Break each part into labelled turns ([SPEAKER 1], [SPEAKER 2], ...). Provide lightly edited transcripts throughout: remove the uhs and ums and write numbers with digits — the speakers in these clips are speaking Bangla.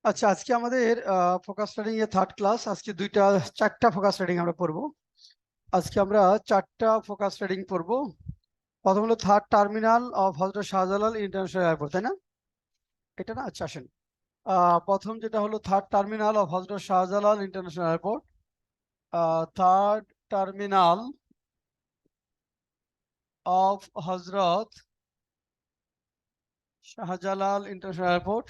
[SPEAKER 1] আচ্ছা, আজকে আমাদের ফোকাস রিডিং এর থার্ড ক্লাস। আজকে চারটা ফোকাস রিডিং আমরা পড়বো। আজকে আমরা চারটা ফোকাস রিডিং পড়বো। প্রথম হলো third terminal of Hazrat Shahjalal international airport, তাই না? এটা না? আচ্ছা, আসেন। প্রথম যেটা হলো third terminal of Hazrat Shahjalal international airport. Third terminal of Hazrat Shahjalal international airport,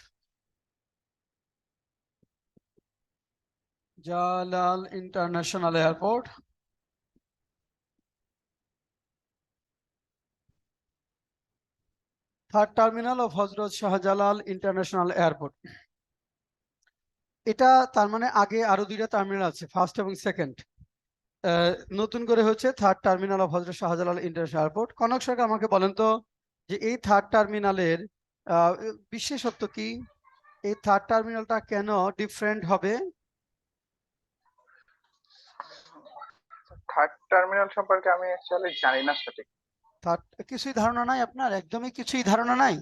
[SPEAKER 1] Jalal international airport. Third terminal of Hazrat Shahjalal international airport. এটা তার মানে আগে আরো দুইটা টার্মিনাল আছে, ফার্স্ট এবং সেকেন্ড। নতুন করে হচ্ছে third terminal of Hazrat Shahjalal international airport. Kanak সরকার আমাকে বলেন তো যে এই থার্ড টার্মিনালের বিশেষত্ব কি? এই থার্ড টার্মিনালটা কেন ডিফারেন্ট হবে?
[SPEAKER 2] থার্ড টার্মিনাল সম্পর্কে আমি অ্যাকচুয়ালি জানি না সঠিক।
[SPEAKER 1] থার্ড কিছুই ধারণা নাই আপনার? একদমই কিছুই ধারণা নাই?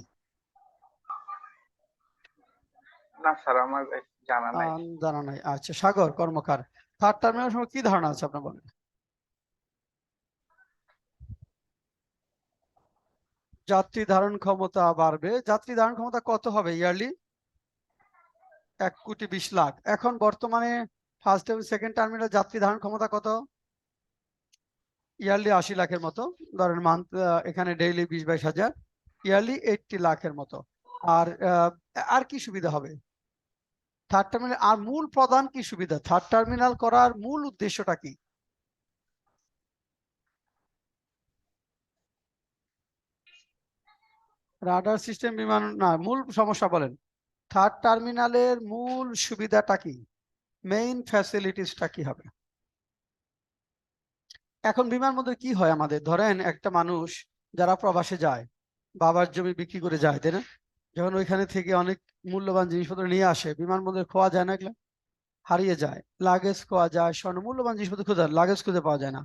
[SPEAKER 2] না স্যার, আমার জানা নাই।
[SPEAKER 1] জানা নাই। আচ্ছা, সাগর কর্মকার, থার্ড টার্মিনাল সম্পর্কে কি ধারণা আছে আপনার? বলেন। যাত্রী ধারণ ক্ষমতা বাড়বে। যাত্রী ধারণ ক্ষমতা কত হবে ইয়ারলি? 1,20,00,000। এখন বর্তমানে ফার্স্ট এবং সেকেন্ড টার্মিনাল যাত্রী ধারণ ক্ষমতা কত? ইয়ারলি 80,00,000-এর মতো ধরেন। মান্থ এখানে ডেইলি 20-22 হাজার, ইয়ারলি 80,00,000-এর মতো। আর কি সুবিধা হবে থার্ড টার্মিনাল? আর মূল প্রধান কি সুবিধা? থার্ড টার্মিনাল করার মূল উদ্দেশ্যটা কি? রাডার সিস্টেম, বিমান না, মূল সমস্যা বলেন। থার্ড টার্মিনালের মূল সুবিধাটা কি? মেইন ফ্যাসিলিটিসটা কি হবে? এখন বিমানবন্দর কি হয় আমাদের, ধরেন একটা মানুষ যারা প্রবাসে যায়, বাবার জমি বিক্রি করে যায়, তাই না? যখন ওইখানে থেকে অনেক মূল্যবান জিনিসপত্র নিয়ে আসে, বিমানবন্দরে খোয়া যায় না, এগুলো হারিয়ে যায়। লাগেজ খোয়া যায়, স্বর্ণ মূল্যবান জিনিসপত্র খুঁজে, লাগেজ খুঁজে পাওয়া যায় না।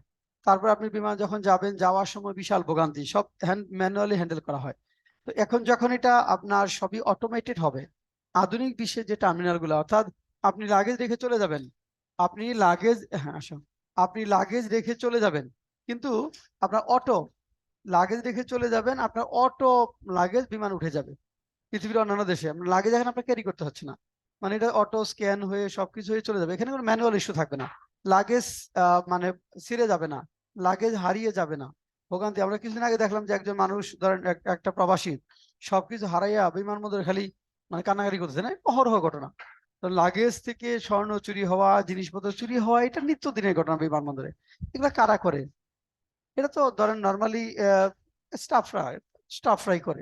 [SPEAKER 1] তারপর আপনি বিমান যখন যাবেন, যাওয়ার সময় বিশাল ভোগান্তি, সব ম্যানুয়ালি হ্যান্ডেল করা হয়। তো এখন যখন এটা আপনার সবই অটোমেটেড হবে, আধুনিক বিশ্বের যে টার্মিনালগুলো, অর্থাৎ আপনি লাগেজ রেখে চলে যাবেন, আপনি লাগেজ, হ্যাঁ আসুন, আপনি লাগেজ রেখে চলে যাবেন, কিন্তু আপনার অটো লাগেজ রেখে চলে যাবেন, আপনার অটো লাগেজ বিমান উঠে যাবে। পৃথিবীর অন্যান্য দেশে আপনার লাগেজ এখন আপনার ক্যারি করতে হচ্ছে না, মানে এটা অটো স্ক্যান হয়ে সবকিছু হয়ে চলে যাবে, এখানে কোনো ম্যানুয়াল ইস্যু থাকবে না। লাগেজ মানে ছিঁড়ে যাবে না, লাগেজ হারিয়ে যাবে না, ভোগান্তি। আমরা কিছুদিন আগে দেখলাম যে একজন মানুষ, ধরেন একটা প্রবাসী, সবকিছু হারাইয়া বিমানবন্দরে খালি মানে কান্নাকাটি করতেছে, না অহরহ ঘটনা। তো লাগেজ থেকে স্বর্ণ চুরি হওয়া, জিনিসপত্র চুরি হওয়া, এটা নিত্যদিনের ঘটনা বিমানবন্দরে। এগুলা কারা করে? এটা তো ধরেন নর্মালি স্টাফরা স্টাফরাই করে,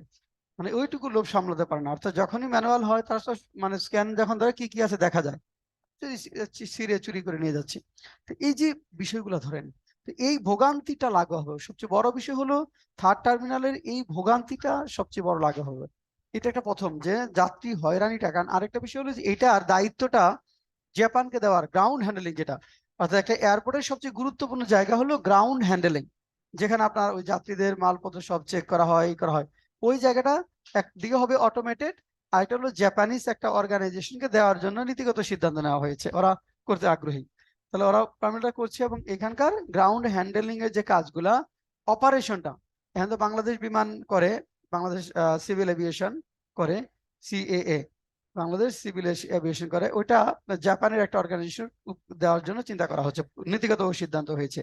[SPEAKER 1] মানে ওইটুকু লোভ সামলাতে পারে না। অর্থাৎ যখনই ম্যানুয়াল হয়, তার তো মানে স্ক্যান যখন ধরে কি কি আছে দেখা যায়, সিরে চুরি করে নিয়ে যাচ্ছে। তো এই যে বিষয়গুলো ধরেন, তো এই ভোগান্তিটা লাগু হবে। সবচেয়ে বড় বিষয় হলো থার্ড টার্মিনালের এই ভোগান্তিটা সবচেয়ে বড় লাগু হবে। এটা একটা প্রথম, যে যাত্রী হয়রানিটা। কারণ আরেকটা বিষয় হলো যে এটার দায়িত্বটা জাপানকে দেওয়ার, গ্রাউন্ড হ্যান্ডেলিং যেটা, অর্থাৎ একটা এয়ারপোর্টের সবচেয়ে গুরুত্বপূর্ণ জায়গা হলো গ্রাউন্ড হ্যান্ডেলিং, যেখানে আপনার ওই যাত্রীদের মালপত্র সব চেক করা হয়, এই করা হয়। ওই জায়গাটা একদিকে হবে অটোমেটেড, আর এটা হলো জাপানিজ একটা অর্গানাইজেশনকে দেওয়ার জন্য নীতিগত সিদ্ধান্ত নেওয়া হয়েছে, ওরা করতে আগ্রহী। তাহলে ওরা পারমিটটা করছে, এবং এখানকার গ্রাউন্ড হ্যান্ডেলিং এর যে কাজগুলা, অপারেশনটা এখন তো বাংলাদেশ বিমান করে, বাংলাদেশ সিভিল এভিয়েশন করে, সিএএ, বাংলাদেশ সিভিল এভিয়েশন করে, ওইটা জাপানের একটা অর্গানাইজেশন দেওয়ার জন্য চিন্তা করা হচ্ছে, নীতিগত সিদ্ধান্ত হয়েছে।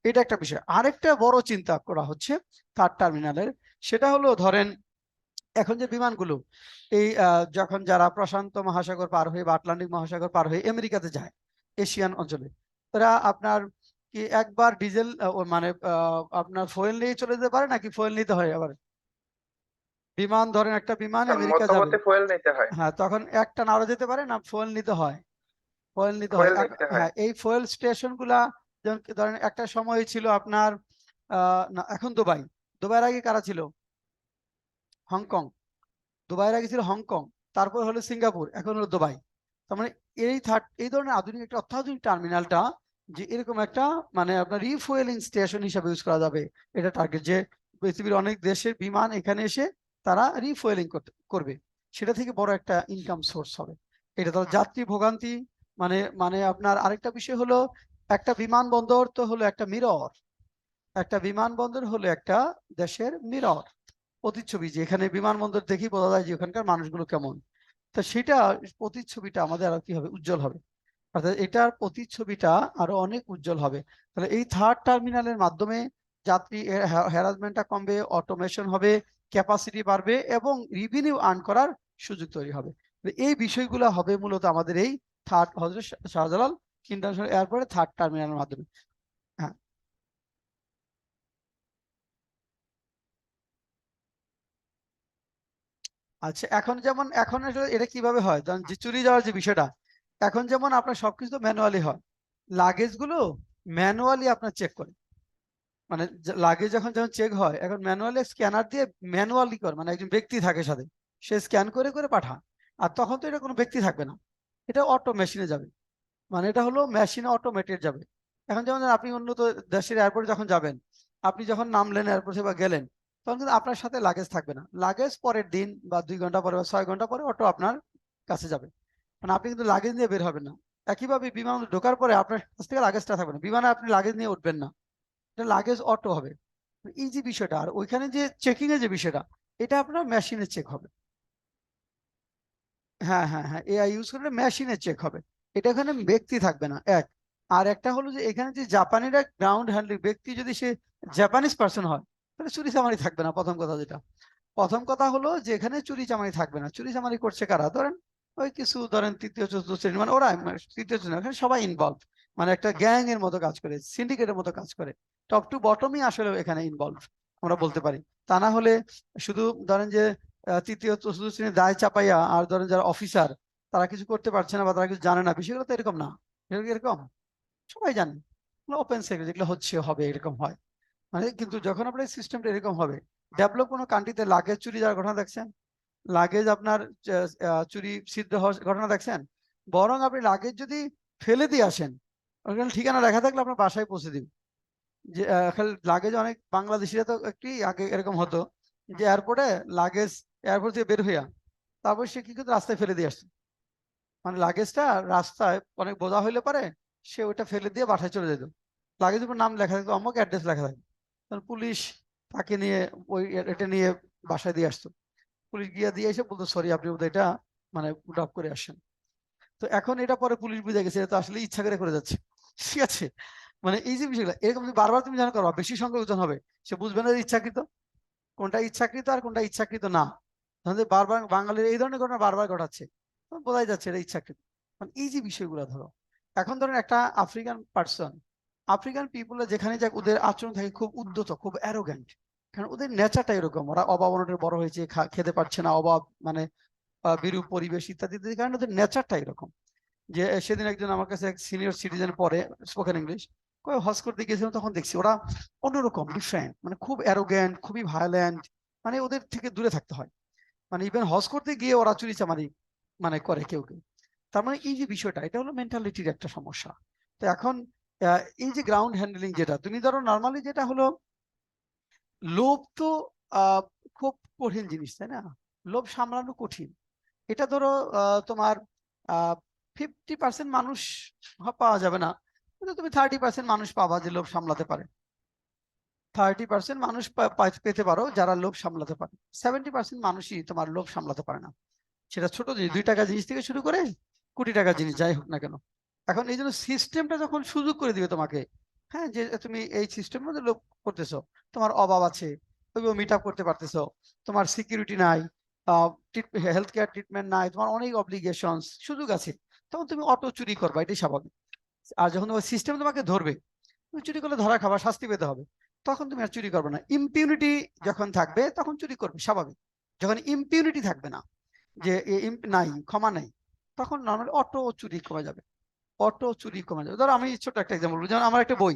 [SPEAKER 1] এটা একটা বিষয়। আরেকটা বড় চিন্তা করা হচ্ছে থার্ড টার্মিনালের, সেটা হলো ধরেন এখন যে বিমানগুলো এই যখন যারা প্রশান্ত মহাসাগর পার হয়ে বা আটলান্টিক মহাসাগর পার হয়ে আমেরিকাতে যায়, এশিয়ান অঞ্চলে, তারা আপনার কি একবার ডিজেল মানে আপনার ফুয়েল নিয়ে চলে যেতে পারে, নাকি ফুয়েল নিতে হয় আবার? বিমান ধরেন একটা বিমান
[SPEAKER 2] স্যার,
[SPEAKER 1] আমেরিকা যাবে,
[SPEAKER 2] মধ্যবর্তী ফুয়েল নিতে হয়।
[SPEAKER 1] হ্যাঁ, তখন একটা নাড়া যেতে পারে না, ফুয়েল নিতে হয়। ফুয়েল নিতে হয়।
[SPEAKER 2] ফুয়েল নিতে হয়।
[SPEAKER 1] হ্যাঁ, এই ফুয়েল স্টেশন গুলা যেমন ধরেন একটা সময় ছিল আপনার না, এখন দুবাই। দুবাইয়ের আগে কারা ছিল? হংকং। দুবাইয়ের আগে ছিল হংকং, তারপর হলো সিঙ্গাপুর, এখন হলো দুবাই। তার মানে এই ধরনের আধুনিক একটা অত্যাধুনিক টার্মিনালটা, যে এরকম একটা মানে আপনার রিফুয়েলিং স্টেশন হিসাবে ইউজ করা যাবে, এটা টার্গেট। যে পৃথিবীর অনেক দেশের বিমান এখানে এসে তারা রিফুয়েলিং করবে, সেটা থেকে বড় একটা ইনকাম সোর্স হবে। এটা তো যাত্রী ভোগান্তি মানে মানে আপনার আরেকটা বিষয় হলো, একটা বিমানবন্দর তো হলো একটা মিরর। একটা বিমানবন্দর হলো একটা দেশের মিরর, প্রতিচ্ছবি। যে এখানে বিমানবন্দর দেখি বোঝা যায় যে ওখানকার মানুষগুলো কেমন। তা সেটা প্রতিচ্ছবিটা আমাদের আরো কি হবে, উজ্জ্বল হবে। অর্থাৎ এটার প্রতিচ্ছবিটা আরো অনেক উজ্জ্বল হবে। তাহলে এই থার্ড টার্মিনালের মাধ্যমে যাত্রী হ্যারাসমেন্টটা কমবে, অটোমেশন হবে, ক্যাপাসিটি বাড়বে এবং রিভিনিউ আর্ন করার সুযোগ তৈরি হবে। এই বিষয়গুলো হবে মূলত আমাদের এই থার্ড হযরত শাহজালাল ইন্টারন্যাশনাল এয়ারপোর্টে থার্ড টার্মিনালের মাধ্যমে। হ্যাঁ, আচ্ছা। এখন আসলে এটা কিভাবে হয়, ধরেন যে চুরি যাওয়ার যে বিষয়টা, এখন যেমন আপনার সবকিছু তো ম্যানুয়ালি হয়, লাগেজ গুলো ম্যানুয়ালি আপনার চেক করে। মানে লাগেজ যখন যখন চেক হয়, এখন ম্যানুয়ালি স্ক্যানার দিয়ে ম্যানুয়ালি করে, মানে একজন ব্যক্তি থাকে সাথে, সে স্ক্যান করে করে পাঠায়। আর তখন তো এটা কোনো ব্যক্তি থাকবে না, এটা অটো মেশিনে যাবে। মানে এটা হলো মেশিনে অটোমেটেড যাবে। এখন যেমন আপনি উন্নত দেশের এয়ারপোর্টে যখন যাবেন, আপনি যখন নামলেন এয়ারপোর্টে বা গেলেন, তখন কিন্তু আপনার সাথে লাগেজ থাকবে না। লাগেজ পরের দিন বা 2 ঘন্টা পরে বা 6 ঘন্টা পরে অটো আপনার কাছে যাবে। মানে আপনি কিন্তু লাগেজ নিয়ে বের হবেন না। একইভাবে বিমানে ঢোকার পরে আপনার কাছ থেকে লাগেজটা থাকবে না, বিমানে আপনি লাগেজ নিয়ে উঠবেন না, এটা লাগেজ অটো হবে। এই যে বিষয়টা, আর ওইখানে যে চেকিং এর যে বিষয়টা, এটা আপনার মেশিনে চেক হবে। হ্যাঁ, হ্যাঁ, হ্যাঁ, এআই ইউজ করলে মেশিনে চেক হবে। এটা এখানে ব্যক্তি থাকবে না, এক। আর একটা হলো যে এখানে যে জাপানিরা গ্রাউন্ড হ্যান্ডলিং ব্যক্তি, যদি সে জাপানিজ পার্সন হয়, তাহলে চুরি চামারি থাকবে না। প্রথম কথা যেটা, প্রথম কথা হলো যে এখানে চুরি চামারি থাকবে না। চুরি চামারি করছে কারা, ধরেন ওই কিছু, ধরেন তৃতীয় চতুর্থ শ্রেণী, মানে ওরা তৃতীয় শ্রেণী, এখানে সবাই ইনভলভ। মানে একটা গ্যাং এর মতো কাজ করে, সিন্ডিকেটের মতো কাজ করে। টপ টু বটমই আসলে এখানে ইনভলভ, আমরা বলতে পারি। তা না হলে শুধু ধরেন যে তৃতীয় চতুর্থ শ্রেণীর দায় চাপাইয়া, আর ধরেন যারা অফিসার তারা কিছু করতে পারছে না বা তারা কিছু জানে না, বিষয়গুলো তো এরকম না। এরকম সবাই জানে, ওপেন সেক্রেট, যেগুলো হচ্ছে হবে, এরকম হয়। মানে কিন্তু যখন আপনার সিস্টেমটা এরকম হবে, ডেভেলপ কোনো কান্ট্রিতে লাগেজ চুরি যাওয়ার ঘটনা দেখছেন? লাগেজ আপনার চুরি ছিদ্র হওয়ার ঘটনা দেখছেন? বরং আপনি লাগেজ যদি ফেলে দিয়ে আসেন, ওখানে ঠিকানা লেখা থাকলে আপনার বাসায় পৌঁছে দিবে। যে খালি লাগেজ, অনেক বাংলাদেশিরা তো একটি আগে এরকম হতো যে এয়ারপোর্টে লাগেজ, এয়ারপোর্ট থেকে বের হইয়া তারপর সে কি করতো, রাস্তায় ফেলে দিয়ে আসতো। মানে লাগেজটা রাস্তায় অনেক বোঝা হইলে পারে, সে ওটা ফেলে দিয়ে বাসায় চলে যেত। লাগেজের উপর নাম লেখা থাকতো, অমুক অ্যাড্রেস লেখা থাকতো। তখন পুলিশ তাকে নিয়ে ওই এটা নিয়ে বাসায় দিয়ে আসতো। পুলিশ গিয়ে দিয়ে এসে বলতো, সরি, আপনি বোধহয় এটা মানে ড্রপ করে আসেন। তো এখন এটা পরে পুলিশ বুঝে গেছে, এটা তো আসলে ইচ্ছা করে যাচ্ছে। ঠিক আছে, মানে এই যে বিষয়গুলো এরকম যদি বারবার তুমি জানো করবা, বেশি সংখ্যক ওজন হবে, সে বুঝবে না যে ইচ্ছাকৃত কোনটা ইচ্ছাকৃত আর কোনটা ইচ্ছাকৃত না। তখন যে বারবার বাঙালির এই ধরনের ঘটনা বারবার ঘটাচ্ছে, তখন বোঝাই যাচ্ছে এটা ইচ্ছাকৃত। মানে এই যে বিষয়গুলো ধরো, এখন ধরেন একটা আফ্রিকান পার্সন, আফ্রিকান পিপুল যেখানে যাক, ওদের আচরণ থাকে খুব উদ্ধত, খুব অ্যারোগ্যান্ট। কারণ ওদের নেচারটা এরকম, ওরা অভাব অনটনে বড় হয়েছে, খেতে পারছে না, অভাব মানে বিরূপ পরিবেশ ইত্যাদি ইত্যাদি কারণে ওদের নেচারটা এরকম। যে সেদিন একজন আমার কাছে, এক সিনিয়র সিটিজেন পড়ে, স্পোকেন ইংলিশ, হজ করতে গিয়েছিলাম, তখন দেখছি ওরা অন্যরকম, ডিফারেন্ট, মানে খুব অ্যারোগ্যান্ট, খুবই ভায়োলেন্ট। মানে ওদের থেকে দূরে থাকতে হয়। মানে ইভেন হজ করতে গিয়ে ওরা চুরি চামারি মানে করে কেউ কেউ। তার মানে এই যে বিষয়টা, এটা হলো মেন্টালিটির একটা সমস্যা। তো এখন এই যে গ্রাউন্ড হ্যান্ডলিং, যেটা তুমি ধরো নর্মালি, যেটা হলো লোভ তো আহ খুব কঠিন জিনিস, তাই না? লোভ সামলানো কঠিন। এটা ধরো তোমার 50% মানুষ পাওয়া যাবে না, কিন্তু তুমি 30% মানুষ পাবা যে লোভ সামলাতে পারে। 30% মানুষ পেতে পারো যারা লোভ সামলাতে পারে। 70% মানুষই তোমার লোভ সামলাতে পারে না। সেটা ছোট জিনিস, 2 টাকা জিনিস থেকে শুরু করে কোটি টাকার জিনিস যাই হোক না কেন। এখন এই জন্য সিস্টেমটা যখন সুযোগ করে দিবে তোমাকে, হ্যাঁ, যে তুমি এই সিস্টেমের মধ্যে লোভ করতেছো, তোমার অভাব আছে, ওইভাবে মিট আপ করতে পারতেছো, তোমার সিকিউরিটি নাই, হেলথ কেয়ার ট্রিটমেন্ট নাই, তোমার অনেক অব্লিগেশন, সুযোগ আছে, তখন তুমি অটো চুরি করবা, এটাই স্বাভাবিক। আর যখন তোমার সিস্টেম তোমাকে ধরবে, তুমি চুরি করলে ধরা খাবা, শাস্তি পেতে হবে, তখন তুমি আর চুরি করবে না। ইম্পিউনিটি যখন থাকবে তখন চুরি করবে, স্বাভাবিক। যখন ইম্পিউনিটি থাকবে না, যে নাই, ক্ষমা নাই, তখন নর্মালি অটো চুরি কমে যাবে। অটো চুরি কমে যাবে। ধরো আমি ছোট একটা এক্সাম্পল, যেমন আমার একটা বই,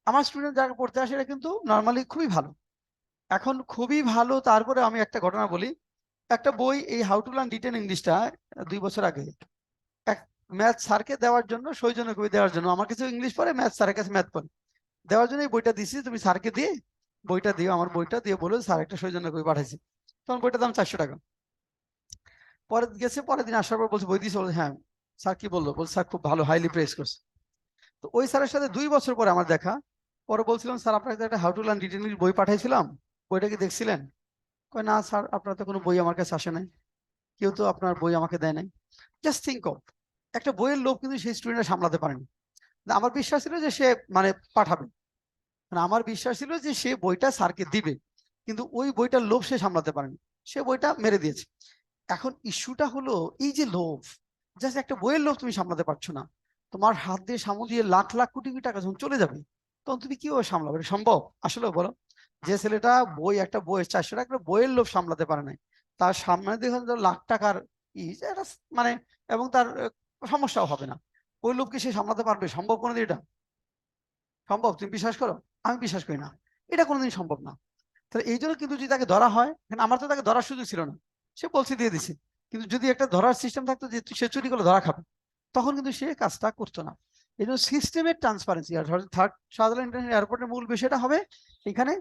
[SPEAKER 1] আমার স্টুডেন্ট যারা পড়তে আসে এটা কিন্তু নর্মালি খুবই ভালো। এখন খুবই ভালো, তারপরে আমি একটা ঘটনা বলি। একটা বই, এই হাউ টু লার্ন রিটেন ইংলিশটা 2 বছর আগে এক ম্যাথ স্যারকে দেওয়ার জন্য, সৌজন্য কবি দেওয়ার জন্য, আমার কাছে ইংলিশ পড়ে, ম্যাথ স্যারের কাছে ম্যাথ পড়ে, দেওয়ার জন্য এই বইটা দিছি, তুমি স্যারকে দিয়ে বইটা দিও, আমার বইটা দিয়ে বলে স্যার একটা সৌজন্য কবি পাঠাইছি। তখন বইটার দাম 400 টাকা। পরে গেছে, পরের দিন আসার পর বলছে বই দিয়েছে, বলছে হ্যাঁ। স্যার কি বললো? বলছে স্যার খুব ভালো, হাইলি প্রেস করছে। তো ওই স্যারের সাথে 2 বছর পরে আমার দেখা। পরে বলছিলাম স্যার আপনাকে একটা how to learn written English বই পাঠাইছিলাম, বইটা কি দেখছিলেন? কয় না স্যার, আপনার তো কোনো বই আমার কাছে আসে নাই, কেউ তো আপনার বই আমাকে দেয় নাই। জাস্ট থিঙ্ক অফ, একটা বইয়ের লোভ কিন্তু সেই স্টুডেন্টরা সামলাতে পারেনি। আমার বিশ্বাস ছিল যে সে মানে পাঠাবে, মানে আমার বিশ্বাস ছিল যে সে বইটা স্যারকে দিবে, কিন্তু ওই বইটার লোভ সে সামলাতে পারেনি, সে বইটা মেরে দিয়েছে। এখন ইস্যুটা হলো এই যে লোভ, জাস্ট একটা বইয়ের লোভ তুমি সামলাতে পারছো না, তোমার হাত দিয়ে সামু দিয়ে লাখ লাখ কোটি কোটি টাকা যখন চলে যাবে, তখন তুমি কিভাবে সামলাবে? এটা সম্ভব আসলে বলো? যে ছেলেটা বই, একটা বইয়ের 400 টাকা বইয়ের লোভ সামলাতে পারে নাই, তার সামনে দেখুন লাখ টাকার এটা মানে, এবং তার সমস্যাও হবে না, ওই লোভকে সে সামলাতে পারবে? সম্ভব কোনোদিন এটা? সম্ভব? তুমি বিশ্বাস করো? আমি বিশ্বাস করি না, এটা কোনোদিন সম্ভব না। তাহলে এই জন্য কিন্তু যদি তাকে ধরা হয়, কারণ আমার তো তাকে ধরার সুযোগ ছিল না, সে বলছে দিয়ে দিছে, কিন্তু যদি একটা ধরার সিস্টেম থাকতো যে সে চুরি করলে ধরা খাবে, তখন কিন্তু সে কাজটা করতো না। এই জন্য সিস্টেমের ট্রান্সপারেন্সি, আর থার্ড শাহজালাল ইন্টারন্যাশনাল এয়ারপোর্টের মূল বিষয়টা হবে এখানে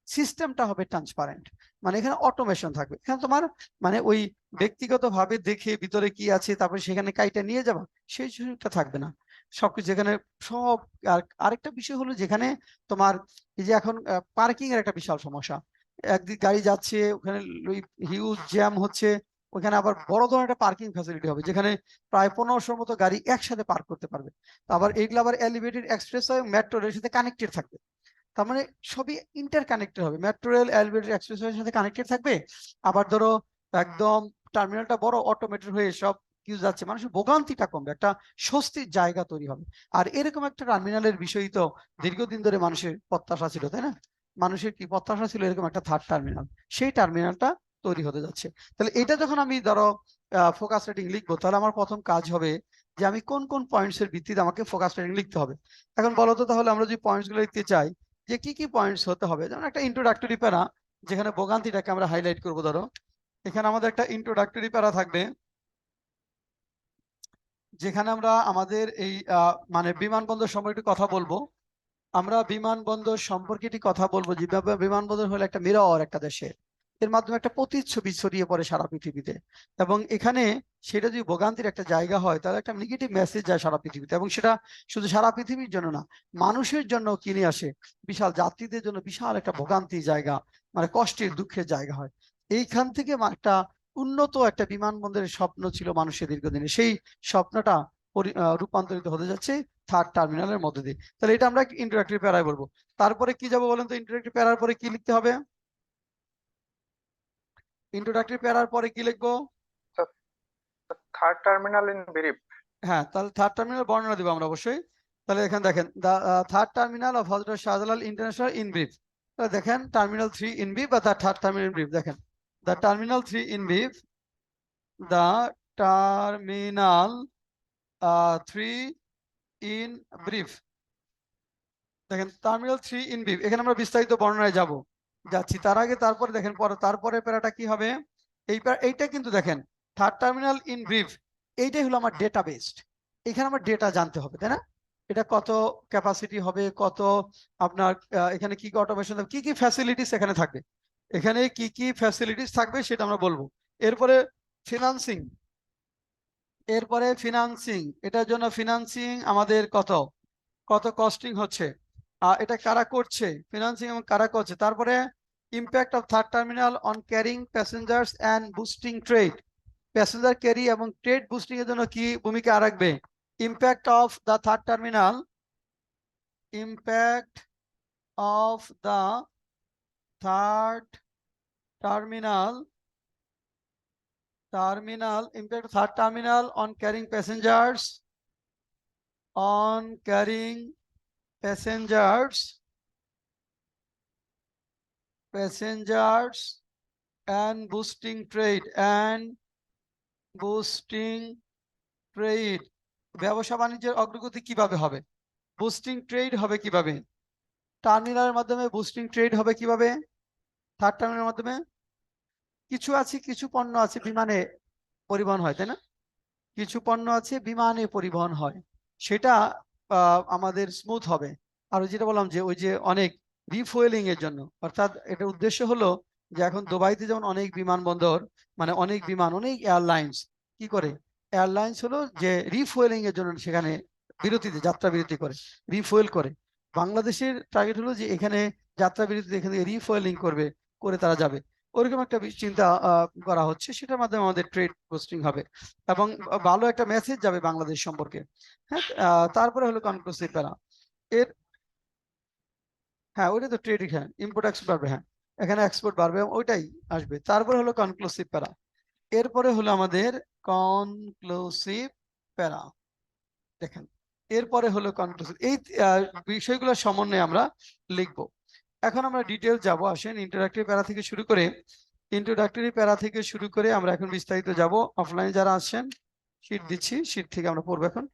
[SPEAKER 1] সিস্টেমটা হবে ট্রান্সপারেন্ট, মানে এখানে অটোমেশন থাকবে। এখানে তোমার মানে ওই ব্যক্তিগত ভাবে দেখে ভিতরে কি আছে তারপরে সেখানে কাইটা নিয়ে যাবা, সেই সুযোগটা থাকবে না। সবকিছু এখানে সব। আর আরেকটা বিষয় হলো যেখানে তোমার এই যে এখন পার্কিং এর একটা বিশাল সমস্যা, একদিক গাড়ি যাচ্ছে ওখানে হিউজ জ্যাম হচ্ছে, ওখানে আবার বড় ধরনের একটা পার্কিং ফ্যাসিলিটি হবে যেখানে প্রায় 1500 মতো গাড়ি একসাথে পার্ক করতে পারবে। আবার এইগুলো আবার এলিভেটেড এক্সপ্রেস ওয়ে মেট্রো রেলের সাথে কানেক্টেড থাকবে, তার মানে সবই ইন্টার কানেক্টেড হবে, মেট্রো রেল এলিভেটেড এক্সপ্রেস ওয়ের সাথে কানেক্টেড থাকবে। আবার ধরো একদম টার্মিনালটা বড়, অটোমেটেড হয়ে সব কিছু যাচ্ছে, মানুষের ভোগান্তিটা কমবে, একটা স্বস্তির জায়গা তৈরি হবে। আর এরকম একটা টার্মিনালের বিষয় তো দীর্ঘদিন ধরে মানুষের প্রত্যাশা ছিল, তাই না? মানুষের কি প্রত্যাশা ছিল? এরকম একটা থার্ড টার্মিনাল, সেই টার্মিনালটা তৈরি হতে যাচ্ছে। তাহলে এটা যখন আমি ধরো ফোকাস রেটিং লিখবো, তাহলে আমার প্রথম কাজ হবে যে আমি কোন কোন পয়েন্টস এর ভিত্তিতে আমাকে ফোকাস রেটিং লিখতে হবে। এখন বলো তো, তাহলে আমরা যদি পয়েন্টস গুলো লিখতে চাই, যে কি কি পয়েন্টস হতে হবে? যেমন একটা ইন্ট্রোডাক্টরি প্যারা, যেখানে ভোগান্তিটাকে আমরা হাইলাইট করব। ধরো এখানে আমাদের একটা ইন্ট্রোডাক্টরি প্যারা থাকবে, যেখানে আমরা আমাদের এই মানে বিমানবন্দর সম্পর্কে কথা বলবো। আমরা বিমানবন্দর সম্পর্কে একটি কথা বলবো, যেভাবে বিমানবন্দর হলো একটা মিরর একটা দেশে, এর মাধ্যমে একটা প্রতিচ্ছবি ছড়িয়ে পড়ে সারা পৃথিবীতে, এবং এখানে সেটা যদি ভোগান্তির একটা জায়গা হয় তাহলে একটা নেগেটিভ মেসেজ যায় সারা পৃথিবীতে, এবং সেটা শুধু সারা পৃথিবীর জন্য না, মানুষের জন্য কিনে আসে, বিশাল যাত্রীদের জন্য বিশাল একটা ভোগান্তি জায়গা, মানে কষ্টের দুঃখের জায়গা হয়। এইখান থেকে একটা উন্নত একটা বিমানবন্দরের স্বপ্ন ছিল মানুষের দীর্ঘদিনে, সেই স্বপ্নটা রূপান্তরিত হতে যাচ্ছে থার্ড টার্মিনালের মধ্যে দিয়ে। তাহলে এটা আমরা ইন্টারঅ্যাক্টিভ প্যারায় বলবো। তারপরে কি যাবো বলেন তো? ইন্টারঅ্যাক্টিভ প্যারার পরে কি লিখতে হবে? ইন্ট্রোডাক্টরি প্যারার পরে কি লিখবো?
[SPEAKER 2] Third terminal in brief.
[SPEAKER 1] হ্যাঁ, তাহলে থার্ড টার্মিনাল বর্ণনা দিব আমরা অবশ্যই। তাহলে এখানে দেখেন, the third terminal of Hazrat Shahjalal international in brief. তাহলে দেখেন টার্মিনাল 3 ইন ব্রিফ বা the third terminal in brief. দেখেন the terminal 3 in brief, the terminal 3 in brief. দেখেন টার্মিনাল 3 ইন ব্রিফ, এখানে আমরা বিস্তারিত বর্ণনায় যাব, যাচ্ছি। তার আগে তারপরে দেখেন তারপরে প্যারাটা কি হবে? এইটা কিন্তু দেখেন থার্ড টার্মিনাল ইন ব্রিফ, এইটাই হলো আমার ডেটা বেসড। এখানে আমার ডেটা জানতে হবে, তাই না? এটা কত ক্যাপাসিটি হবে, কত আপনার এখানে কি কি অটোমেশন হবে, কি কি ফ্যাসিলিটিস এখানে থাকবে, এখানে কি কি ফ্যাসিলিটিস থাকবে সেটা আমরা বলবো। এরপরে ফিনান্সিং, এটার জন্য ফিনান্সিং আমাদের কত কত কস্টিং হচ্ছে, এটা কারা করছে ফিনান্সিং এবং কারা করছে। তারপরে impact of third terminal on carrying passengers and boosting trade, passenger carry এবং ট্রেড বুস্টিং এর জন্য কি ভূমিকা রাখবে। Impact of the third terminal, impact of the third terminal, impact third terminal on carrying passengers, on carrying passengers and boosting trade ব্যবসা বাণিজ্যের অগ্রগতি কিভাবে হবে? বুস্টিং ট্রেড হবে কিভাবে? টার্মিনালের মাধ্যমে বুস্টিং ট্রেড হবে কিভাবে? থার্ড টার্মিনালের মাধ্যমে কিছু পণ্য আছে বিমানে পরিবহন হয়, তাই না? কিছু পণ্য আছে বিমানে পরিবহন হয়, সেটা আমাদের স্মুথ হবে। আর ওই যেটা বললাম যে ওই যে অনেক রিফুয়েলিং এর জন্য, অর্থাৎ এটার উদ্দেশ্য হলো যে এখন দুবাইতে যেমন অনেক বিমানবন্দর, মানে অনেক বিমান, অনেক এয়ারলাইন্স কি করে, এয়ারলাইন্স হলো যে রিফুয়েলিং এর জন্য সেখানে বিরতিতে যাত্রা বিরতি করে, রিফুয়েল করে। বাংলাদেশের টার্গেট হলো যে এখানে যাত্রা বিরতিতে এখানে রিফুয়েলিং করবে, করে তারা যাবে। ওরকম একটা চিন্তা করা হচ্ছে, সেটার মাধ্যমে আমাদের ট্রেড বুস্টিং হবে এবং ভালো একটা মেসেজ যাবে বাংলাদেশ সম্পর্কে। হ্যাঁ, তারপরে হলো কনক্লুসিভ প্যারা। এর হ্যাঁ, ওইটা তো ট্রেড, হ্যাঁ ইম্পোর্ট এক্সপোর্ট বাড়বে, হ্যাঁ এখানে এক্সপোর্ট বাড়বে এবং ওইটাই আসবে। তারপরে হলো কনক্লুসিভ প্যারা। এরপরে হলো আমাদের কনক্লুসিভ প্যারা, দেখেন এরপরে হলো কনক্লুসিভ। এই বিষয়গুলোর সমন্বয়ে আমরা লিখবো। এখন আমরা ডিটেল যাব, আসেন ইন্টারোডাক্টরি প্যারা থেকে শুরু করে, আমরা এখন বিস্তারিত যাব। অফলাইনে যারা আছেন শীট দিচ্ছি, শীট থেকে আমরা পড়বো এখন।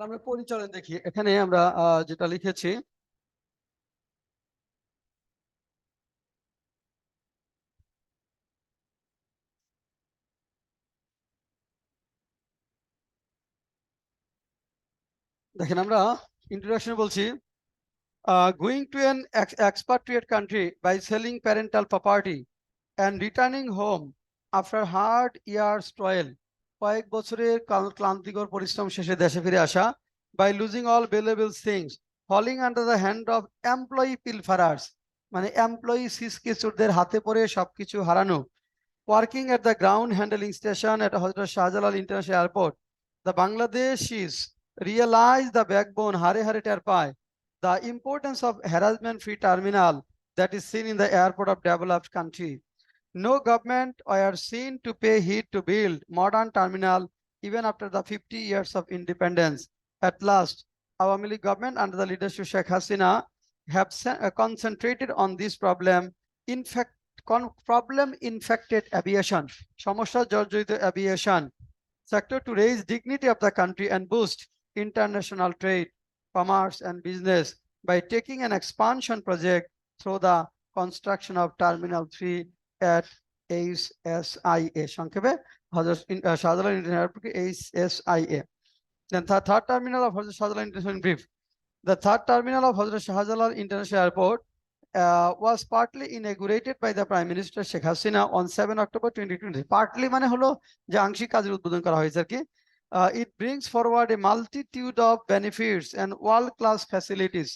[SPEAKER 1] আমরা পরিচালন দেখি, এখানে আমরা যেটা লিখেছি, দেখেন আমরা ইন্ট্রোডাকশন বলছি, going to an expatriate country by selling parental property and returning home after hard years toil, কয়েক বছরের ক্লান্তিকর পরিশ্রম শেষে দেশে ফিরে আসা, by losing all valuable things, falling under the hand of employee pilferers, মানে এমপ্লয়ি সিসকেচুরদের হাতে পড়ে সবকিছু হারানো, working at the ground handling station at Hazrat Shahjalal International Airport, the Bangladeshis realize the backbone hare hare টের পায়, the importance of harassment-free terminal that is seen in the airport of developed country. No government were seen to pay heed to build modern terminal even after the 50 years of independence. At last, Awami League government under the leadership of Sheikh Hasina have concentrated on this problem. In fact, problem infected aviation, সমস্যা জর্জরিত aviation sector to raise dignity of the country and boost international trade, commerce and business by taking an expansion project through the construction of Terminal 3 at HSIA, সংক্ষেপে হযরত Shahjalal international airport HSIA. Then the third terminal of Hazrat Shahjalal International Brief. The third terminal of Hazrat Shahjalal International Airport was partly inaugurated by the Prime Minister Sheikh Hasina on 7 October 2020. Partly মানে হলো যে আংশিক কাজের উদ্বোধন করা হয়েছে আর কি। It brings forward a multitude of benefits and world-class facilities.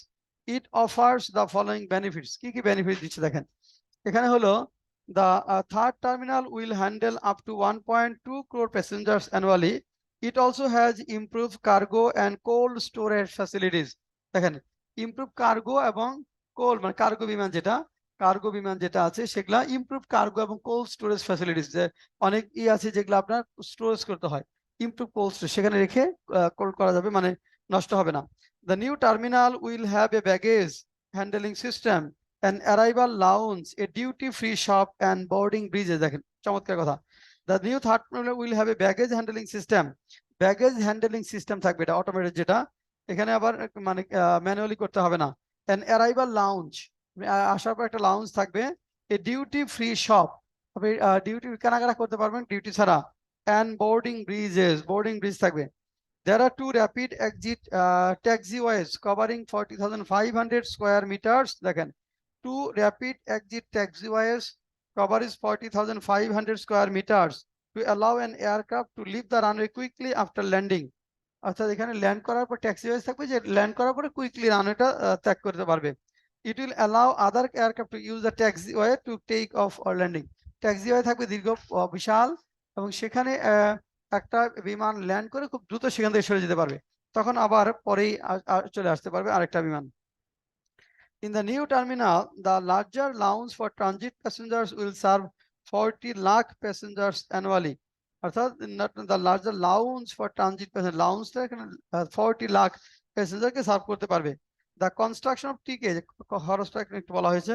[SPEAKER 1] It offers the following benefits. কি কি benefit দিচ্ছে দেখেন। এখানে হলো the third terminal will handle up to 1.2 crore passengers annually. It also has improved cargo and cold storage facilities. দেখেন ইমপ্রুভ কার্গো এবং কোল, মানে কার্গো বিমান যেটা আছে সেগুলা ইমপ্রুভ কার্গো এবং কোল্ড স্টোরেজ ফ্যাসিলিটিস, যে অনেক আছে যেগুলো আপনার স্টোরেজ করতে হয়, ইমপ্রুভ কোল্ড স্টোরেজ সেখানে রেখে কোল্ড করা যাবে, মানে নষ্ট হবে না। The new terminal will have a baggage handling system, an arrival lounge, a duty-free shop and boarding bridges. দেখেন চমৎকার কথা। The new third terminal will have a baggage handling system. Baggage handling system থাকবে, এটা অটোমেটেড, যেটা এখানে আবার মানে ম্যানুয়ালি করতে হবে না। an arrival lounge, আসার পর একটা লাউঞ্জ থাকবে। a duty free shop, আপনি ডিউটি কেনাকাটা করতে পারবেন ডিউটি ছাড়া। and boarding bridge থাকবে। There are two rapid exit taxiways covering 40,500 square meters. দেখেন two rapid exit taxiways covers 40,500 square meters to allow an aircraft to leave the runway quickly after landing. অর্থাৎ এখানে ল্যান্ড করার পর ট্যাক্সিওয়েজ থাকবে, যে ল্যান্ড করার পরে কুইকলি রানওয়েটা ত্যাগ করতে পারবে। It will allow other aircraft to use the taxiway to take off or landing. Taxiway থাকবে দীর্ঘ বিশাল, এবং সেখানে একটা বিমান ল্যান্ড করে খুব দ্রুত সেখান থেকে সরে যেতে পারবে, তখন আবার পরেই চলে আসতে পারবে আরেকটা বিমান। In the new terminal, the larger lounge for transit passengers will serve 40 lakh passengers annually. অর্থাৎ the larger lounge for transit passengers, লাউঞ্জটা এখানে 40 লাখ প্যাসেঞ্জারকে সার্ভ করতে পারবে। The construction of ticket, খরচটা একটু বলা হয়েছে।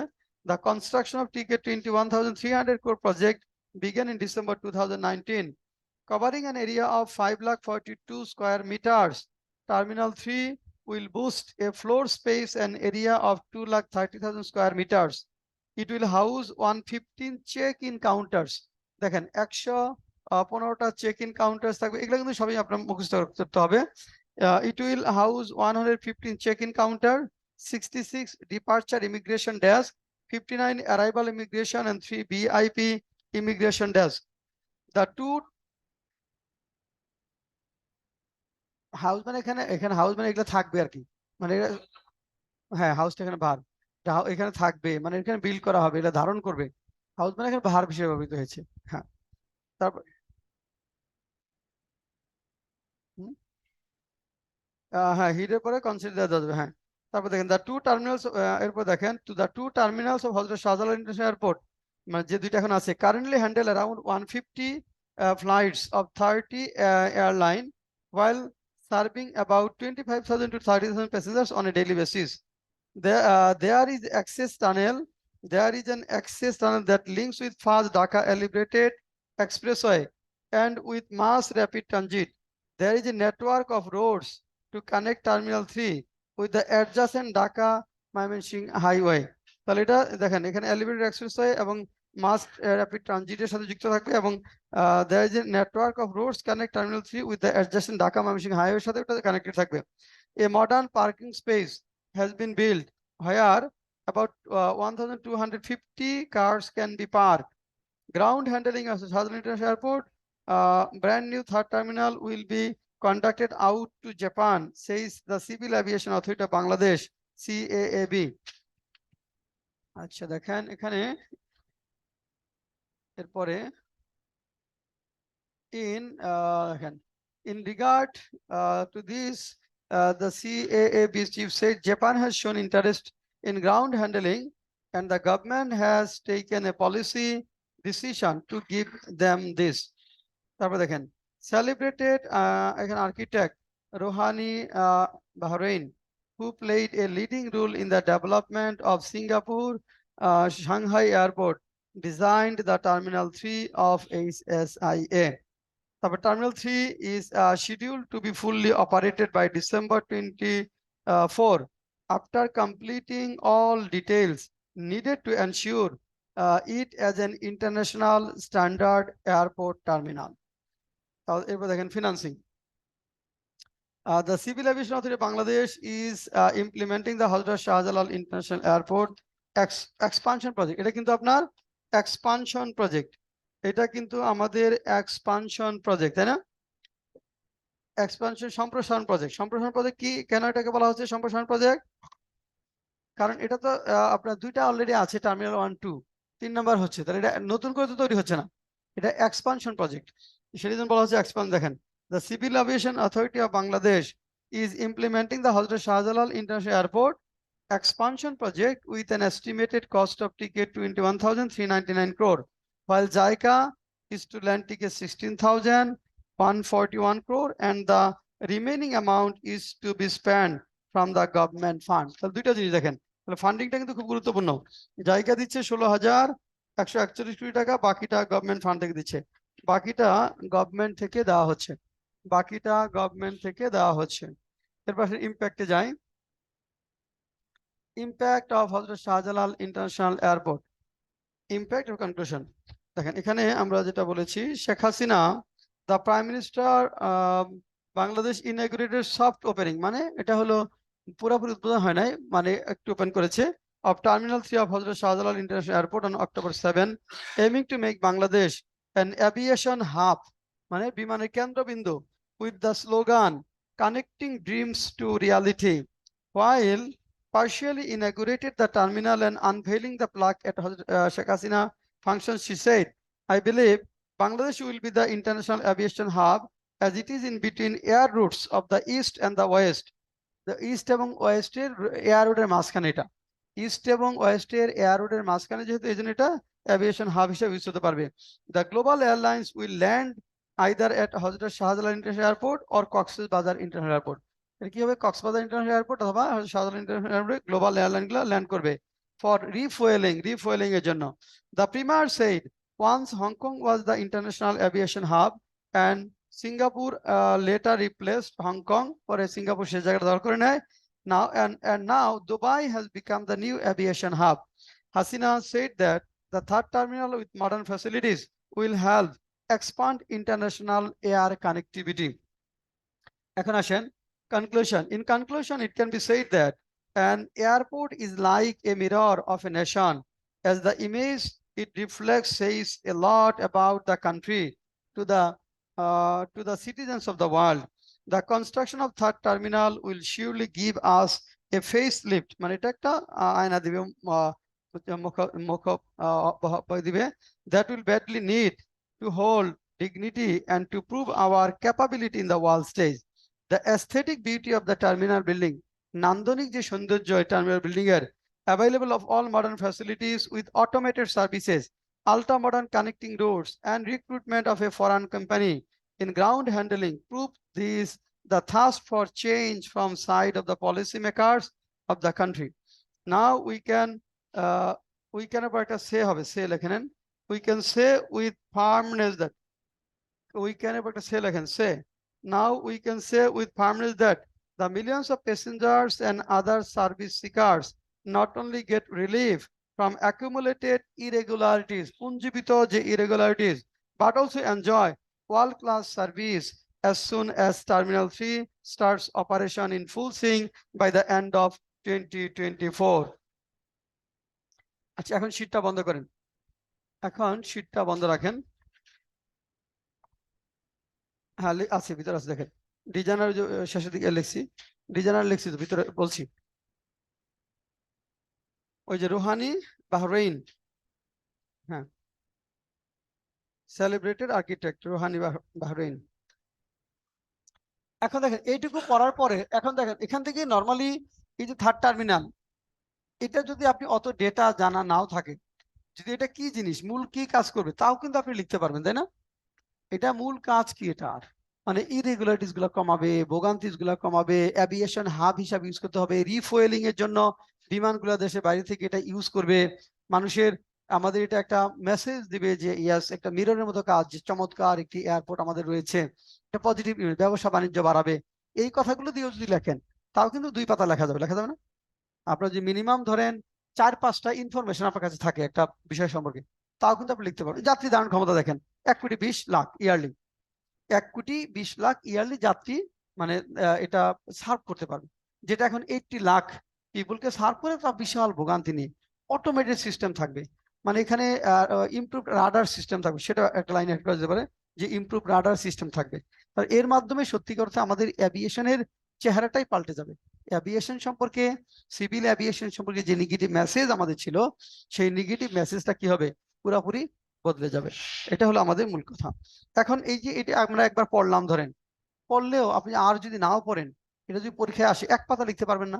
[SPEAKER 1] The construction of ticket 21,300 crore project began in December 2019, covering an area of 5,42 square meters. Terminal 3 will boost a floor space and area of 2,30,000 square meters. It will house 115 check-in counters. দেখেন 115টা চেক-ইন কাউন্টার্স থাকবে, এগুলো কিন্তু সবই আপনার মুখস্থ করতে হবে। It will house 115 check-in counter, 66 departure immigration desk, 59 arrival immigration and 3 VIP immigration desk. The two house মানে এখানে এখানে হাউস মানে এগুলো থাকবে আর কি, মানে হ্যাঁ হাউসটা এখানে ভার, এখানে থাকবে মানে এখানে বিল্ড করা হবে, এটা ধারণ করবে। হাউস মানে এখানে ভার হিসেবে ব্যবহৃত হয়েছে। হ্যাঁ, তারপর হুম, হ্যাঁ হিটের পরে কনসিডার দেওয়া যাবে। হ্যাঁ, তারপর দেখেন দ্য টু টার্মিনালস, এরপর দেখেন to the two terminals of Hazrat Shahjalal international airport, মানে যে দুইটা এখন আছে, currently handle around 150 flights of 30 airline while serving about 25,000 to 30,000 passengers on a daily basis. There is access tunnel. There is an access tunnel that links with fast Dhaka elevated expressway and with mass rapid transit. There is a network of roads to connect Terminal 3 with the adjacent Dhaka Mymensingh Highway. তাহলে এটা দেখেন এখানে এলিভেটেড এক্সপ্রেসওয়ে এবং মাস র্যাপিড ট্রানজিটের সাথে যুক্ত থাকবে, এবং there is a network of roads connect Terminal 3 with the adjacent Dhaka Mymensingh Highway সাথে এটা কানেক্টেড থাকবে। A modern parking space has been built where about 1,250 cars can be parked. Ground handling of Southern International Airport, brand new third terminal will be conducted out to Japan, says the Civil Aviation Authority of Bangladesh, CAAB. আচ্ছা দেখেন এখানে এরপরে in regard to this, the CAAB chief said Japan has shown interest in ground handling and the government has taken a policy decision to give them this. তারপর দেখেন celebrated architect Rohani Bahrain, who played a leading role in the development of Singapore Shanghai Airport, designed the Terminal 3 of HSIA. Terminal 3 is scheduled to be fully operated by December 24 after completing all details needed to ensure it as an international standard airport terminal. এরপর দেখেন financing. The Civil Aviation Authority of Bangladesh is implementing the Hazrat Shahjalal International Airport expansion project. এটা কিন্তু আপনার এক্সপানশন প্রজেক্ট, এটা কিন্তু আমাদের এক্সপানশন প্রজেক্ট, তাই না? এক্সপানশন সম্প্রসারণ প্রজেক্ট। সম্প্রসারণ প্রজেক্ট কি, কেন এটাকে বলা হচ্ছে সম্প্রসারণ প্রজেক্ট? কারণ এটা তো আপনার দুইটা অলরেডি আছে, টার্মিনাল 1 2, 3 নাম্বার হচ্ছে, তাহলে এটা নতুন করে তো তৈরি হচ্ছে না, এটা এক্সপানশন প্রজেক্ট, সেই জন্য বলা হচ্ছে এক্সপান্ড। দেখেন the Civil Aviation Authority of Bangladesh is implementing the Hazrat Shahjalal International Airport expansion project with an estimated cost of ticket 21,399 crore, while JICA is to land ticket 16,141 crore and the remaining amount is to be spent from the government fund. তাহলে দুইটা জিনিস দেখেন, তাহলে ফান্ডিংটা কিন্তু খুব গুরুত্বপূর্ণ। জায়গা দিচ্ছে 16,141 কোটি টাকা, বাকিটা গভর্নমেন্ট ফান্ড থেকে দিচ্ছে, বাকিটা গভর্নমেন্ট থেকে দেওয়া হচ্ছে, বাকিটা গভর্নমেন্ট থেকে দেওয়া হচ্ছে। এরপর ইম্প্যাক্টে যাই। Impact of Hazrat Shahjalal international airport, impact ও কনক্লুশন। দেখেন এখানে আমরা যেটা বলেছি, Sheikh Hasina the prime minister Bangladesh inaugurated soft opening, মানে এটা হলো পুরোপুরি উদ্বোধন হয় নাই, মানে একটু ওপেন করেছে, of Terminal 3 of Hazrat Shahjalal International Airport on October 7, aiming to make Bangladesh an aviation hub, মানে বিমানের কেন্দ্রবিন্দু, with the slogan connecting dreams to reality, while partially inaugurated the terminal and unveiling the plaque at Sheikh Hasina function, she said, "I believe Bangladesh will be the international aviation hub as it is in between air routes of the east and the west." The east এবং ওয়েস্টের এয়ার রোডের মাঝখানে এটা, ইস্ট এবং ওয়েস্টের এয়ার রোডের মাঝখানে যেহেতু এই জন্য এটা অ্যাভিয়েশন হাব হিসেবে ইউজ হতে পারবে। The global airlines will land either at Hazrat Shahjalal international airport or Cox's Bazar international airport. এটা কি হবে? কক্সবাজার ইন্টারন্যাশনাল এয়ারপোর্ট অথবা হযরত শাহজালাল ইন্টারন্যাশনাল এয়ারপোর্টে গ্লোবাল এয়ারলাইনগুলো ল্যান্ড করবে ফর রিফুয়েলিং এর জন্য। The premier said once Hong Kong was the international aviation hub and Singapore later replaced Hong Kong, পরে সিঙ্গাপুর সে জায়গাটা দখল করে নেয়। Now Dubai has become the new aviation hub. Hasina said that the third terminal with modern facilities will help expand international air connectivity. এখন আসেন conclusion. In conclusion, it can be said that an airport is like a mirror of a nation, as the image it reflects says a lot about the country to the citizens of the world. The construction of third terminal will surely give us a facelift, মানে এটা একটা আয়না দিবে, দিবে, that will badly need to hold dignity and to prove our capability in the world stage. The aesthetic beauty of the terminal building, নান্দনিক যে সৌন্দর্য টার্মিনাল বিল্ডিং এর, available of all modern facilities with automated services, ultra modern connecting roads and recruitment of a foreign company in ground handling prove this the thirst for change from side of the policymakers of the country. Now we can say we can say with firmness that now we can say with firmness that the millions of passengers and other service seekers not only get relief from accumulated irregularities, পুঞ্জীবিত যে irregularities, but also enjoy world-class service as soon as Terminal 3 starts operation in full swing by the end of 2024. আচ্ছা, এখন শীটটা বন্ধ করেন, এখন শীটটা বন্ধ রাখেন। হ্যাঁ আছে, ভিতরে আছে, দেখেন ডিজাইনার শেষের দিকে লিখছি, ডিজাইনার লিখছি তো ভিতরে বলছি, ওই যে রুহানি বাহরাইন, হ্যাঁ, সেলিব্রেটেড আর্কিটেক্ট রুহানি বাহরাইন। এখন দেখেন এইটুকু পড়ার পরে এখন দেখেন এখান থেকে নর্মালি এই যে থার্ড টার্মিনাল, এটা যদি আপনি অত ডেটা জানা নাও থাকে, যদি এটা কি জিনিস, মূল কি কাজ করবে, তাও কিন্তু আপনি লিখতে পারবেন, তাই না? এটা মূল কাজ কি, এটা মানে ইরেগুলারিটিস গুলো কমাবে, ভোগান্তিস গুলো কমাবে, অ্যাভিয়েশন হাব হিসাবে ইউজ করতে হবে, রিফুয়েলিং এর জন্য বিমানগুলো দেশে বাইরে থেকে এটা ইউজ করবে, মানুষের আমাদের এটা একটা মেসেজ দিবে যে ইয়াস একটা মিররের মতো কাজ, যে চমৎকার একটি এয়ারপোর্ট আমাদের রয়েছে, এটা পজিটিভ ব্যবসা বাণিজ্য বাড়াবে। এই কথাগুলো দিয়েও যদি লেখেন তাও কিন্তু 2 পাতা লেখা যাবে, লেখা যাবে না? আপনার যে মিনিমাম ধরেন 4-5টা ইনফরমেশন আপনার কাছে থাকে একটা বিষয় সম্পর্কে, তাও কিন্তু আপনি লিখতে পারবেন। যাত্রী ধারণ ক্ষমতা দেখেন 1,20,00,000 ইয়ারলি, 1,20,00,000 ইয়ারলি যাত্রী, মানে এটা সার্ভ করতে পারবে, যেটা এখন 80 লাখ পিপুলকে সার্ভ করে, তা বিশাল ভোগান্তি নিয়ে অটোমেটেড সিস্টেম থাকবে, মানে এখানে ইমপ্রুভ রাডার সিস্টেম থাকবে, সেটা একটা লাইনে অ্যাড করা যেতে পারে যে ইমপ্রুভ রাডার সিস্টেম থাকবে। এর মাধ্যমে সত্যিকার অর্থে আমাদের অ্যাভিয়েশনের চেহারাটাই পাল্টে যাবে। অ্যাভিয়েশন সম্পর্কে, সিভিল অ্যাভিয়েশন সম্পর্কে যে নেগেটিভ মেসেজ আমাদের ছিল, সেই নেগেটিভ মেসেজটা কি হবে, পুরোপুরি বদলে যাবে। এটা হলো আমাদের মূল কথা। এখন এই যে এটা আমরা একবার পড়লাম, ধরেন পড়লেও আপনি আর যদি নাও পড়েন, এটা যদি পরীক্ষায় আসে 1 পাতা লিখতে পারবেন না,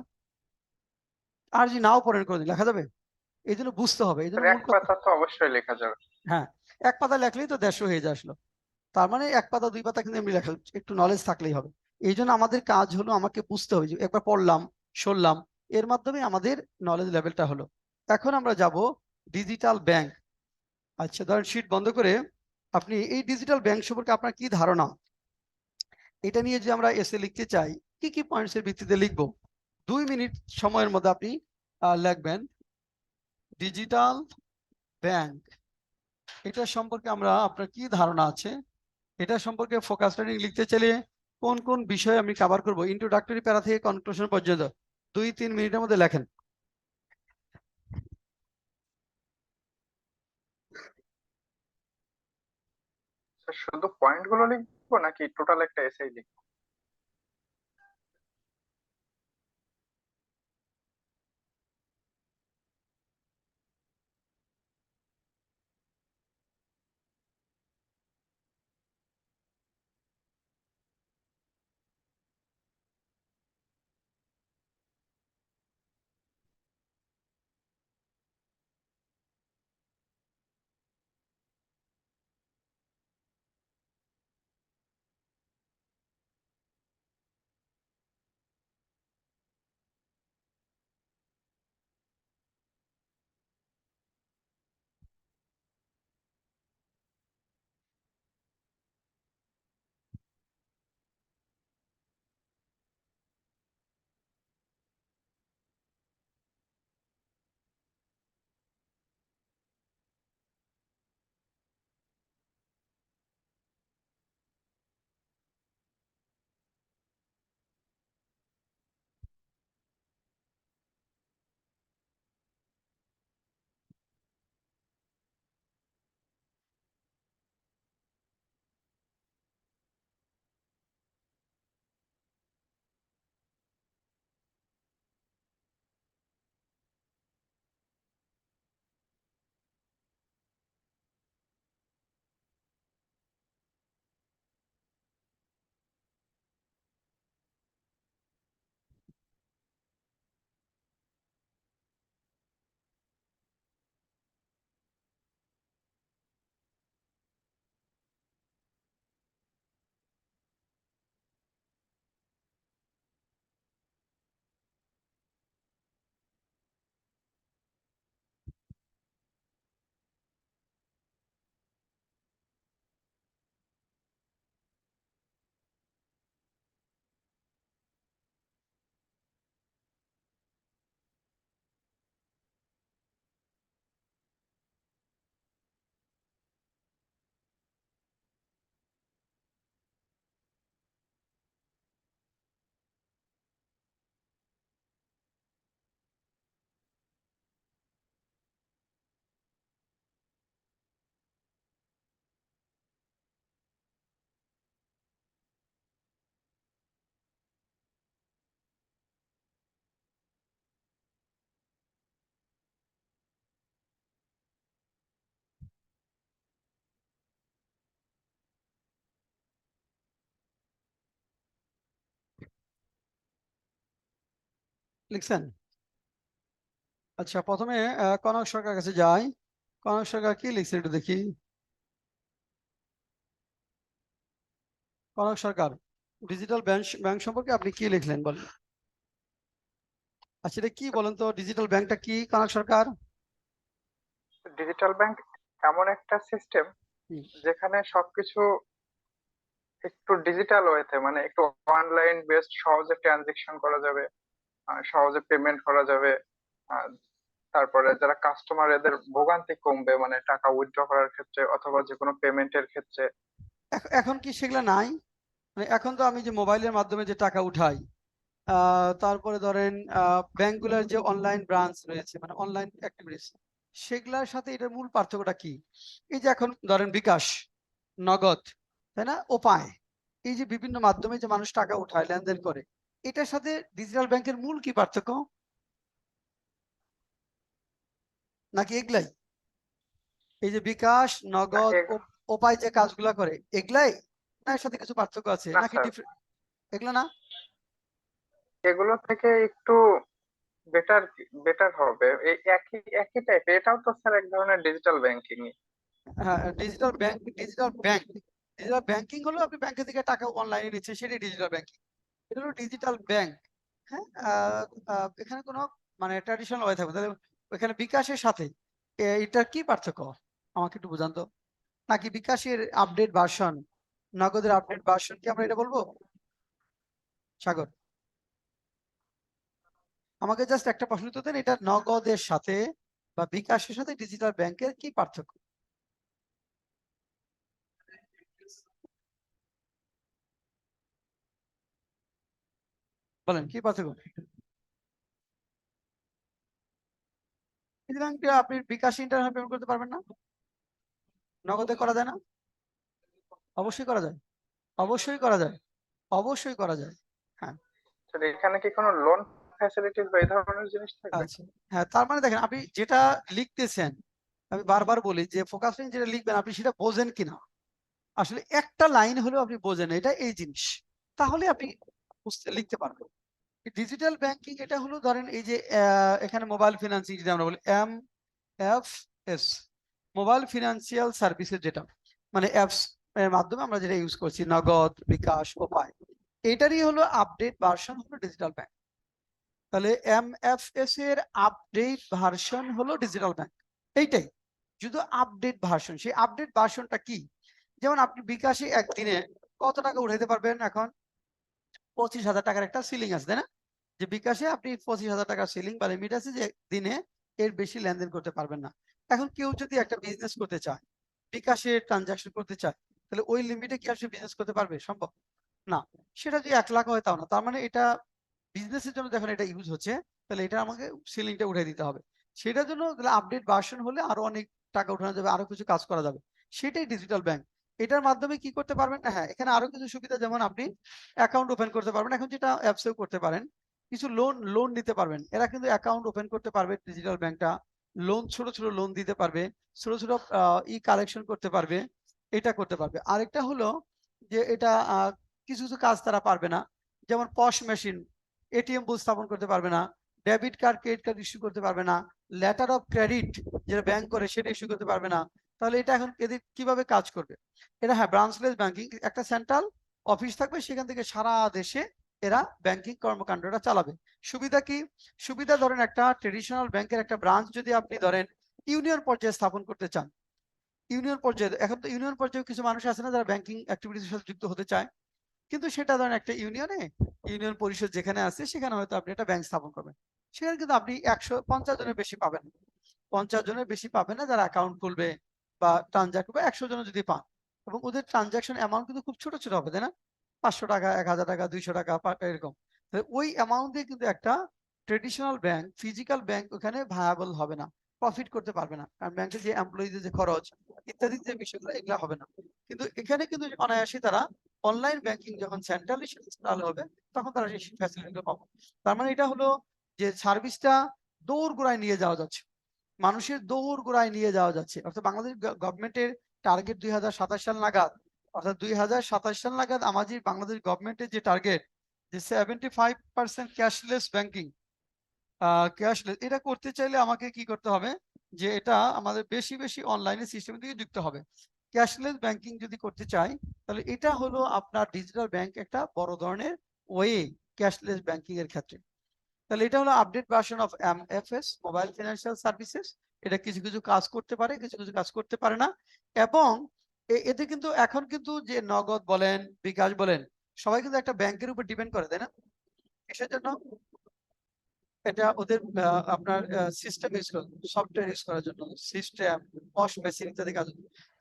[SPEAKER 1] আর যদি নাও পড়েন কোনোদিন লেখা যাবে? এই জন্য বুঝতে হবে, এই জন্য
[SPEAKER 2] স্যার
[SPEAKER 1] মূল
[SPEAKER 2] এক
[SPEAKER 1] কথা।
[SPEAKER 2] পাতা তো অবশ্যই লেখা যাবে।
[SPEAKER 1] হ্যাঁ, 1 পাতা লেখলেই তো 150 হয়ে যায় আসলো, তার মানে 1 পাতা 2 পাতা কিন্তু এমনি লেখা, একটু নলেজ থাকলেই হবে। এই জন্য আমাদের কাজ হলো আমাকে বুঝতে হবে, যে একবার পড়লাম শুনলাম, এর মাধ্যমে আমাদের নলেজ লেভেলটা হলো। এখন আমরা যাব ডিজিটাল ব্যাংক। আচ্ছা, ধরেন শিট বন্ধ করে আপনি এই ডিজিটাল ব্যাংক সম্পর্কে আপনার কি ধারণা, এটা নিয়ে যে আমরা এসে লিখতে চাই, কি কি পয়েন্টস এর ভিত্তিতে লিখবো, 2 মিনিট সময়ের মধ্যে আপনি লিখবেন ডিজিটাল ব্যাংক। এটা সম্পর্কে আমরা আপনার কি ধারণা আছে, এটা সম্পর্কে ফোকাস রিডিং লিখতে চাইলে কোন কোন বিষয় আমি কভার করব, ইন্ট্রোডাক্টরি প্যারা থেকে কনক্লুশন পর্যন্ত 2-3 মিনিটের মধ্যে লেখেন।
[SPEAKER 2] স্যার শুধু পয়েন্ট গুলো লিখবো নাকি টোটাল একটা এসএই লিখবো?
[SPEAKER 1] লিখছেন? আচ্ছা, প্রথমে কনক সরকার কাছে যাই। কনক সরকার কি লিখছে একটু দেখি। কনক সরকার, ডিজিটাল ব্যাংক ব্যাংক সম্পর্কে আপনি কি লিখলেন বলেন। আচ্ছা, এটা কি বলেন তো, ডিজিটাল ব্যাংকটা কি কনক সরকার?
[SPEAKER 2] ডিজিটাল ব্যাংক এমন একটা সিস্টেম
[SPEAKER 1] হুম।
[SPEAKER 2] যেখানে সবকিছু একটু ডিজিটাল ওয়েতে, মানে একটু অনলাইন বেসড, সহজে ট্রানজেকশন করা যাবে, সহজে পেমেন্ট করা যাবে। আহ, তারপরে যারা কাস্টমার, এদের ভোগান্তি কমবে, মানে টাকা উইথড্র করার ক্ষেত্রে অথবা যে কোনো পেমেন্টের ক্ষেত্রে।
[SPEAKER 1] এখন কি সেগুলা নাই? মানে এখন তো আমি যে মোবাইলের মাধ্যমে যে টাকা উঠাই, তারপরে ধরেন ব্যাংকগুলোর যে অনলাইন ব্রাঞ্চ রয়েছে, মানে অনলাইন অ্যাক্টিভিটিস, সেগুলোর সাথে এটার মূল পার্থক্যটা কি? এই যে এখন ধরেন বিকাশ, নগদ, তাই না, উপায়, এই যে বিভিন্ন মাধ্যমে যে মানুষ টাকা উঠায় লেনদেন করে, এটার সাথে ডিজিটাল ব্যাংকের মূল কি পার্থক্য? নাকি এগুলাই, এই যে বিকাশ,
[SPEAKER 2] না
[SPEAKER 1] নগদ, উপায় যে কাজগুলা করে এগুলাই, না এর সাথে কিছু পার্থক্য আছে
[SPEAKER 2] না
[SPEAKER 1] নাকি
[SPEAKER 2] স্যার,
[SPEAKER 1] ডিফারেন্ট? এগুলা না?
[SPEAKER 2] এগুলো থেকে একটু বেটার বেটার হবে। এই একই একই টাইপের, এটাও তো স্যার এক ধরনের ডিজিটাল ব্যাংকিং।
[SPEAKER 1] হ্যাঁ, digital bank, digital bank, digital banking হলো আপনি ব্যাংকে থেকে টাকা অনলাইনে নিচ্ছেন, সেটাই ডিজিটাল ব্যাংকিং। এটা হলো ডিজিটাল ব্যাংক। হ্যাঁ, এখানে কোনো মানে ট্র্যাডিশনাল ওয়ে থাকবে, তাহলে ওখানে বিকাশের সাথে এটার কি পার্থক্য আমাকে একটু বুঝান তো। নাকি বিকাশের আপডেট ভার্সন, নগদের আপডেট ভার্সন কি আমরা এটা বলবো? সাগর, আমাকে জাস্ট একটা প্রশ্ন তো দেন, এটা নগদের সাথে বা বিকাশের সাথে ডিজিটাল ব্যাংকের কি পার্থক্য বলেন, কি পার্থক্য? ডিজিটাল ব্যাংকে আপনি বিকাশে ইন্টারনেট পেমেন্ট করতে পারবেন না, নগদে করা যায় না? অবশ্যই করা যায়, অবশ্যই করা যায়, অবশ্যই করা যায়। হ্যাঁ।
[SPEAKER 2] স্যার, এখানে কি কোনো লোন ফ্যাসিলিটিস বা এই ধরনের জিনিস থাকবে?
[SPEAKER 1] আচ্ছা, হ্যাঁ, তার মানে দেখেন আপনি যেটা লিখতেছেন, আমি বারবার বলি যে ফোকাসিং যেটা লিখবেন আপনি সেটা বোঝেন কিনা। আসলে একটা লাইন হলেও আপনি বোঝেন এটা এই জিনিস, তাহলে আপনি লিখতে পারবেন। ডিজিটাল ব্যাংকিং এটা হলো ধরেন এই যে এখানে মোবাইল ফিনান্সিং যেটা আমরা বলি MFS, মোবাইল ফিনান্সিয়াল সার্ভিসেস, যেটা মানে অ্যাপস এর মাধ্যমে আমরা যেটা ইউজ করছি, নগদ, বিকাশ, উপায়, এটারই হলো আপডেট ভার্সন হলো ডিজিটাল ব্যাংক। তাহলে MFS এর আপডেট ভার্সন হলো ডিজিটাল ব্যাংক, এইটাই। শুধু আপডেট ভার্সন, সেই আপডেট ভার্সনটা কি? যেমন আপনি বিকাশে একদিনে কত টাকা উঠাইতে পারবেন এখন? 25,000 টাকার একটা সিলিং আছে, তাই না? যে বিকাশে আপনি 25,000 টাকার সিলিং বা লিমিট আছে, যে দিনে এর বেশি লেনদেন করতে পারবেন না। এখন কেউ যদি একটা বিজনেস করতে চায়, বিকাশে ট্রানজাকশন করতে চায়, তাহলে ওই লিমিটে কি আসলে বিজনেস করতে পারবে? সম্ভব না। সেটা যদি 1 লাখ হয় তাও না। তার মানে এটা বিজনেসের জন্য যখন এটা ইউজ হচ্ছে, তাহলে এটা আমাকে সিলিংটা উঠিয়ে দিতে হবে। সেটার জন্য তাহলে আপডেট ভার্সন হলে আরো অনেক টাকা উঠানো যাবে, আরো কিছু কাজ করা যাবে, সেটাই ডিজিটাল ব্যাংক। এটার মাধ্যমে কি করতে পারবেন? হ্যাঁ, এখানে আরো কিছু সুবিধা, যেমন আপনি অ্যাকাউন্ট ওপেন করতে পারবেন, এখন যেটা অ্যাপসেও করতে পারেন। কিছু লোন লোন নিতে পারবেন, এরা কিন্তু অ্যাকাউন্ট ওপেন করতে পারবে ডিজিটাল ব্যাংকটা। লোন, ছোট ছোট লোন দিতে পারবে, ছোট ছোট ই কালেকশন করতে পারবে, এটা করতে পারবে। আরেকটা হলো যে এটা কিছু কিছু কাজ তারা পারবে না, যেমন পশ মেশিন, এটিএম বুথ স্থাপন করতে পারবে না, debit card, credit card issue করতে পারবে না, লেটার অফ ক্রেডিট যেটা ব্যাংক করে সেটা ইস্যু করতে পারবে না। তাহলে এটা এখন এদের কিভাবে কাজ করবে? এটা, হ্যাঁ, ব্রাঞ্চলেস ব্যাংকিং, একটা সেন্ট্রাল অফিস থাকবে, সেখান থেকে সারা দেশে এরা ব্যাংকিং কর্মকাণ্ডটা চালাবে। সুবিধা কি? সুবিধা ধরেন একটা ট্রেডিশনাল ব্যাংকের একটা ব্রাঞ্চ যদি আপনি ধরেন ইউনিয়ন পর্যায়ে স্থাপন করতে চান, ইউনিয়ন পর্যায়ে, এখন তো ইউনিয়ন পর্যায়ে কিছু মানুষ আছে না যারা ব্যাংকিং অ্যাক্টিভিটির সাথে যুক্ত হতে চায়, কিন্তু সেটা ধরেন একটা ইউনিয়নে, ইউনিয়ন পরিষদ যেখানে আছে সেখানে হয়তো আপনি একটা ব্যাংক স্থাপন করবেন, সেখানে কিন্তু আপনি 150 জনের বেশি পাবেন না। 50 জনের বেশি পাবেন না যারা অ্যাকাউন্ট খুলবে বা ট্রানজাক্ট করবে, 100 জন যদি পান। এবং ওদের ট্রানজাকশন অ্যামাউন্ট কিন্তু খুব ছোট ছোট হবে, তাই না? 500 টাকা, 1000 টাকা, 200 টাকা, এরকম। ওই অ্যামাউন্ট দিয়ে কিন্তু একটা ট্রেডিশনাল ব্যাংক, ফিজিক্যাল ব্যাংক ওখানে ভায়াবল হবে না, প্রফিট করতে পারবে না, কারণ ব্যাংকের যে এমপ্লয়িদের যে খরচ ইত্যাদি যে বিষয়গুলো, এগুলো হবে না। কিন্তু এখানে কিন্তু অনায়াসে তারা অনলাইন ব্যাংকিং যখন সেন্ট্রালি চালু হবে, তখন তারা সেই ফ্যাসিলিটিগুলো পাবে। তার মানে এটা হলো যে সার্ভিসটা দৌড় গোড়ায় নিয়ে যাওয়া যাচ্ছে, মানুষের দৌড় গোড়ায় নিয়ে যাওয়া যাচ্ছে। অর্থাৎ বাংলাদেশ গভর্নমেন্টের টার্গেট 2027 সাল নাগাদ, অর্থাৎ 2027 সাল নাগাদ আমাদের বাংলাদেশ গভর্নমেন্টের যে টার্গেট, যে 75% ক্যাশলেস ব্যাংকিং, ক্যাশলেস এটা করতে চাইলে আমাকে কি করতে হবে, যে এটা আমাদের বেশি বেশি অনলাইনে সিস্টেমের দিকে যুক্ত হবে। ক্যাশলেস ব্যাংকিং যদি করতে চাই, তাহলে এটা হলো আপনার ডিজিটাল ব্যাংক একটা বড় ধরনের ওয়ে ক্যাশলেস ব্যাংকিং এর ক্ষেত্রে। তাহলে এটা হলো update version of MFS, mobile financial services. এটা কিছু কিছু কাজ করতে পারে, কিছু কিছু কাজ করতে পারে না। এবং এতে কিন্তু এখন কিন্তু যে নগদ বলেন, বিকাশ বলেন, সবাই কিন্তু একটা ব্যাংকের উপর ডিপেন্ড করে, তাই না? কিসের জন্য? এটা ওদের আপনার সিস্টেম ইউজ করার, সফটওয়্যার ইউজ করার জন্য, সিস্টেম, পশ মেশিন ইত্যাদি কাজ।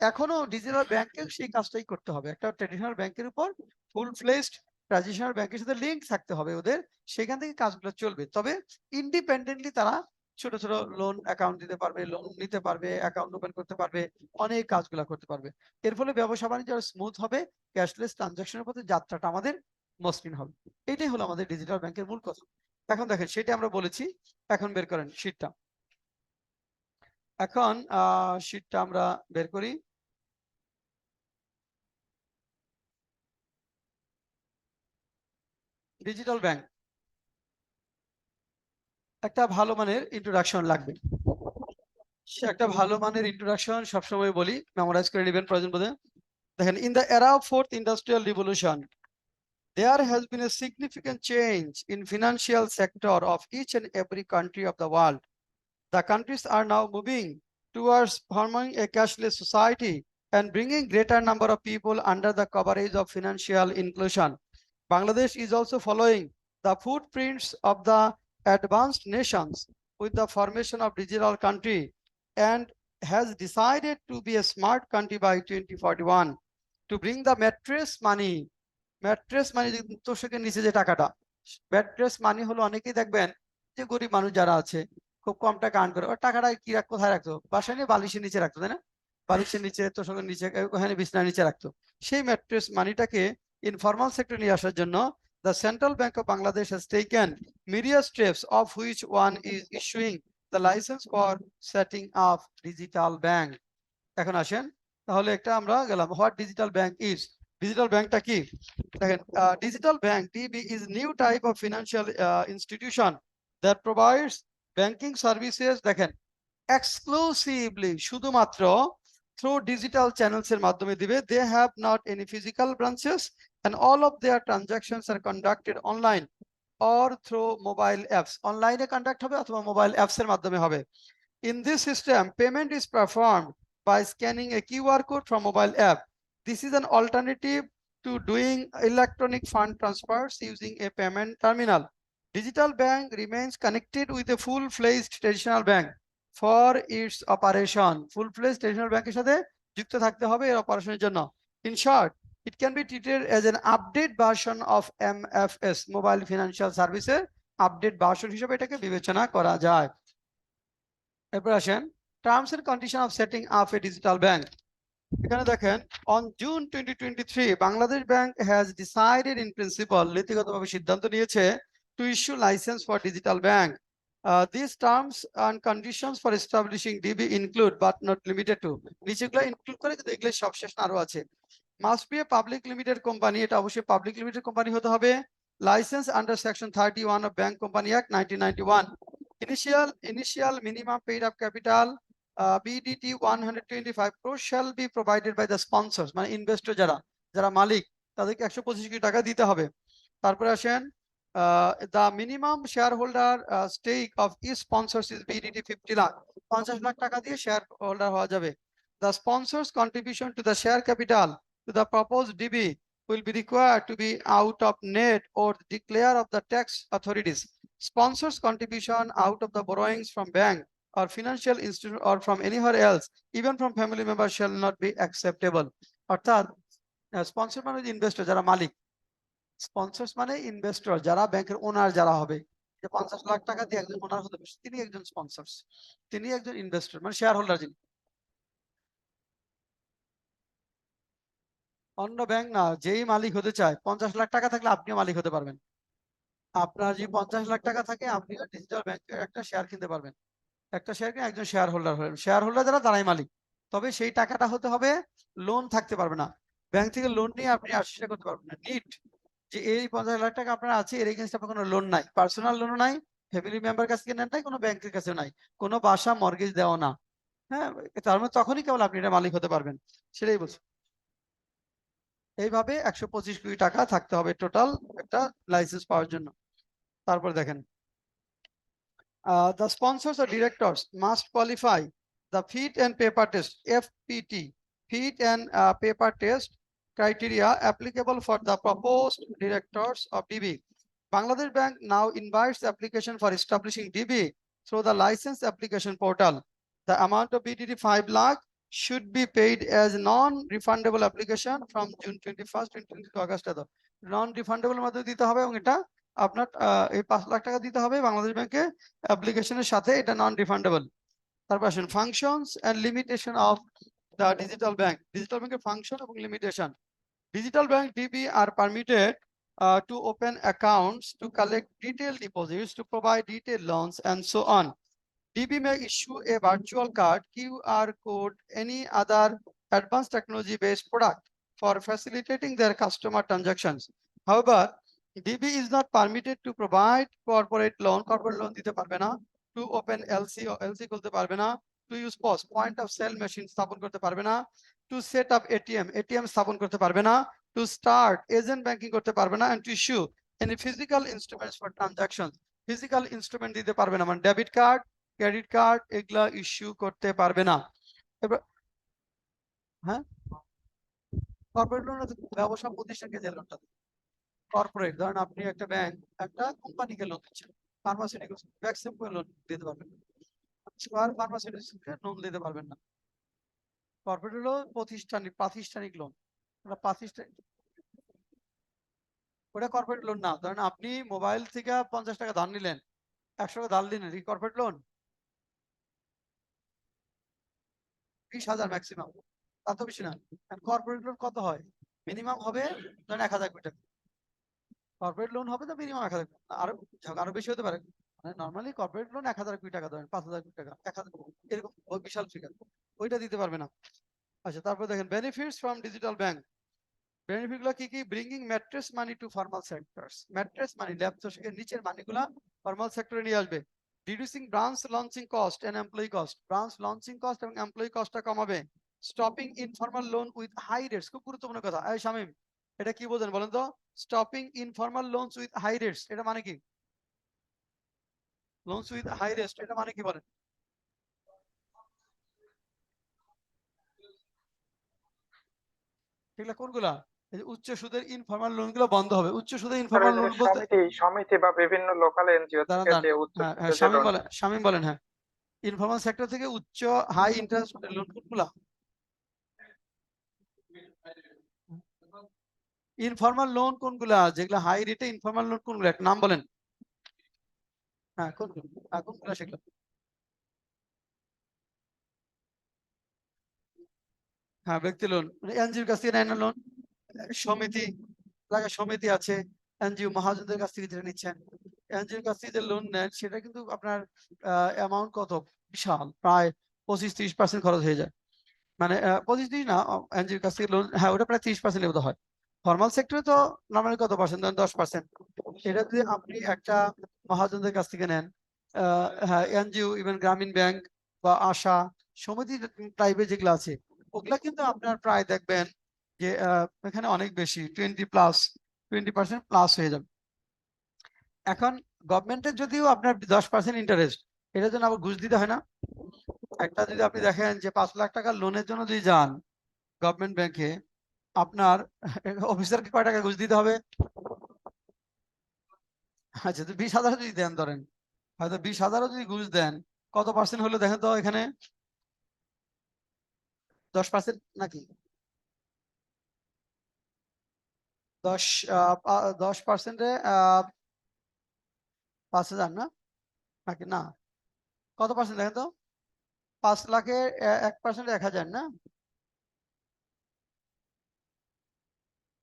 [SPEAKER 1] এখনো ডিজিটাল ব্যাংকে সেই কাজটাই করতে হবে। একটা ট্রেডিশনাল ব্যাংকের উপর ফুল ফ্লেজড ট্র্যাডিশনাল ব্যাংকের সাথে লিঙ্ক থাকতে হবে ওদের, সেখান থেকে কাজগুলো চলবে। তবে ইন্ডিপেন্ডেন্টলি তারা ছোট ছোট লোন অ্যাকাউন্ট দিতে পারবে, লোন নিতে পারবে, অ্যাকাউন্ট ওপেন করতে পারবে, অনেক কাজগুলো করতে পারবে। এর ফলে ব্যবসা বাণিজ্য স্মুথ হবে, ক্যাশলেস ট্রানজাকশনের পথে যাত্রাটা আমাদের মসৃণ হবে। এটাই হলো আমাদের ডিজিটাল ব্যাংকের মূল কথা। এখন দেখেন, সেটা আমরা বলেছি। এখন বের করেন শীটটা। এখন শীটটা আমরা বের করি। ডিজিটাল ব্যাংক একটা ভালো মানের ইন্ট্রোডাকশন লাগবে। সে একটা ভালো মানের ইন্ট্রোডাকশন সবসময় বলি, মেমোরাইজ করে নেবেন প্রয়োজন বোধে। দেখেন, ইন দ্য এরা of fourth industrial revolution there has been a significant change in financial sector of each and every country of the world. The countries are now moving towards forming a cashless society and bringing greater number of people under the coverage of financial inclusion. Bangladesh is also following the footprints of the advanced nations with the formation of digital country and has decided to be a smart country by 2041 to bring the mattress মানে তোষকের নিচে যে টাকাটা, ম্যাট্রেস মানে হলো, অনেকেই দেখবেন যে গরিব মানুষ যারা আছে, খুব কম টাকা আর্ন করে, ওর টাকাটা কি কোথায় রাখতো? বাসায় নিয়ে বালিশের নিচে রাখতো, তাই না? বালিশের নিচে, তোষকের নিচে, ওখানে বিছানার নিচে রাখতো। সেই ম্যাট্রেস মানিটাকে ইনফরমাল সেক্টর নিয়ে আসার জন্য the Central Bank of Bangladesh has taken myriad steps, of which one is issuing the license for setting up digital bank. এখন আসেন, তাহলে একটা আমরা গেলাম, what digital bank is. Digital ব্যাংকটা কি? দেখেন, digital bank DB is new type of financial institution that provides banking services, দেখেন, এক্সক্লুসিভলি, শুধুমাত্র থ্রু ডিজিটাল চ্যানেলস এর মাধ্যমে দিবে। They have not any physical branches and all of their transactions are conducted online or through mobile apps. অনলাইনে কন্ডাক্ট হবে অথবা মোবাইল অ্যাপস এর মাধ্যমে হবে। In this system, payment is performed by scanning a QR code from mobile app. This is an alternative to doing electronic fund transfers using a payment terminal. Digital bank remains connected with a full-fledged traditional bank for its operation. Full-fledged traditional bank এর সাথে যুক্ত থাকতে হবে এর অপারেশনের জন্য। In short, it can be treated as an update version of MFS, Mobile Financial Services update version হিসেবে এটাকে বিবেচনা করা যায়। এরপর আসেন, terms and condition of setting up a digital bank. এখানে দেখেন, on June 2023 Bangladesh bank has decided in principle, নীতিগতভাবে সিদ্ধান্ত নিয়েছে, to issue licence for digital bank. This terms and conditions for establishing DB include but not limited to, নিচেগুলো ইনক্লুড করে, কিন্তু এগুলো সব শেষ না, আরো আছে। Must be a public limited company, এটা অবশ্যই পাবলিক লিমিটেড কোম্পানি হতে হবে। Licence under section 31 of bank company act 1991। Initial minimum paid up capital BDT 125 crore shall be provided by the sponsors, মানে ইনভেস্টর যারা, যারা মালিক, তাদেরকে 125 কোটি টাকা দিতে হবে। তারপরে আসেন, the minimum shareholder stake of each sponsors is BDT 50 lakh, 50 lakh টাকা দিয়ে শেয়ার হোল্ডার হওয়া যাবে। The sponsors contribution to the share capital to the proposed DB will be required to be out of net or declare of the tax authorities. Sponsors contribution out of the borrowings from bank or financial institution or from anywhere else, even from family members, shall not be acceptable. অর্থাৎ স্পন্সর মানে ইনভেস্টর, যারা মালিক। স্পন্সর্স মানে ইনভেস্টর, যারা ব্যাংকের ওনার যারা হবে, যে 50 লাখ টাকা দিয়ে একজন ওনার হতে পারে, তিনি একজন স্পন্সর্স, তিনি একজন ইনভেস্টর, মানে শেয়ার হোল্ডার যিনি। অন্য ব্যাংক না, যেই মালিক হতে চায়, 50 লাখ টাকা থাকলে আপনিও মালিক হতে পারবেন। আপনার যে 50 লাখ টাকা থাকে, আপনি ডিজিটাল ব্যাংকের একটা শেয়ার কিনতে পারবেন। একটা শেয়ার কিনে একজন শেয়ার হোল্ডার হলেন, শেয়ার হোল্ডার যারা, তারাই মালিক। তবে সেই টাকাটা হতে হবে, লোন থাকতে পারবে না। ব্যাংক থেকে লোন নিয়ে আপনি আশা করতে পারবেন না। নিট যে এই 50 লাখ টাকা আপনার আছে, এর এগেইনস্ট আপনার কোনো লোন নাই, পার্সোনাল লোনও নাই, ফ্যামিলি মেম্বার কাছ থেকে নেন নাই, কোনো ব্যাংকের কাছে নাই, কোনো বাসা মর্গেজ দেওয়া না। হ্যাঁ, তার মানে তখনই কেবল আপনি এটা মালিক হতে পারবেন, সেটাই বলছি। এইভাবে 125 কোটি টাকা থাকতে হবে টোটাল একটা লাইসেন্স পাওয়ার জন্য। তারপর দেখেন, the sponsors or directors must qualify the fit and paper test FPT fit and paper test criteria applicable for the proposed directors of DB. Bangladesh Bank now invites application for establishing DB through the license application portal. The amount of BDD 5 lakh should be paid as non-refundable application from June 21st 2022 to August. Non-refundable মধ্যে দিতে হবে এবং এটা আপনার এই 5 লাখ টাকা দিতে হবে বাংলাদেশ ব্যাংকে অ্যাপ্লিকেশনের সাথে, এটা নন রিফান্ডেবল। তারপর আসেন functions and limitation of the digital bank. Digital ব্যাংকের ফাংশন এবং limitation. Digital bank DB are permitted to open accounts, to collect detailed deposits, to provide detailed loans, and so on. DB may issue a virtual card, QR code, any other advanced technology-based product for facilitating their customer transactions. However, DB is not permitted to provide corporate loan দিতে পারবে না, to open LC or LC খুলতে পারবে না, to use POS point of sale machine স্থাপন করতে পারবে না, to set up ATM স্থাপন করতে পারবে না, to start agent banking করতে পারবে না, and to issue any physical instruments for transactions. Physical instrument দিতে পারবে না, মানে ডেবিট কার্ড, ক্রেডিট কার্ড এগুলা ইস্যু করতে পারবে না। এবার হ্যাঁ, কর্পোরেট লোন ব্যবসা প্রতিষ্ঠানকে যে লোনটা, কর্পোরেট ধরেন আপনি একটা ব্যাংক একটা কোম্পানিকে লোন দিচ্ছেন, ফার্মাসিউটিক্যালস ভ্যাকসিনকে লোন দিতে পারবেন না, ফার্মাসিউটিক্যালসকে লোন দিতে পারবেন না। কর্পোরেট হলো প্রাতিষ্ঠানিক লোন, ওটা প্রাতিষ্ঠানিক, ওটা কর্পোরেট লোন না। ধরেন আপনি মোবাইল থেকে 50 টাকা ধার নিলেন, 100 টাকা ধার নিলেন, এই কর্পোরেট লোন 20,000 ম্যাক্সিমাম, তার তো বেশি না। কর্পোরেট লোন কত হয়? মিনিমাম হবে ধরেন 1,000 কোটি টাকা। কর্পোরেট লোন হবে তো মিনিমাম 1,000, আরো আরো বেশি হতে পারে। মানে নর্মালি কর্পোরেট লোন 1,000 কোটি টাকা, ধরেন 5,000 কোটি টাকা, 1,000 এরকম বিশাল ফিগার, ওইটা দিতে পারবে না। আচ্ছা, তারপর দেখেন benefits from digital bank. Benefit গুলো কি কি? Bringing mattress money to formal sectors. Mattress money ল্যাব চষকের নিচের মানিগুলা ফর্মাল সেক্টরে নিয়ে আসবে। Reducing branch launching cost and employee cost. Branch launching cost এবং এমপ্লয়ি কস্টটা কমাবে। Stopping informal loan with high rates. খুব গুরুত্বপূর্ণ কথা। এই শামিম, এটা কি বোঝেন বলেন তো? Stopping informal loans with high rates, এটা মানে কি? লোনস উইথ হাই রেটস এটা মানে কি বলেন? এগুলা কোনগুলা? এই যে উচ্চ সুদের ইনফর্মাল লোন গুলো বন্ধ হবে। উচ্চ সুদের
[SPEAKER 2] স্যার ওই
[SPEAKER 1] ইনফর্মাল
[SPEAKER 2] যে
[SPEAKER 1] লোন বলতে,
[SPEAKER 2] সমিতি সমিতি বা বিভিন্ন লোকাল এনজিও
[SPEAKER 1] দাঁড়ান
[SPEAKER 2] থেকে
[SPEAKER 1] দাঁড়ান,
[SPEAKER 2] যে উচ্চ
[SPEAKER 1] হ্যাঁ হ্যাঁ,
[SPEAKER 2] সুদে যে
[SPEAKER 1] শামীম
[SPEAKER 2] লোন।
[SPEAKER 1] বলেন, শামীম বলেন, হ্যাঁ। ইনফর্মাল সেক্টর থেকে উচ্চ হাই ইন্টারেস্ট লোন কোনগুলা? ইনফর্মাল লোন কোনগুলা, যেগুলা হাই রেটে ইনফর্মাল লোন কোনগুলা, একটা নাম বলেন। হ্যাঁ কোনগুলো, কোনগুলা সেগুলো? হ্যাঁ, ব্যক্তি লোন মানে এনজিওর কাছ থেকে নেয় না লোন। সমিতি, এলাকার সমিতি আছে, এনজিও মহাজনদের কাছ থেকে যেটা নিচ্ছেন, এনজিওর কাছ থেকে যে লোন নেন সেটা কিন্তু আপনার অ্যামাউন্ট কত বিশাল, প্রায় 25-30% খরচ হয়ে যায়। মানে 25-30 না, এনজিওর কাছ থেকে লোন, হ্যাঁ ওটা প্রায় 30% মতো হয়। ফর্মাল সেক্টরে তো নর্মালি কত পার্সেন্ট, 10%। এটা যদি আপনি একটা মহাজনদের কাছ থেকে নেন, হ্যাঁ এনজিও, ইভেন গ্রামীণ ব্যাংক বা আশা সমিতি টাইপের যেগুলো আছে, ওগুলা কিন্তু আপনার প্রায় দেখবেন যে এখানে অনেক বেশি 20% প্লাস হয়ে যাবে। এখন গভর্নমেন্টের যদিও আপনার 10% ইন্টারেস্ট, এটার জন্য আবার ঘুষ দিতে হয় না। একটা যদি আপনি দেখেন যে 5 লাখ টাকা লোনের জন্য যদি যান গভর্নমেন্ট ব্যাংকে, আপনার অফিসারকে কয় টাকা ঘুষ দিতে হবে? আচ্ছা, তো 20,000 যদি দেন, ধরেন হয়তো 20,000 যদি ঘুষ দেন, কত পার্সেন্ট হলো দেখেন তো এখানে? 10% নাকি? 10%-এ 5,000 না, নাকি না? কত পার্সেন্ট দেখেন তো? 5 লাখে 1% 1,000 না,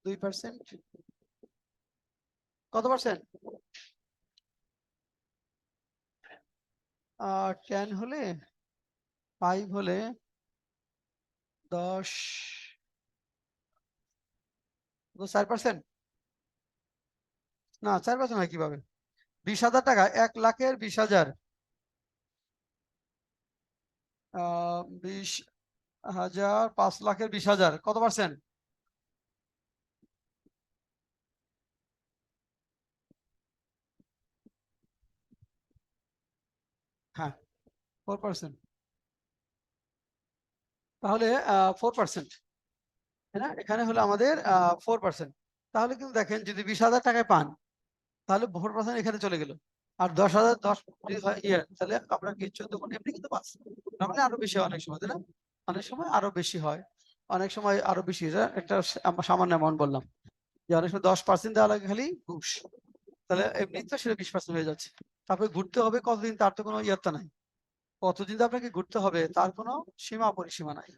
[SPEAKER 1] 2%, কত পার্সেন্ট? 10 হলে, 5 হলে 10, 4%। না, 4% হয় কিভাবে? 20,000 টাকা, 1,00,000 20,000, 20,000, 5,00,000 20,000, কত পার্সেন্ট? হ্যাঁ, 4%। তাহলে 4%, তাই না? এখানে হলো আমাদের 4%। তাহলে কিন্তু দেখেন যদি 20,000 টাকায় পান তাহলে 4% এখানে চলে গেল। আর 10,000, 10 যদি হয় ইয়ে, তাহলে আপনার কি 14 গুণ এমনি কিন্তু 5, তার মানে আরো বেশি হয় অনেক সময়, তাই না? অনেক সময় আরো বেশি হয়, অনেক সময় আরো বেশি। এটা একটা আমরা সামান্য অ্যামাউন্ট বললাম, যে অনেক সময় 10% দেওয়া লাগে খালি ঘুষ, তাহলে এমনি তো সেটা 20% হয়ে যাচ্ছে। তারপরে ঘুরতে হবে কতদিন, তার তো কোনো ইয়ত্তা নাই। কতদিন তো আপনাকে ঘুরতে হবে তার কোনো সীমা পরিসীমা নাই।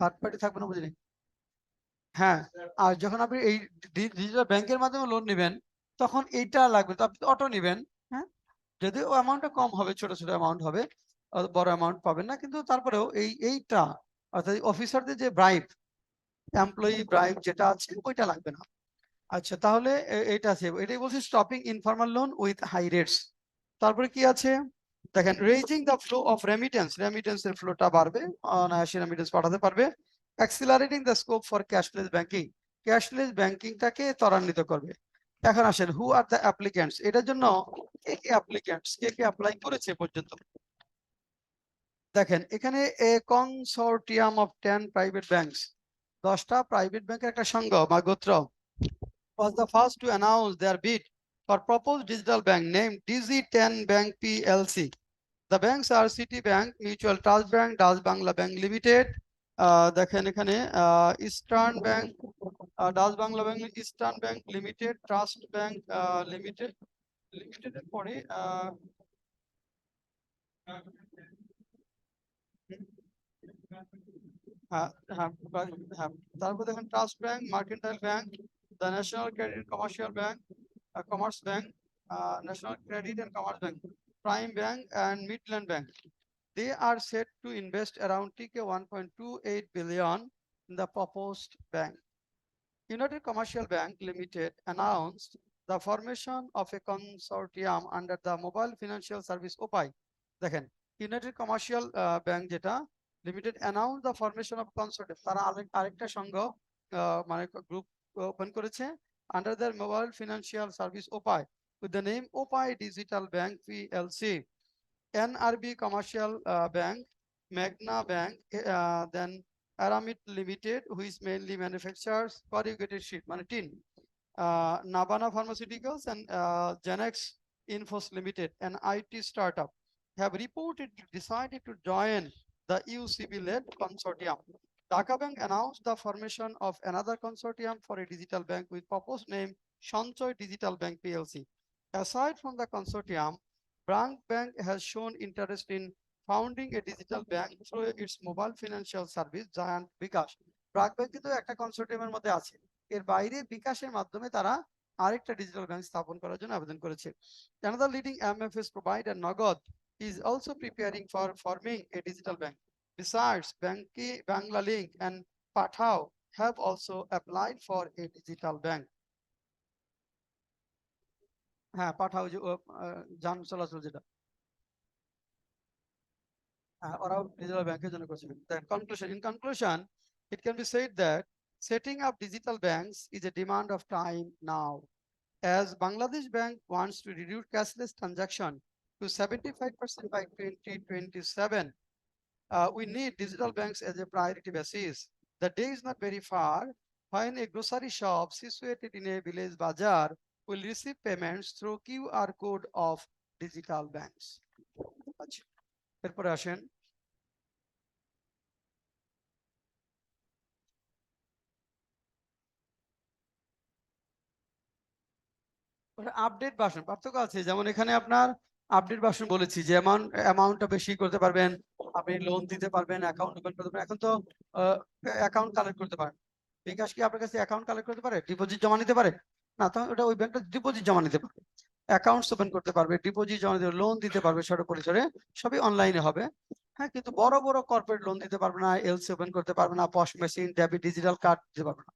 [SPEAKER 1] থার্ড পার্টি থাকবে না, বুঝলি? হ্যাঁ, আর যখন আপনি এই ডিজিটাল ব্যাংকের মাধ্যমে লোন নেবেন তখন এইটা লাগবে, তো আপনি অটো নেবেন। হ্যাঁ, যদিও অ্যামাউন্টটা কম হবে, ছোট ছোট অ্যামাউন্ট হবে, বড় অ্যামাউন্ট পাবেন না, কিন্তু তারপরেও এইটা অর্থাৎ অফিসারদের যে ব্রাইব, এমপ্লয়ি ব্রাইব যেটা আছে ওইটা লাগবে না। আচ্ছা, তাহলে এইটা আছে, এটাই বলছি stopping informal loan with high rates. তারপরে কি আছে দেখেন, raising the flow of remittance, রেমিটেন্সের ফ্লোটা বাড়বে, অনায়াসে রেমিটেন্স পাঠাতে পারবে। Accelerating the scope for cashless banking, cashless ব্যাংকিংটাকে ত্বরান্বিত করবে। এখন আসেন, হু আর দ্য অ্যাপ্লিক্যান্টস, এটার জন্য কে কে অ্যাপ্লিক্যান্টস, কে কে অ্যাপ্লাই করেছে এ পর্যন্ত। দেখেন এখানে এ কনসোর্টিয়াম অফ 10 প্রাইভেট ব্যাংকস, 10টা প্রাইভেট ব্যাংকের একটা সংঘ বা গোত্র was the first to announce their bid for proposed digital bank named DZ10 Bank PLC. The banks are Citibank, Mutual Trust Bank, Das Bangla Bank Limited, দেখেন এখানে Eastern Bank, Dutch Bangla Bank, Eastern Bank Limited, Trust Bank Limited, লিমিটেডের পরে হ্যাঁ, হ্যাঁ, হ্যাঁ, তারপর দেখেন Trust Bank, Mercantile Bank, the National Credit Commercial Bank, Commerce Bank, National Credit and Commerce Bank, Prime Bank and Midland Bank. They are set to invest around TK 1.28 billion in the proposed bank. United Commercial Bank Limited announced the formation of a consortium under the Mobile Financial Service OPI. দেখেন, ইউনাইটেড কমার্শিয়াল ব্যাংক যেটা limited announce the formation of consortium, তারা আরেকটা সংঘ মানে গ্রুপ ওপেন করেছে under the mobile financial service OPI with the name OPI digital bank PLC. NRB Commercial Bank, Magna Bank, then Aramid Limited, which mainly manufactures corrugated sheet, মানে tin. Nabana Pharmaceuticals and Genex Infos Limited, an IT startup, have reported decided to join the UCB-led consortium. Dhaka Bank announced the formation of another consortium for a digital bank with proposed name Sanchoy Digital Bank PLC. Aside from the consortium, Branch Bank has shown interest in founding a digital bank through its mobile financial service giant Bikash. BRAC bank কিন্তু একটা কনসোর্টিয়ামের মধ্যে আছে, এর বাইরে বিকাশের মাধ্যমে তারা আরেকটা ডিজিটাল ব্যাংক স্থাপন করার জন্য আবেদন করেছে। Another leading MFS provider Nagad is also preparing for forming a digital bank. Besides, Banki, Banglalink and Pathao have also applied for a digital bank. হ্যাঁ, পাঠাও যে যান চলাচল যেটা, ওরাও digital bank এর জন্য করছে। In conclusion, it can be said that setting up digital banks is a demand of time now. As Bangladesh Bank wants to reduce cashless transaction to 75% by 2027, we need digital banks as a priority basis. The day is not very far when a grocery shop situated in a village bazaar will receive payments through QR code of digital banks. আচ্ছা, এরপরে আসেন, আপডেট ভার্সন পার্থক্য আছে। যেমন এখানে আপনার আপডেট ভার্সন বলেছি যে অ্যামাউন্টটা বেশি করতে পারবেন, আপনি লোন দিতে পারবেন, অ্যাকাউন্ট ওপেন করতে পারবেন। এখন তো অ্যাকাউন্ট কালেক্ট করতে পারেন, বিকাশ কি আপনার কাছে অ্যাকাউন্ট কালেক্ট করতে পারে, ডিপোজিট জমা নিতে পারে না? তো ওটা ওই ব্যাংকটা ডিপোজিট জমা নিতে পারবে, অ্যাকাউন্টস ওপেন করতে পারবে, ডিপোজিট জমা দিতে, লোন দিতে পারবে, ছোট পরিসরে সবই অনলাইনে হবে। হ্যাঁ, কিন্তু বড় বড় কর্পোরেট লোন দিতে পারবে না, এলসি ওপেন করতে পারবে না, পশ মেশিন, ডেবিট, ডিজিটাল কার্ড দিতে পারবে না।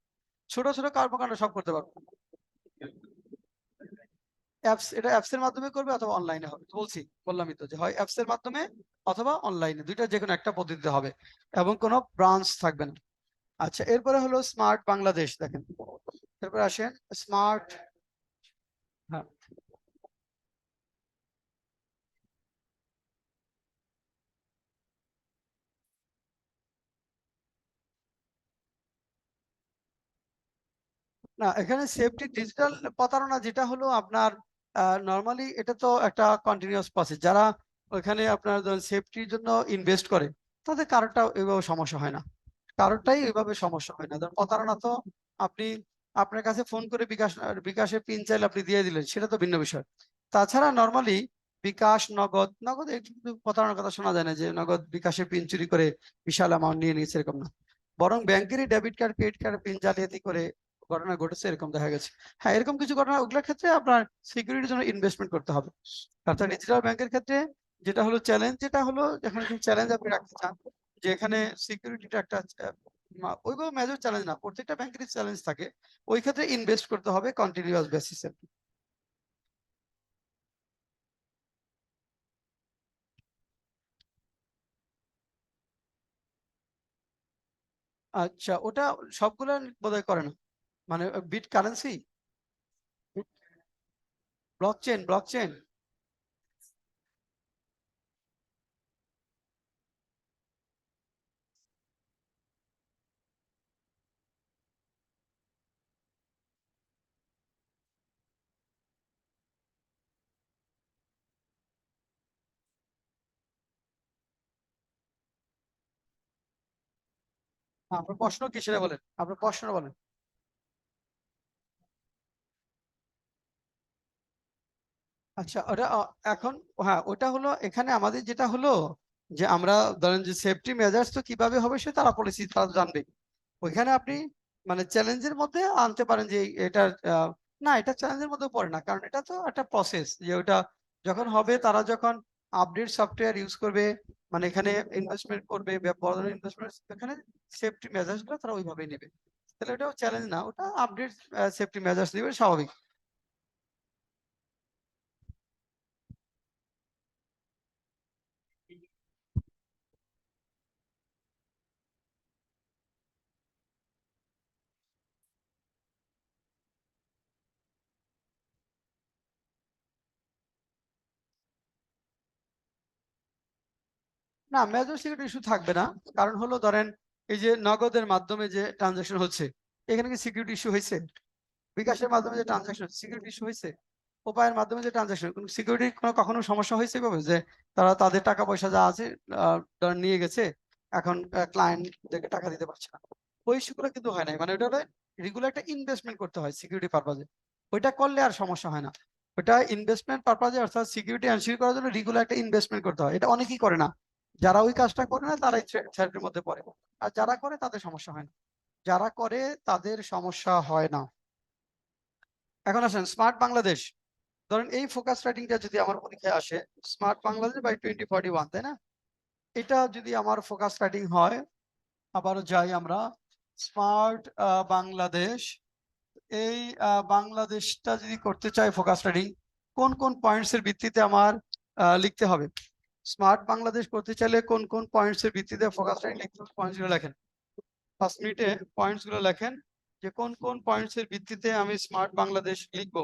[SPEAKER 1] ছোট ছোট কর্মকাণ্ড সব করতে পারবো। অ্যাপস, এটা অ্যাপস এর মাধ্যমে করবে অথবা অনলাইনে হবে, তো বললামই তো যে হয় অ্যাপস এর মাধ্যমে অথবা অনলাইনে, দুইটা যে কোনো একটা পদ্ধতিতে হবে এবং কোনো ব্রাঞ্চ থাকবে না। আচ্ছা, এরপরে হলো স্মার্ট বাংলাদেশ, দেখেন এরপরে আসেন স্মার্ট। হ্যাঁ, না এখানে সেফটি ডিজিটাল প্রতারণা যেটা হলো আপনার, নর্মালি এটা তো একটা কন্টিনিউয়াস প্রসেস, যারা ওইখানে আপনার সেফটির জন্য ইনভেস্ট করে তাদের কারোটা এভাবে সমস্যা হয় না, কারোরটাই এভাবে সমস্যা হয় না। ধর প্রতারণা তো আপনি আপনার কাছে ফোন করে বিকাশের পিন চাইলে আপনি দিয়ে দিলেন, সেটা তো ভিন্ন বিষয়। তাছাড়া নর্মালি বিকাশ, নগদ নগদ একটু কিন্তু প্রতারণার কথা শোনা যায় না, যে নগদ বিকাশের পিন চুরি করে বিশাল অ্যামাউন্ট নিয়ে নিয়েছে, এরকম না। বরং ব্যাংকেরই debit card, credit card PIN জালিয়াতি করে ঘটনা ঘটেছে, এরকম দেখা গেছে। হ্যাঁ, এরকম কিছু ঘটনা, ওগুলোর ক্ষেত্রে আপনার সিকিউরিটির জন্য ইনভেস্টমেন্ট করতে হবে। অর্থাৎ ডিজিটাল ব্যাংকের ক্ষেত্রে যেটা হলো চ্যালেঞ্জ, যেটা হলো এখানে চ্যালেঞ্জ আপনি রাখতে চান, যে এখানে সিকিউরিটিটা একটা ওইভাবে মেজর চ্যালেঞ্জ না, প্রত্যেকটা ব্যাংকেরই চ্যালেঞ্জ থাকে, ওই ক্ষেত্রে ইনভেস্ট করতে হবে কন্টিনিউয়াস বেসিসে। আচ্ছা, ওটা সবগুলো বোধহয় করে না, মানে বিট কারেন্সি, ব্লকচেন, ব্লকচেন। আপনার প্রশ্ন কি সেটা বলেন, আপনার প্রশ্ন বলেন। আচ্ছা, ওটা এখন, হ্যাঁ ওটা হলো এখানে আমাদের যেটা হলো, যে আমরা ধরেন যে সেফটি মেজার্স তো কিভাবে হবে সে তারা পলিসি তারা জানবে। ওইখানে আপনি মানে চ্যালেঞ্জের মধ্যে আনতে পারেন যে এটা, না এটা চ্যালেঞ্জের মধ্যে পড়ে না, কারণ এটা তো একটা প্রসেস, যে ওটা যখন হবে তারা যখন আপডেট সফটওয়্যার ইউজ করবে, মানে এখানে ইনভেস্টমেন্ট করবে, বড় ধরনের ইনভেস্টমেন্ট, এখানে সেফটি মেজার্স গুলো তারা ওইভাবেই নেবে। তাহলে ওটাও চ্যালেঞ্জ না, ওটা আপডেট সেফটি মেজার্স নেবে, স্বাভাবিক। না, মেজর সিকিউরিটি ইস্যু থাকবে না। কারণ হলো ধরেন এই যে নগদের মাধ্যমে যে ট্রানজাকশন হচ্ছে, এখানে কি সিকিউরিটি ইস্যু হয়েছে? বিকাশের মাধ্যমে যে ট্রানজাকশন, সিকিউরিটি ইস্যু হয়েছে? উপায়ের মাধ্যমে যে ট্রানজাকশন, কোনো সিকিউরিটি কোনো কখনো সমস্যা হয়েছে এভাবে, যে তারা তাদের টাকা পয়সা যা আছে ধরেন নিয়ে গেছে, এখন ক্লায়েন্টদেরকে টাকা দিতে পারছে না, ওই ইস্যুগুলো কিন্তু হয় নাই। মানে ওটা রেগুলার একটা ইনভেস্টমেন্ট করতে হয় সিকিউরিটি পারপাজে, ওইটা করলে আর সমস্যা হয় না। ওটা ইনভেস্টমেন্ট পারপাজে, অর্থাৎ সিকিউরিটি এনশিওর করার জন্য রেগুলার একটা ইনভেস্টমেন্ট করতে হয়, এটা অনেকেই করে না। যারা ওই কাজটা করে না তারাই থ্রেটের মধ্যে পড়ে, আর যারা করে তাদের সমস্যা হয় না, যারা করে তাদের সমস্যা হয় না। এখন আসেন স্মার্ট বাংলাদেশ, ধরেন এই ফোকাস রাইটিংটা যদি আমার পরীক্ষায় আসে, স্মার্ট বাংলাদেশ বাই 2041, তাই না? এটা যদি আমার ফোকাস রাইটিং হয়, আবারও যাই আমরা, স্মার্ট বাংলাদেশ, এই বাংলাদেশটা যদি করতে চাই ফোকাস রাইটিং, কোন কোন পয়েন্টস এর ভিত্তিতে আমার লিখতে হবে? স্মার্ট বাংলাদেশ করতে চাইলে কোন কোন পয়েন্টস এর ভিত্তিতে ফোকাস রাইটিং লিখতে হবে, পয়েন্টস গুলো লেখেন, 5 মিনিটে পয়েন্টস গুলো লেখেন, যে কোন কোন পয়েন্টস এর ভিত্তিতে আমি স্মার্ট বাংলাদেশ লিখবো।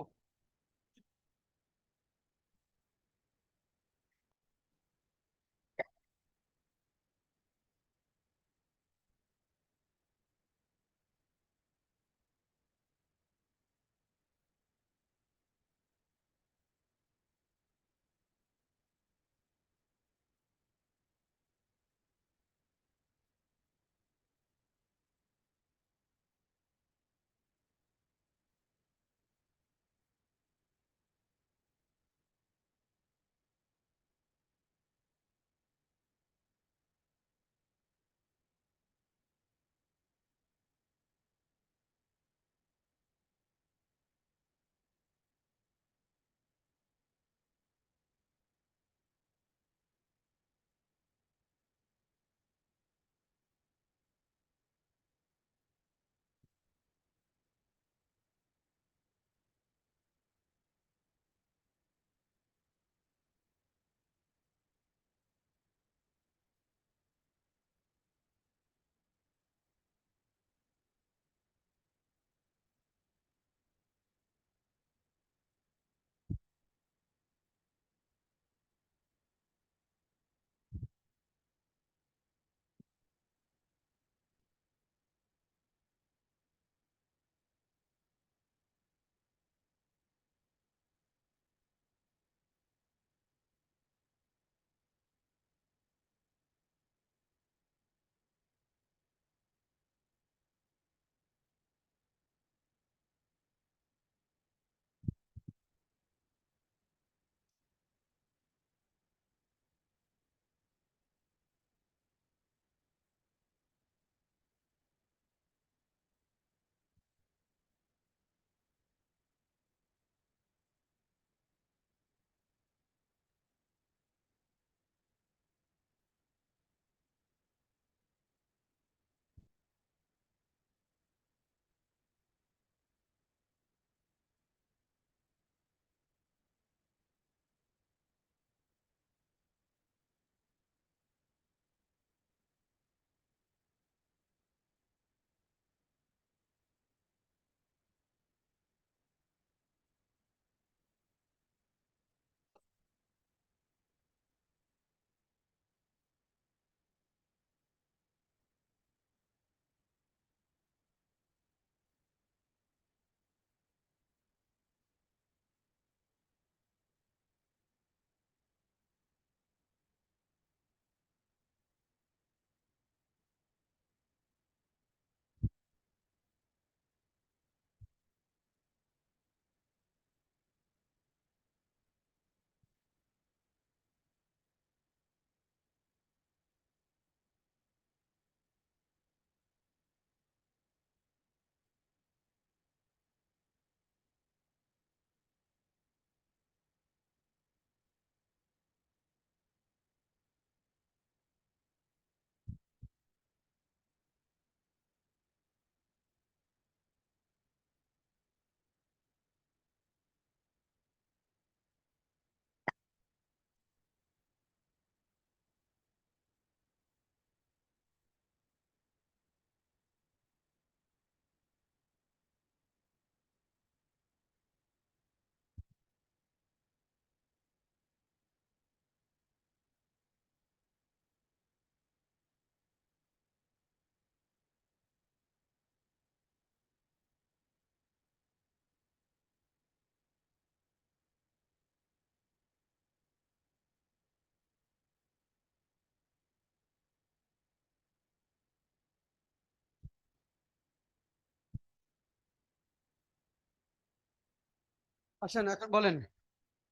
[SPEAKER 1] আসেন এখন বলেন,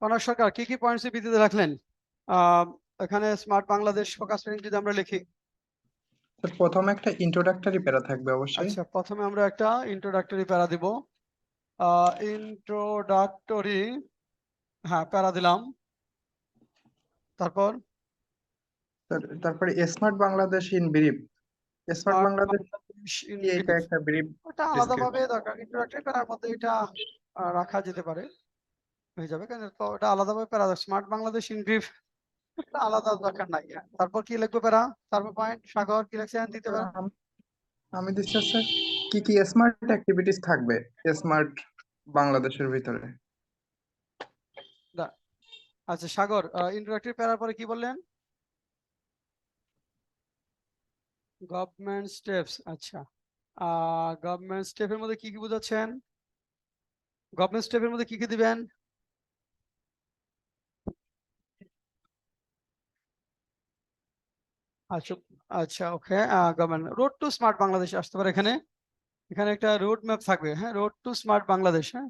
[SPEAKER 1] কনক সরকার কি কি পয়েন্টস ভিত্তিতে রাখলেন? আহ এখানে স্মার্ট বাংলাদেশ ফোকাস যদি আমরা লিখি।
[SPEAKER 2] তো প্রথমে একটা ইন্ট্রোডাক্টরি প্যারা থাকবে অবশ্যই।
[SPEAKER 1] আচ্ছা, প্রথমে আমরা একটা ইন্ট্রোডাক্টরি প্যারা দিব। ইন্ট্রোডাক্টরি, হ্যাঁ প্যারা দিলাম। তারপর
[SPEAKER 2] তারপরে smart Bangladesh in brief. Smart
[SPEAKER 1] smart
[SPEAKER 2] Bangladesh
[SPEAKER 1] Bangladesh in
[SPEAKER 2] কি, এটা
[SPEAKER 1] ব্রিফ,
[SPEAKER 2] একটা ব্রিফ
[SPEAKER 1] ওটা আলাদাভাবে
[SPEAKER 2] ডিসক্রিপশন।
[SPEAKER 1] দরকার, ইন্ট্রোডাক্টরি প্যারার মধ্যে এটা রাখা যেতে পারে, হয়ে যাবে। কারণ তো ওটা আলাদাভাবে প্যারা, স্মার্ট বাংলাদেশ ইন ব্রিফ আলাদা দরকার নাই। তারপর কি লিখবো প্যারা? তারপর পয়েন্ট সাগর কি লিখছেন দিতে পারেন।
[SPEAKER 2] আমি দিচ্ছি হচ্ছে কি কি স্মার্ট অ্যাক্টিভিটিস থাকবে স্মার্ট বাংলাদেশের ভিতরে।
[SPEAKER 1] দা- আচ্ছা সাগর, ইন্ট্রোডাক্টরি প্যারার পরে কি বললেন? Government steps. আচ্ছা, গভর্নমেন্ট স্টেপের মধ্যে কি কি বোঝাচ্ছেন? গভর্নমেন্ট স্টেপের মধ্যে কি কি দিবেন? আচ্ছা, আচ্ছা okay, government road to smart Bangladesh আসতে পারে এখানে। এখানে একটা রোড ম্যাপ থাকবে, হ্যাঁ, রোড টু স্মার্ট বাংলাদেশ। হ্যাঁ,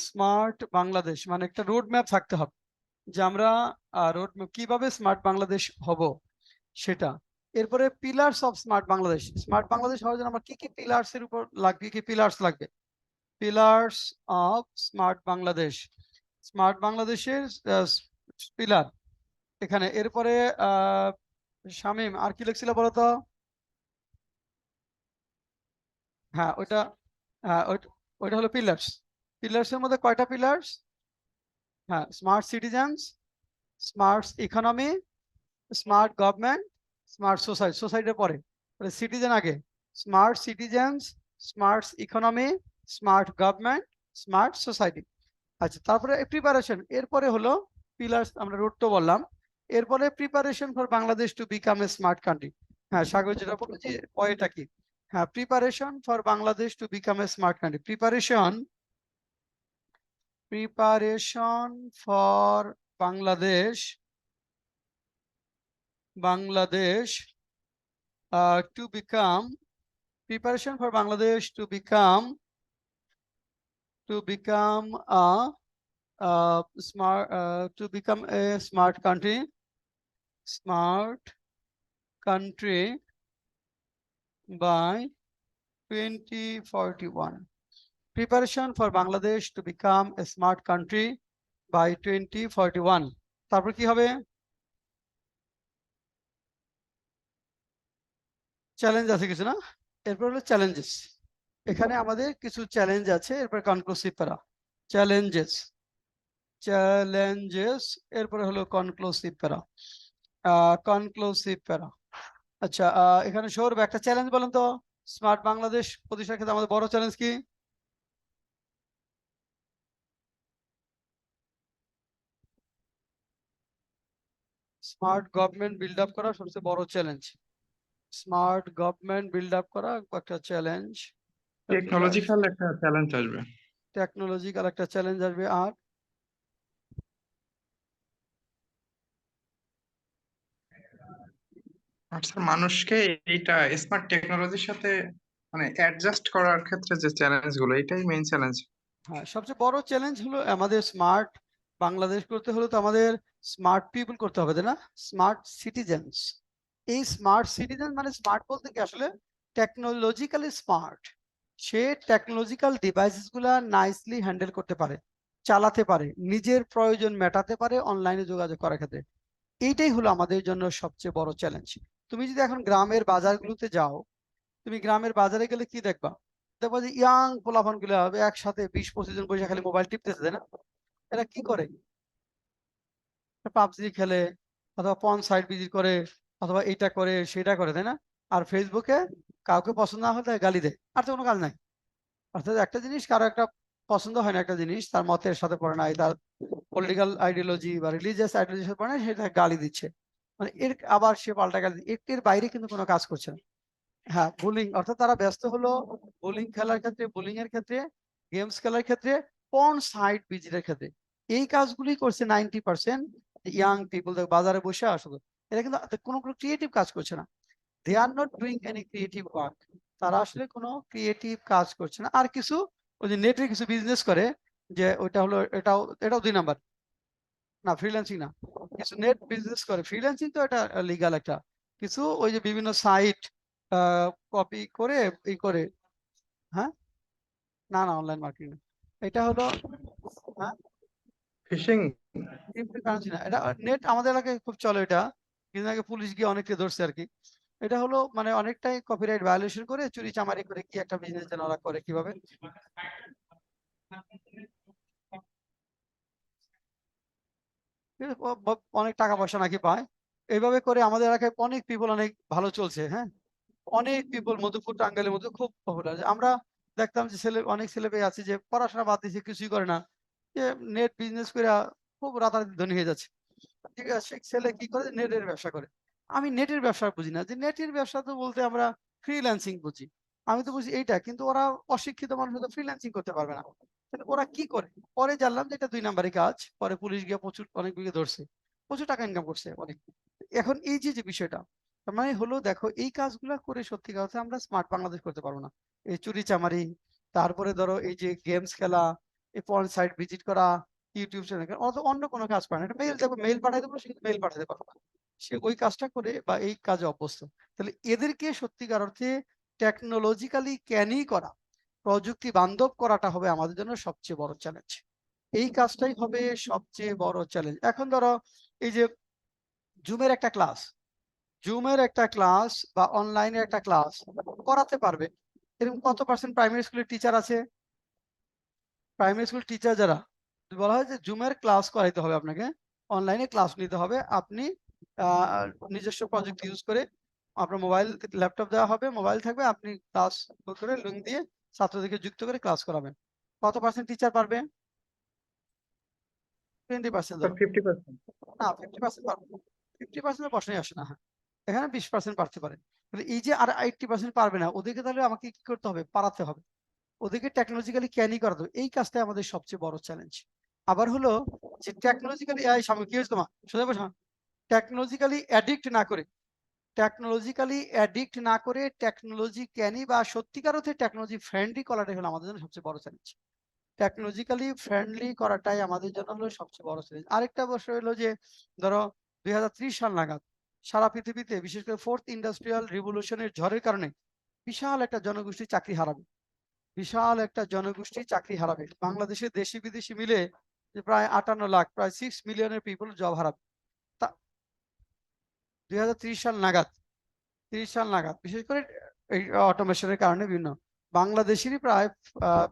[SPEAKER 1] স্মার্ট বাংলাদেশ মানে একটা রোড ম্যাপ থাকতে হবে, যে আমরা রোড ম্যাপ কিভাবে স্মার্ট বাংলাদেশ হব সেটা। এরপরে pillars of smart Bangladesh, smart Bangladesh হওয়ার জন্য আমরা কি কি পিলার্স এর উপর লাগবে, কি পিলার্স লাগবে? Pillars of smart Bangladesh, smart বাংলাদেশের পিলার এখানে। এরপরে আহ শামীম আর কি লিখছিল বলতো? হ্যাঁ ওইটা, হ্যাঁ ওইটা হলো পিলার্স। পিলার্স এর মধ্যে কয়টা পিলার্স? হ্যাঁ, smart citizens, smart economy, smart government, smart society. সোসাইটির পরে সিটিজেন আগে, smart citizens, smart economy, smart government, smart society. আচ্ছা, তারপরে প্রিপারেশন, এরপরে হলো পিলার্স, আমরা রুট তো বললাম। এরপরে preparation for Bangladesh to become a smart country. হ্যাঁ সাগর যেটা বললো যে পয়েটা কি, হ্যাঁ preparation for Bangladesh to become a smart country. Preparation for Bangladesh, Bangladesh to become, preparation for Bangladesh to become a smart, to become a smart country by 2041. Preparation for Bangladesh to become a smart country by 2041. তারপর কি হবে? চ্যালেঞ্জ আছে কিছু না? এরপর হলো চ্যালেঞ্জেস। এখানে আমাদের কিছু চ্যালেঞ্জ আছে, এরপর কনক্লুসিভ প্যারা। চ্যালেঞ্জেস, চ্যালেঞ্জেস, এরপরে হলো কনক্লুসিভ প্যারা। কনক্লুসিভ প্যারা। আচ্ছা, এখানে সৌরভ একটা চ্যালেঞ্জ বলেন তো, স্মার্ট বাংলাদেশ প্রতিষ্ঠার ক্ষেত্রে আমাদের বড় চ্যালেঞ্জ কি? স্মার্ট গভর্নমেন্ট বিল্ড আপ করা সবচেয়ে বড় challenge. Smart government build up করা একটা চ্যালেঞ্জ।
[SPEAKER 2] টেকনোলজিক্যাল একটা চ্যালেঞ্জ আসবে।
[SPEAKER 1] টেকনোলজিক্যাল একটা চ্যালেঞ্জ আসবে। আর
[SPEAKER 2] আচ্ছা, মানুষকে এইটা স্মার্ট টেকনোলজির সাথে মানে অ্যাডজাস্ট করার ক্ষেত্রে যে চ্যালেঞ্জ গুলো, এটাই মেইন চ্যালেঞ্জ।
[SPEAKER 1] হ্যাঁ, সবচেয়ে বড় চ্যালেঞ্জ হলো আমাদের স্মার্ট বাংলাদেশ করতে হলে তো আমাদের স্মার্ট পিপল করতে হবে, তাই না? Smart citizens. এই স্মার্ট সিটিজেন মানে স্মার্ট বলতে কি আসলে টেকনোলজিক্যালি স্মার্ট। সে টেকনোলজিক্যাল ডিভাইসেস গুলা নাইসলি হ্যান্ডেল করতে পারে, চালাতে পারে, নিজের প্রয়োজন মেটাতে পারে অনলাইনে যোগাযোগ করার ক্ষেত্রে। এইটাই হলো আমাদের জন্য সবচেয়ে বড় চ্যালেঞ্জ। তুমি যদি এখন গ্রামের বাজারগুলোতে যাও, তুমি গ্রামের বাজারে গেলে কি দেখবা? দেখবা যে ইয়াং পোলাপান গুলো হবে একসাথে 20-25 জন বসে খালি মোবাইল টিপতেছে, তাই না? এরা কি করে? পাবজি খেলে, অথবা পর্ন সাইট ভিজিট করে, অথবা এইটা করে সেটা করে, তাই না? আর ফেসবুকে কাউকে পছন্দ না হলে গালি দেয়, আর তো কোনো কাজ নাই। অর্থাৎ একটা জিনিস কারো একটা পছন্দ হয় না, একটা জিনিস তার মতের সাথে পড়ে নাই, তার পলিটিক্যাল আইডিওলজি বা রিলিজিয়াস আইডিওলজির সাথে পড়ে না, সেটা গালি দিচ্ছে। মানে এর আবার সে পাল্টা গালি এর বাইরে কিন্তু কোনো কাজ করছে না। হ্যাঁ, বুলিং, অর্থাৎ তারা ব্যস্ত হলো বুলিং খেলার ক্ষেত্রে, বুলিং এর ক্ষেত্রে, গেমস খেলার ক্ষেত্রে, পর্ন সাইট ভিজিটের ক্ষেত্রে। এই কাজগুলি করছে 90% ইয়াং পিপল। বাজারে বসে আসলে এরা কিন্তু কোনো কোনো ক্রিয়েটিভ কাজ করছে না। They are not doing any creative work. তারা আসলে কোনো ক্রিয়েটিভ কাজ করছে না। আর কিছু ওই যে নেটে কিছু বিজনেস করে, যে ওইটা হলো, এটাও এটাও 2 নাম্বার। না, ফ্রিল্যান্সিং না, কিছু নেট বিজনেস করে, ফ্রিল্যান্সিং তো এটা লিগাল একটা কিছু, ওই যে বিভিন্ন সাইট কপি করে এই করে। হ্যাঁ, না না, অনলাইন মার্কেটিং এটা হলো। হ্যাঁ,
[SPEAKER 2] ফিশিং।
[SPEAKER 1] ক্রিপ্টোকারেন্সি না, এটা নেট আমাদের এলাকায় খুব চলে এটা, কিন্তু আগে পুলিশ গিয়ে অনেককে ধরছে আর কি। এটা হলো মানে অনেকটাই কপিরাইট ভায়োলেশন করে চুরি চামারি করে কি একটা বিজনেস যেন ওরা করে কিভাবে। কিন্তু অনেক টাকা পয়সা নাকি পায় এইভাবে করে। আমাদের এলাকায় অনেক পিপল অনেক ভালো চলছে। হ্যাঁ, অনেক পিপল মধুপুর টাঙ্গাইলের মধ্যে খুব পপুলার। আমরা দেখতাম যে অনেক ছেলে পেয়ে আছে যে পড়াশোনা বাদ দিয়েছে, কিছুই করে না, যে নেট বিজনেস করে খুব রাতারাতি ধনী হয়ে যাচ্ছে। ঠিক আছে, সে ছেলে কি করে, নেটের ব্যবসা করে। আমি নেটের ব্যবসা বুঝি না, যে নেটের ব্যবসা তো বলতে আমরা ফ্রিল্যান্সিং বুঝি। আমি তো বুঝি এইটা, কিন্তু ওরা অশিক্ষিত মানুষ তো ফ্রিল্যান্সিং করতে পারবে না। তাহলে ওরা কি করে? পরে জানলাম যে এটা 2 নাম্বারই কাজ। পরে পুলিশ গিয়ে প্রচুর অনেকগুলো ধরছে, প্রচুর টাকা ইনকাম করছে অনেক। এখন এই যে যে বিষয়টা, তার মানে হলো দেখো, এই কাজগুলা করে সত্যি কথা আমরা স্মার্ট বাংলাদেশ করতে পারবো না। এই চুরি চামারি, তারপরে ধরো এই যে গেমস খেলা, এই পর্ন সাইট ভিজিট করা, ইউটিউব চ্যানেল, অত অন্য কোনো কাজ করে না। একটা মেইল দেবো, মেইল পাঠাই দেবো, সে মেইল পাঠাতে পারবে না, সে ওই কাজটা করে বা এই কাজে অভ্যস্ত। তাহলে এদেরকে সত্যিকার অর্থে টেকনোলজিক্যালি ক্যানি করা, প্রযুক্তি বান্ধব করাটা হবে আমাদের জন্য সবচেয়ে বড় চ্যালেঞ্জ। এই কাজটাই হবে সবচেয়ে বড় চ্যালেঞ্জ। এখন ধরো এই যে জুমের একটা ক্লাস, বা অনলাইনের একটা ক্লাস করাতে পারবে এরকম কত পার্সেন্ট প্রাইমারি স্কুলের টিচার আছে? প্রাইমারি স্কুল টিচার যারা, যদি বলা হয় যে জুমের ক্লাস করাইতে হবে আপনাকে, অনলাইনে ক্লাস নিতে হবে, আপনি আহ, নিজস্ব প্রজেক্ট ইউজ করে, আপনার মোবাইল ল্যাপটপ দেওয়া হবে, মোবাইল থাকবে, আপনি ক্লাস করে লিঙ্ক দিয়ে ছাত্রদেরকে যুক্ত করে ক্লাস করাবেন। কত পার্সেন্ট টিচার পারবে? 20% ধরো।
[SPEAKER 2] 50%।
[SPEAKER 1] না, 50% পারবে। 50% প্রশ্নই আসে না। হ্যাঁ, এখানে 20% পারতে পারে। তাহলে এই যে আর 80% পারবে না, ওদেরকে তাহলে আমাকে কি করতে হবে? পারাতে হবে, ওদেরকে টেকনোলজিক্যালি ক্যানি করা দেবে। এই কাজটাই আমাদের সবচেয়ে বড় চ্যালেঞ্জ। আবার হলো যে টেকনোলজিক্যালি সামনে কি হয়েছে তোমার সোজা বসা, টেকনোলজিক্যালি অ্যাডিক্ট না করে, টেকনোলজি ক্যানি বা সত্যিকার অর্থে টেকনোলজি ফ্রেন্ডলি করাটাই হলো আমাদের জন্য সবচেয়ে বড় চ্যালেঞ্জ। টেকনোলজিক্যালি ফ্রেন্ডলি করাটাই আমাদের জন্য হলো সবচেয়ে বড় চ্যালেঞ্জ। আরেকটা বিষয় হলো যে ধরো 2030 সাল নাগাদ সারা পৃথিবীতে, বিশেষ করে ফোর্থ ইন্ডাস্ট্রিয়াল রিভলিউশনের ঝড়ের কারণে বিশাল একটা জনগোষ্ঠী চাকরি হারাবে, বিশাল একটা জনগোষ্ঠী চাকরি হারাবে। বাংলাদেশে দেশি বিদেশি মিলে যে প্রায় 58 লাখ, প্রায় 6 মিলিয়নের পিপল জব হারাবে। তা 2030 সাল নাগাদ, 30 সাল নাগাদ, বিশেষ করে এই অটোমেশনের কারণে বিভিন্ন বাংলাদেশেরই প্রায়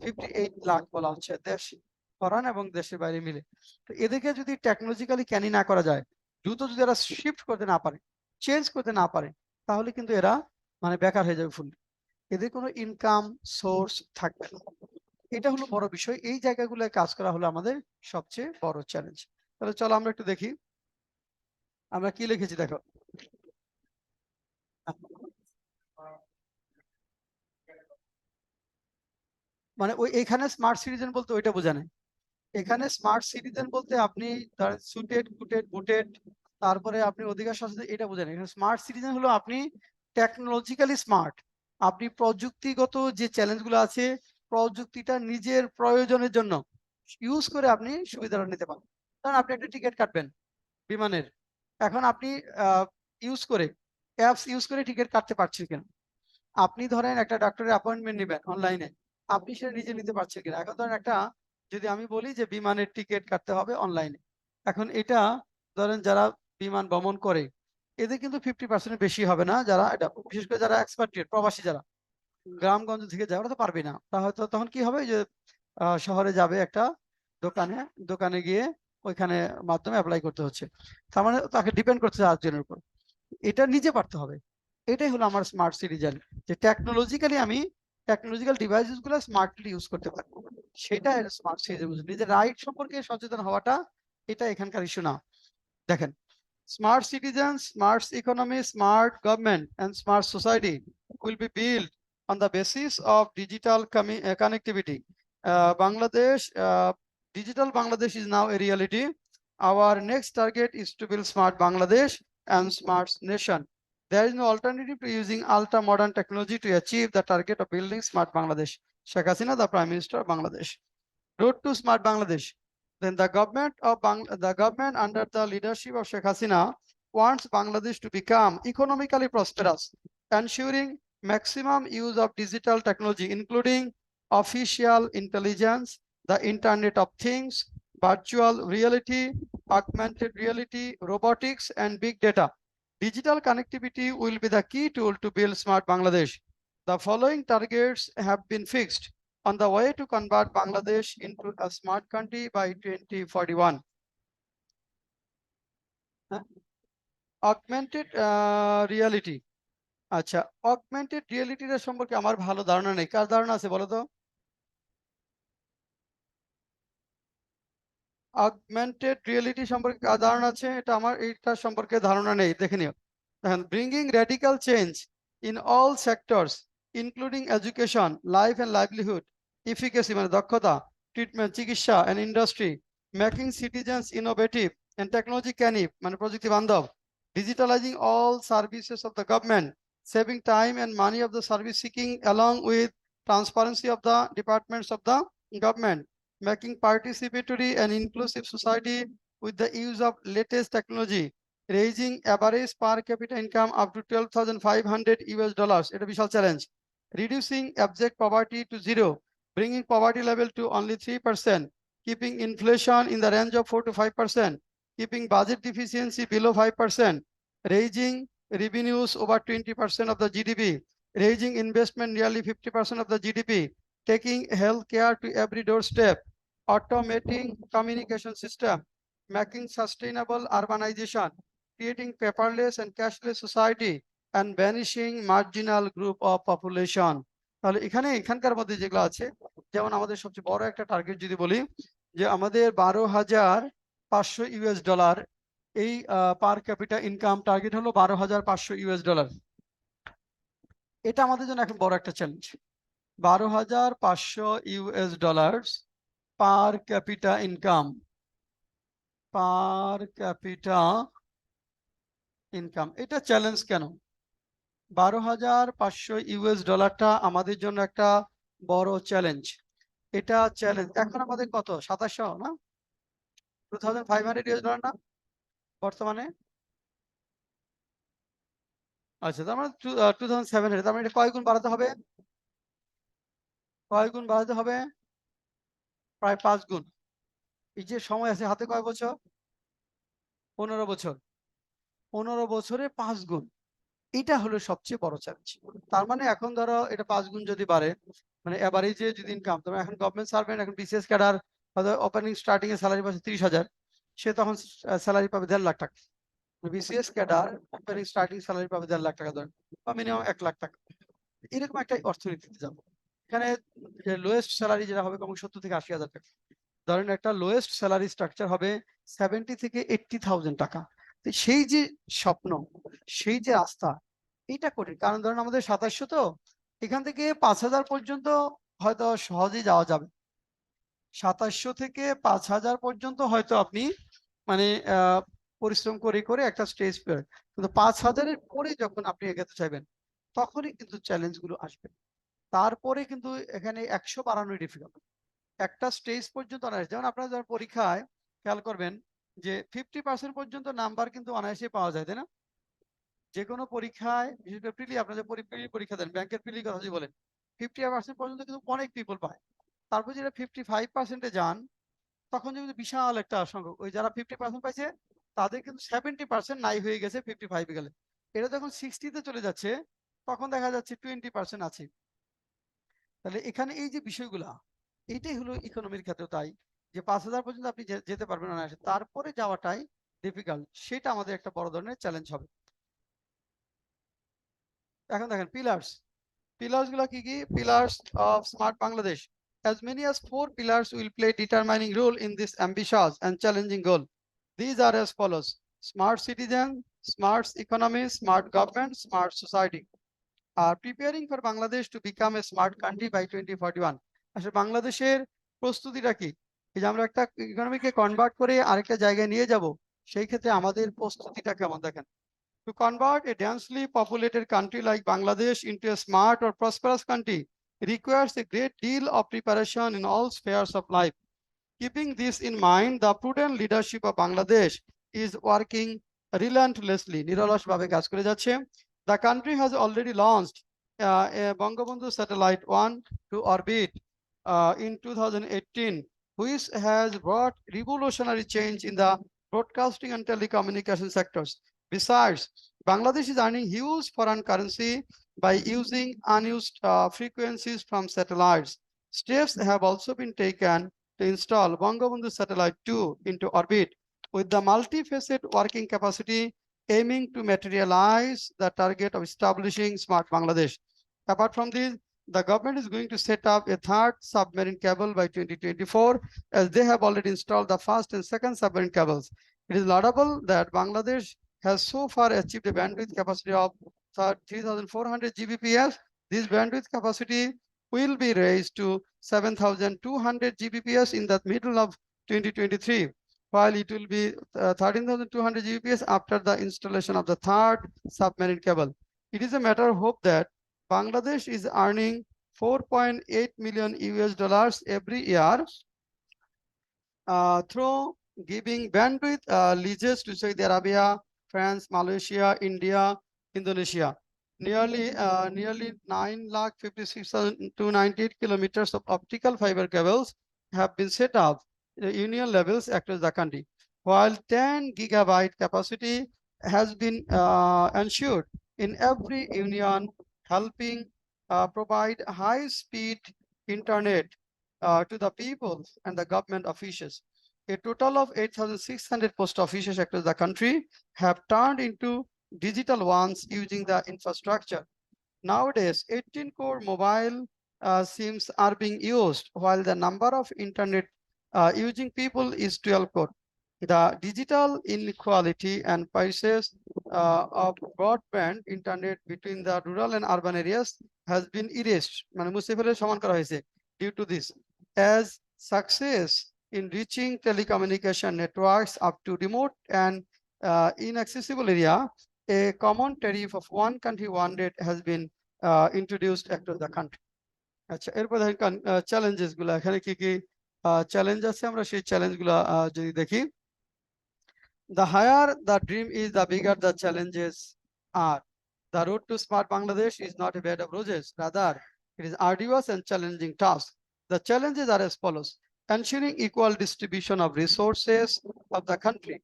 [SPEAKER 1] 58 লাখ বলা হচ্ছে, দেশ ফরেন এবং দেশের বাইরে মিলে। তো এদেরকে যদি টেকনোলজিক্যালি ক্যানি না করা যায়, দ্রুত যদি এরা শিফট করতে না পারে, চেঞ্জ করতে না পারে, তাহলে কিন্তু এরা মানে বেকার হয়ে যাবে ফুল, এদের কোনো ইনকাম সোর্স থাকবে না। এটা হলো বড় বিষয়। এই জায়গাগুলোয় কাজ করা হলো আমাদের সবচেয়ে বড় চ্যালেঞ্জ। তাহলে চলো আমরা একটু দেখি আমরা কি লিখেছি, দেখো। মানে ওই এখানে স্মার্ট সিটিজেন বলতে ওইটা বোঝা নাই। এখানে স্মার্ট সিটিজেন বলতে আপনি সুটেড কুটেড বুটেড, তারপরে আপনি অধিকার সচেতন, এটা বোঝেন। এখানে স্মার্ট সিটিজেন হলো আপনি টেকনোলজিক্যালি স্মার্ট, আপনি প্রযুক্তিগত যে চ্যালেঞ্জগুলো আছে, প্রযুক্তিটা নিজের প্রয়োজনের জন্য ইউজ করে আপনি সুবিধাটা নিতে পারেন। কারণ আপনি একটা টিকিট কাটবেন বিমানের, এখন আপনি ইউজ করে, অ্যাপস ইউজ করে টিকিট কাটতে পারছেন কিনা? আপনি ধরেন একটা ডক্টরের অ্যাপয়েন্টমেন্ট নেবেন অনলাইনে, আপনি সেটা নিজে নিতে পারছেন কিনা? এখন ধরেন একটা, যদি আমি বলি যে বিমানের টিকিট কাটতে হবে অনলাইনে, এখন এটা ধরেন যারা বিমান ভ্রমণ করে এদের কিন্তু 50% বেশি হবে না, যারা এটা বিশেষ করে যারা এক্সপার্টিয়েট প্রবাসী, যারা গ্রামগঞ্জ থেকে যায়, ওরা তো পারবে না। তা হয়তো তখন কি হবে যে শহরে যাবে একটা দোকানে, দোকানে গিয়ে ওইখানে মাধ্যমে অ্যাপ্লাই করতে হচ্ছে, তার মানে তাকে ডিপেন্ড করতে হচ্ছে আরেকজনের উপর। এটা নিজে পারতে হবে। এটাই হলো আমার স্মার্ট সিটিজেন, যে টেকনোলজিক্যালি আমি টেকনোলজিক্যাল ডিভাইসেস গুলো স্মার্টলি ইউজ করতে পারি, সেটা স্মার্ট সিটিজেন। নিজের রাইট সম্পর্কে সচেতন হওয়াটা, এটা এখানকার ইস্যু না। দেখেন, smart citizens, smart economy, smart government, and smart society will be built on the basis of digital connectivity. Bangladesh, digital Bangladesh is now a reality. Our next target is to build smart Bangladesh and smart nation. There is no alternative to using ultra modern technology to achieve the target of building smart Bangladesh. Sheikh Hasina, the Prime Minister of Bangladesh. Road to Smart Bangladesh. Then the government under the leadership of Sheikh Hasina wants Bangladesh to become economically prosperous, ensuring maximum use of digital technology, including artificial intelligence, the Internet of Things, virtual reality, augmented reality, robotics, and big data. Digital connectivity will be the key tool to build Smart Bangladesh. The following targets have been fixed on the way to convert Bangladesh into a smart country by 2041. Augmented reality. আচ্ছা, অগমেন্টেড রিয়েলিটির সম্পর্কে আমার ভালো ধারণা নেই। কার ধারণা আছে বলো তো? অগমেন্টেড রিয়েলিটি সম্পর্কে কার ধারণা আছে? এটা সম্পর্কে ধারণা নেই, দেখে নিও। দেখেন, bringing radical change in all sectors including education, life and livelihood, efficacy মানে দক্ষতা, ট্রিটমেন্ট চিকিৎসা and industry, making citizens innovative and technology ক্যানিভ মানে প্রযুক্তি বান্ধব, digitalizing all services of the government, saving time and money of the service seeking along with transparency of the departments of the government, making participatory and inclusive society with the use of latest technology, raising average per capita income up to $12,500 এটা বিশাল challenge, reducing abject poverty to zero, bringing poverty level to only 3%, keeping inflation in the range of 4 to 5%, keeping budget deficiency below 5%, raising revenues over 20% of the GDP, raising investment nearly 50% of the GDP, taking healthcare to every doorstep, automating communication system, making sustainable urbanization, creating paperless and cashless society, and banishing marginal group of population. তাহলে এখানকার মধ্যে যেগুলো আছে, যেমন আমাদের সবচেয়ে বড় একটা টার্গেট যদি বলি, যে আমাদের $12,500 এই পার ক্যাপিটা ইনকাম টার্গেট হলো $12,500। এটা আমাদের জন্য এখন বড় একটা চ্যালেঞ্জ। $12,500 পার ক্যাপিটা ইনকাম, পার ক্যাপিটা ইনকাম, এটা চ্যালেঞ্জ কেন? $12,500 আমাদের জন্য একটা বড় চ্যালেঞ্জ। এটা চ্যালেঞ্জ। এখন আমাদের কত? 2700 না? $2,500 না বর্তমানে? আচ্ছা, তার মানে 2700, তার মানে এটা কয় গুণ বাড়াতে হবে? কয় গুণ বাড়াতে হবে? প্রায় 5 গুণ। এই যে সময় আছে হাতে, কয় বছর? 15 বছর। 15 বছরে 5 গুণ। এটা হলো সবচেয়ে বড় চ্যালেঞ্জ। তার মানে এখন ধরো এটা 5 গুণ যদি বাড়ে, মানে এভারেজে যদি ইনকাম, তবে এখন গভর্নমেন্ট সার্ভেন্ট, এখন বিসিএস ক্যাডার হয়তো ওপেনিং স্টার্টিং এ স্যালারি পাচ্ছে 30,000, সে তখন স্যালারি পাবে 1.5 লাখ টাকা। BCS cadre opening starting salary পাবে 1.5 লাখ টাকা ধরেন, বা মিনিমাম 1 লাখ টাকা। এরকম একটা অর্থনীতিতে যাবো। এখানে লোয়েস্ট স্যালারি যেটা হবে কম 70 থেকে 80,000 টাকা। ধরেন একটা লোয়েস্ট স্যালারি স্ট্রাকচার হবে 70 থেকে 80,000 টাকা। সেই যে স্বপ্ন, সেই যে আস্থা, এটা কঠিন। কারণ ধরেন আমাদের 2700, তো এখান থেকে 5,000 পর্যন্ত হয়তো সহজেই যাওয়া যাবে। 2700 থেকে 5,000 পর্যন্ত হয়তো আপনি মানে পরিশ্রম করে করে একটা স্টেজ পেয়ে, কিন্তু 5,000-এর পরে যখন আপনি এগোতে চাইবেন, তখনই কিন্তু চ্যালেঞ্জ গুলো আসবে। তারপরে কিন্তু এখানে 100 বাড়ানো ডিফিকাল্ট। একটা স্টেজ পর্যন্ত অনায়াসে, যেমন আপনারা যখন পরীক্ষায় খেয়াল করবেন যে 50% পর্যন্ত নাম্বার কিন্তু অনায়াসে পাওয়া যায়, তাই না? যে কোনো পরীক্ষায়, বিশেষ করে প্রিলি, আপনারা যে পরীক্ষা দেন, ব্যাংকের প্রিলির কথা যদি বলেন, 50% পর্যন্ত কিন্তু অনেক পিপল পায়। তারপর যেটা 55%-এ যান, তখন কিন্তু বিশাল একটা সংখ্যক, ওই যারা 50% পাইছে তাদের কিন্তু 70% নাই হয়ে গেছে 55-এ গেলে। এটা যখন 60-তে চলে যাচ্ছে, তখন দেখা যাচ্ছে 20% আছে। তাহলে এখানে এই যে বিষয়গুলা, এইটাই হলো ইকোনমির ক্ষেত্রে তাই, যে 5,000 পর্যন্ত আপনি যেতে পারবেন অনায়াসে, তারপরে যাওয়াটাই ডিফিকাল্ট। সেটা আমাদের একটা বড় ধরনের চ্যালেঞ্জ হবে। এখন দেখেন পিলার্স, পিলার্স গুলা কি কি? Pillars of smart Bangladesh, as many as 4 pillars will play determining role in this ambitious and challenging goal. These are as follows: smart citizen, smart economy, smart government, smart society. Are preparing for Bangladesh to become a smart country by 2041. আসলে বাংলাদেশের প্রস্তুতিটা কি? এই যে আমরা একটা ইকোনমিকে কনভার্ট করে আরেকটা জায়গায় নিয়ে যাব, সেই ক্ষেত্রে আমাদের প্রস্তুতিটা কেমন দেখেন। To convert a densely populated country like Bangladesh into a smart or prosperous country requires a great deal of preparation in all spheres of life. Keeping this in mind, the prudent leadership of Bangladesh is working relentlessly. নিরলসভাবে কাজ করে যাচ্ছে। The country has already launched a Bangabandhu satellite 1 to orbit in 2018, which has brought revolutionary change in the broadcasting and telecommunication sectors. Besides, Bangladesh is earning huge foreign currency by using unused frequencies from satellites. Steps have also been taken to install Bangabandhu Satellite 2 into orbit with the multifaceted working capacity aiming to materialize the target of establishing Smart Bangladesh. Apart from this, the government is going to set up a third submarine cable by 2024, as they have already installed the first and second submarine cables. It is laudable that Bangladesh has so far achieved a bandwidth capacity of 3,400 Gbps. This bandwidth capacity will be raised to 7,200 Gbps in the middle of 2023, while it will be 13,200 Gbps after the installation of the third submarine cable. It is a matter of hope that Bangladesh is earning 4.8 million US dollars every year through giving bandwidth leases to Saudi Arabia, France, Malaysia, India, Indonesia. Nearly 9,56,298 kilometers of optical fiber cables have been set up at union levels across the country, while 10 gigabyte capacity has been ensured in every union, helping provide high-speed internet to the people and the government officials. A total of 8,600 post offices across the country have turned into digital ones using the infrastructure. Nowadays, 18 core mobile SIMs are being used, while the number of internet using people is 12 core. The digital inequality and prices of broadband internet between the rural and urban areas has been erased, মানে মুছে ফেলে সমান করা হয়েছে due to this. As success in reaching telecommunication networks up to remote and inaccessible area, a common tariff of one country, one rate has been introduced across the country. আচ্ছা, এরপর দেখেন চ্যালেঞ্জেস গুলা, এখানে কি কি চ্যালেঞ্জ আছে আমরা সেই চ্যালেঞ্জ গুলা যদি দেখি। The higher the dream is, the bigger the challenges are. The road to smart Bangladesh is not a bed of roses. Rather, it is arduous and challenging task. The challenges are as follows: ensuring equal distribution of resources of the country,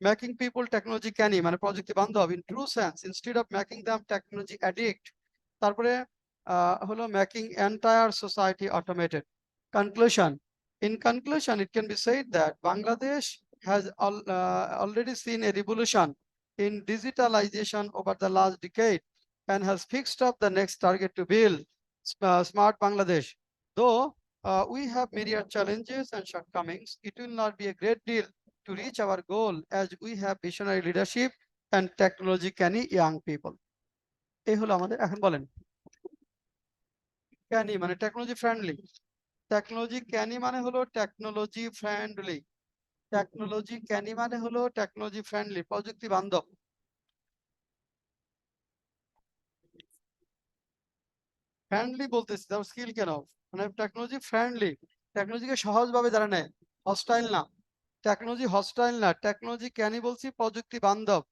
[SPEAKER 1] making people technology canny, মানে প্রযুক্তি বান্ধব in true sense, instead of making them technology addict. তারপরে হলো making entire society automated. Conclusion. In conclusion, it can be said that Bangladesh has already seen a revolution in digitalization over the last decade and has fixed up the next target to build smart Bangladesh. Though we have myriad challenges and shortcomings, it will not be a great deal to reach our goal, as we have visionary leadership and technology canny young people. এই হলো আমাদের, এখন বলেন ক্যানি মানে টেকনোলজি ফ্রেন্ডলি। টেকনোলজি ক্যানি মানে হলো টেকনোলজি ফ্রেন্ডলি। টেকনোলজি ক্যানি মানে হলো টেকনোলজি ফ্রেন্ডলি, প্রযুক্তি বান্ধব। ফ্রেন্ডলি বলতেছি, তার স্কিল কেন, মানে টেকনোলজি ফ্রেন্ডলি, টেকনোলজিকে সহজভাবে যারা নেয়, হস্টাইল না। টেকনোলজি হস্টাইল না, টেকনোলজি ক্যানি বলছি, প্রযুক্তি বান্ধব।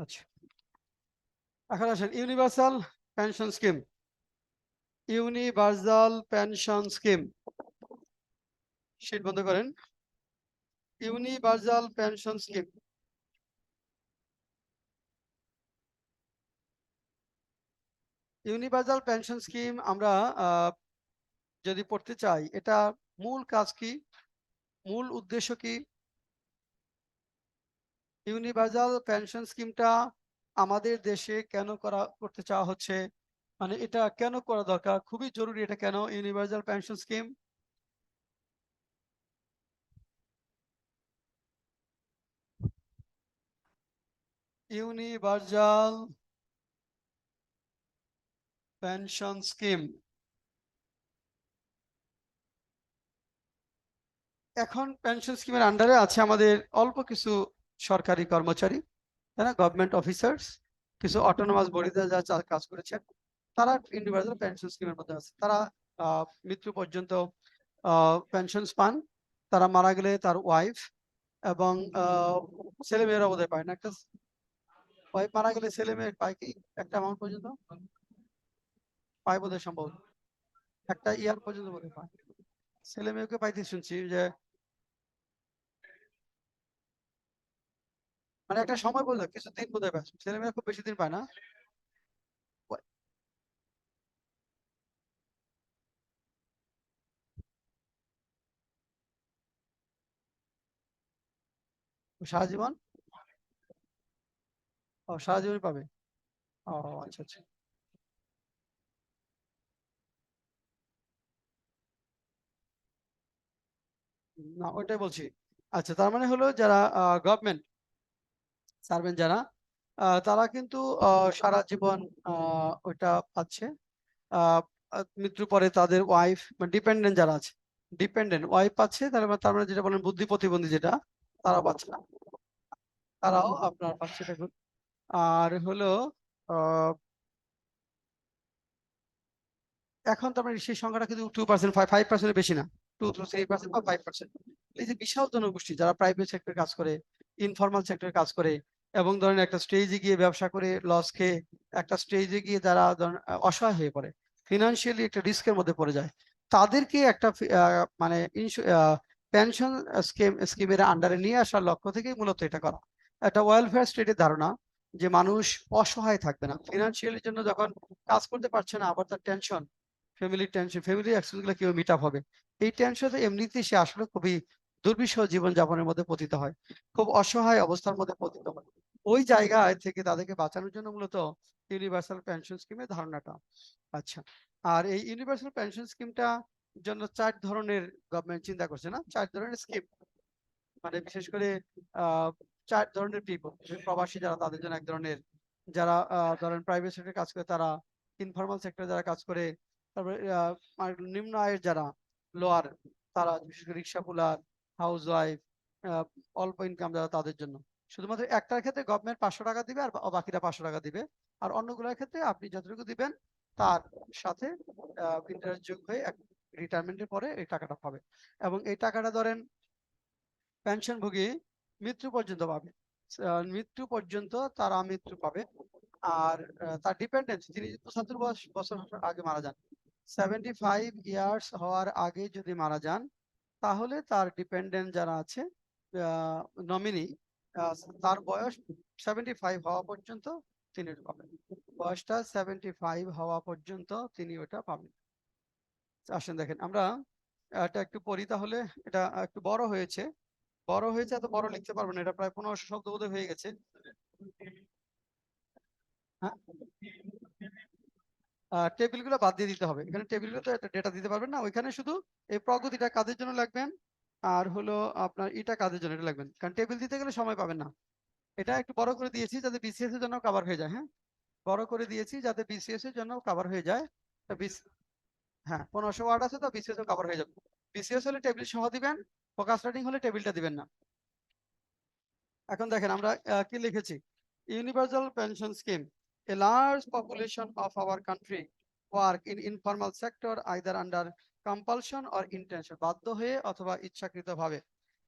[SPEAKER 1] আচ্ছা, এখন আসেন universal pension scheme. Universal pension scheme, sheet বন্ধ করেন। Universal pension scheme, universal pension scheme আমরা যদি পড়তে চাই, এটা মূল কাজ কি, মূল উদ্দেশ্য কি? ইউনিভার্সাল পেনশন স্কিমটা আমাদের দেশে কেন করতে চাওয়া হচ্ছে, মানে এটা কেন করা দরকার, খুবই জরুরি, এটা কেন universal pension scheme? Universal pension scheme. এখন পেনশন স্কিমের আন্ডারে আছে আমাদের অল্প কিছু সরকারি কর্মচারী, তাই না, গভর্নমেন্ট অফিসার্স, কিছু অটোনমাস বডিতে যারা কাজ করেছেন, তারা ইউনিভার্সাল পেনশন স্কিমের মধ্যে আছে। তারা মৃত্যু পর্যন্ত পেনশন পান। তারা মারা গেলে তার ওয়াইফ এবং ছেলে মেয়েরা বোধহয় পায় না, একটা ওয়াইফ মারা গেলে ছেলে মেয়ে পায় কি একটা অ্যামাউন্ট পর্যন্ত পায় বোধহয়, সম্ভব একটা ইয়ার পর্যন্ত বোধহয় পায়। ছেলে মেয়েকে পাইতে শুনছি যে মানে একটা সময় বোধহয় কিছু দিন বোধহয় পায়, ছেলে মেয়ে খুব বেশি দিন পায় না। সারা জীবন, ও সারা জীবন পাবে। ও আচ্ছা আচ্ছা। না ওইটাই বলছি। আচ্ছা, তার মানে হলো যারা গভর্নমেন্ট সার্ভেন্ট যারা, তারা কিন্তু সারা জীবন ওইটা পাচ্ছে। আহ, মৃত্যুর পরে তাদের ওয়াইফ বা ডিপেন্ডেন্ট যারা আছে, ডিপেন্ডেন্ট ওয়াইফ পাচ্ছে, তার মানে যেটা বলেন বুদ্ধি প্রতিবন্ধী যেটা, তারা পাচ্ছে না, তারাও আপনার পাচ্ছে দেখুন। আর হলো আহ এখন তো আমরা সেই সংখ্যাটা কিন্তু 2%, 5% বেশি না, 2 to 3% বা 5%। এই যে বিশাল জনগোষ্ঠী যারা প্রাইভেট সেক্টরে কাজ করে, ইনফর্মাল সেক্টরে কাজ করে, এবং ধরেন একটা স্টেজে গিয়ে ব্যবসা করে লস খেয়ে একটা স্টেজে গিয়ে যারা ধরেন অসহায় হয়ে পড়ে, ফিনান্সিয়ালি একটা রিস্কের মধ্যে পড়ে যায়, তাদেরকে একটা মানে পেনশন স্কিমের আন্ডারে নিয়ে আসার লক্ষ্য থেকেই মূলত এটা করা। একটা ওয়েলফেয়ার স্টেটের ধারণা যে মানুষ অসহায় থাকবে না, ফিনান্সিয়ালির জন্য যখন কাজ করতে পারছে না, আবার তার টেনশন, ফ্যামিলির টেনশন, ফ্যামিলি এক্সপেন্স গুলো কেউ মিট আপ হবে, এই টেনশনে এমনিতেই সে আসলে খুবই দুর্বিষহ জীবনযাপনের মধ্যে পতিত হয়, খুব অসহায় অবস্থার মধ্যে পতিত হয়। ওই জায়গায় থেকে তাদেরকে বাঁচানোর জন্য মূলত ইউনিভার্সাল পেনশন স্কিমের ধারণাটা। আচ্ছা, আর এই ইউনিভার্সাল পেনশন স্কিমটা জন্য 4 ধরনের গভর্নমেন্ট চিন্তা করছে, না 4 ধরনের স্কিম, মানে বিশেষ করে আহ 4 ধরনের পিপল, প্রবাসী যারা তাদের জন্য এক ধরনের, যারা ধরেন প্রাইভেট সেক্টরে কাজ করে তারা, ইনফর্মাল সেক্টরে যারা কাজ করে, তারপরে আর নিম্ন আয়ের যারা, লোয়ার, তারা বিশেষ করে রিক্সা পুলার, হাউস ওয়াইফ, অল্প ইনকাম যারা, তাদের জন্য শুধুমাত্র একটার ক্ষেত্রে গভর্নমেন্ট 500 টাকা দিবে আর বাকিটা 500 টাকা দিবে। আর অন্যগুলোর ক্ষেত্রে আপনি যতটুকু দিবেন তার সাথে ইন্টারেস্ট যোগ হয়ে রিটায়ারমেন্টের পরে এই টাকাটা পাবে। এবং এই টাকাটা ধরেন পেনশনভোগী মৃত্যু পর্যন্ত পাবে, মৃত্যু পর্যন্ত তারা মৃত্যু পাবে। আর তার ডিপেন্ডেন্স, তিনি 75 বছর আগে মারা যান, 75 ইয়ার্স হওয়ার আগে যদি মারা যান, তাহলে তার ডিপেন্ডেন্ট যারা আছে, নমিনি, তার বয়স 75 হওয়া পর্যন্ত তিনি ওটা পাবেন, বয়সটা 75 হওয়া পর্যন্ত তিনি ওটা পাবেন। আসেন দেখেন আমরা এটা একটু পড়ি তাহলে। এটা একটু বড় হয়েছে, বড় হয়েছে, এত বড় লিখতে পারবো না, এটা প্রায় 1500 শব্দ বোধহয় হয়ে গেছে। হ্যাঁ, টেবিলগুলো বাদ দিয়ে দিতে হবে, এখানে টেবিলগুলো তো ডেটা দিতে পারবেন না, ওইখানে শুধু এই প্রগতিটা কাদের জন্য লাগবেন আর হলো আপনার এটা কাদের জন্য এটা লাগবেন, কারণ টেবিল দিতে গেলে সময় পাবেন না। এটা একটু বড় করে দিয়েছি যাতে বিসিএস এর জন্য কভার হয়ে যায়। হ্যাঁ, বড় করে দিয়েছি যাতে বিসিএস এর জন্য কভার হয়ে যায়। তো হ্যাঁ, 1500 ওয়ার্ড আছে, তো বিসিএস ও কভার হয়ে যাবে। বিসিএস হলে টেবিল সহ দিবেন, ফোকাস রাইটিং হলে টেবিলটা দিবেন না। এখন দেখেন আমরা কি লিখেছি, universal pension scheme, a large population of our country work in informal sector either under compulsion or intention, বাধ্য হয়ে অথবা ইচ্ছাকৃতভাবে।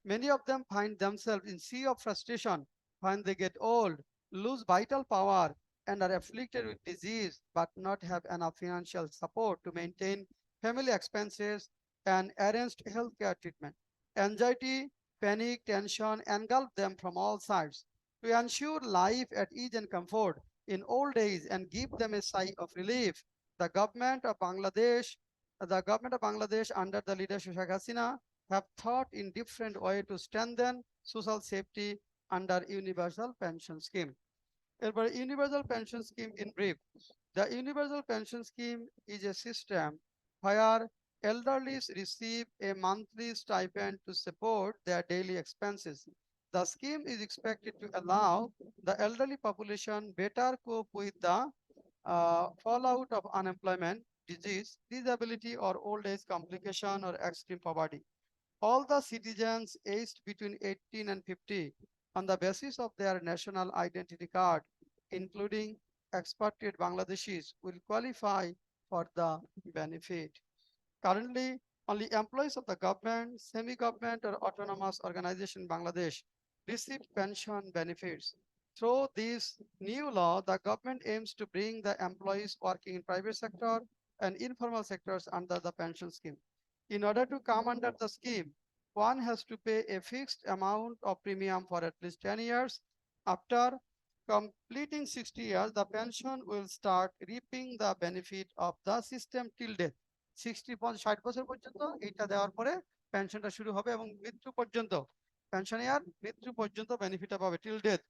[SPEAKER 1] Many of them find themselves in sea of frustration when they get old, lose vital power, and are afflicted with disease but not have enough financial support to maintain family expenses and arranged healthcare treatment. Anxiety, panic, tension engulf them from all sides. To ensure life at ease and comfort in old age and give them a sigh of relief, the government of Bangladesh, under the leadership of Sheikh Hasina have thought in different way to strengthen social safety under universal pension scheme. এরপরে universal pension scheme in brief, the universal pension scheme is a system where elderly receive a monthly stipend to support their daily expenses. The scheme is expected to allow the elderly population better cope with the fallout of unemployment, disease, disability, or old age complication or extreme poverty. All the citizens aged between 18 and 50 on the basis of their national identity card, including expatriate Bangladeshis, will qualify for the benefit. Currently, only employees of the government, semi-government or autonomous organization in Bangladesh receive pension benefits. Through this new law, the government aims to bring the employees working in private sector and informal sectors under the pension scheme. In order to come under the scheme, one has to pay a fixed amount of premium for at least 10 years. After completing 60 years, the pension will start reaping the benefit of the system till death. 60 60 বছর পর্যন্ত এটা দেওয়ার পরে পেনশনটা শুরু হবে এবং মৃত্যু পর্যন্ত পেনশনার মৃত্যু পর্যন্ত বেনিফিটটা পাবে till death.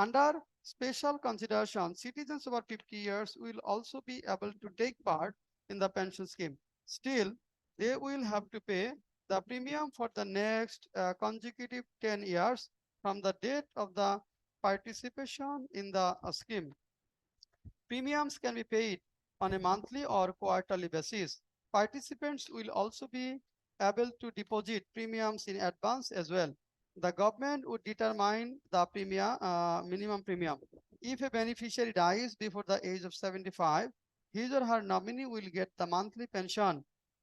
[SPEAKER 1] Under special consideration, citizens over 50 years will also be able to take part in the pension scheme. Still, they will have to pay the premium for the next consecutive 10 years from the date of the participation in the scheme. Premiums can be paid on a monthly or quarterly basis. Participants will also be able to deposit premiums in advance as well. The government would determine the minimum premium. If a beneficiary dies before the age of 75, his or her nominee will get the monthly pension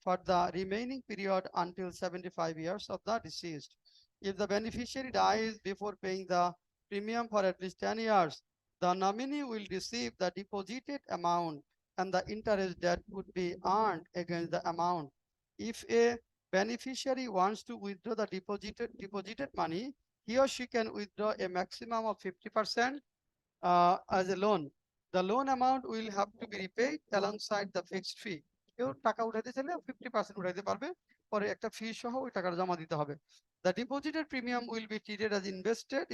[SPEAKER 1] for the remaining period until 75 years of the deceased. If the beneficiary dies before paying the premium for at least 10 years, the nominee will receive the deposited amount and the interest that would be earned against the amount. If a beneficiary wants to withdraw the deposited money, he or she can withdraw a maximum of 50% as a loan. The loan amount will have to be repaid alongside the fixed fee. কেউ টাকা উঠাইতে চাইলে 50% উঠাইতে পারবে, পরে একটা ফি সহ ওই টাকাটা জমা দিতে হবে। The deposited premium will be treated as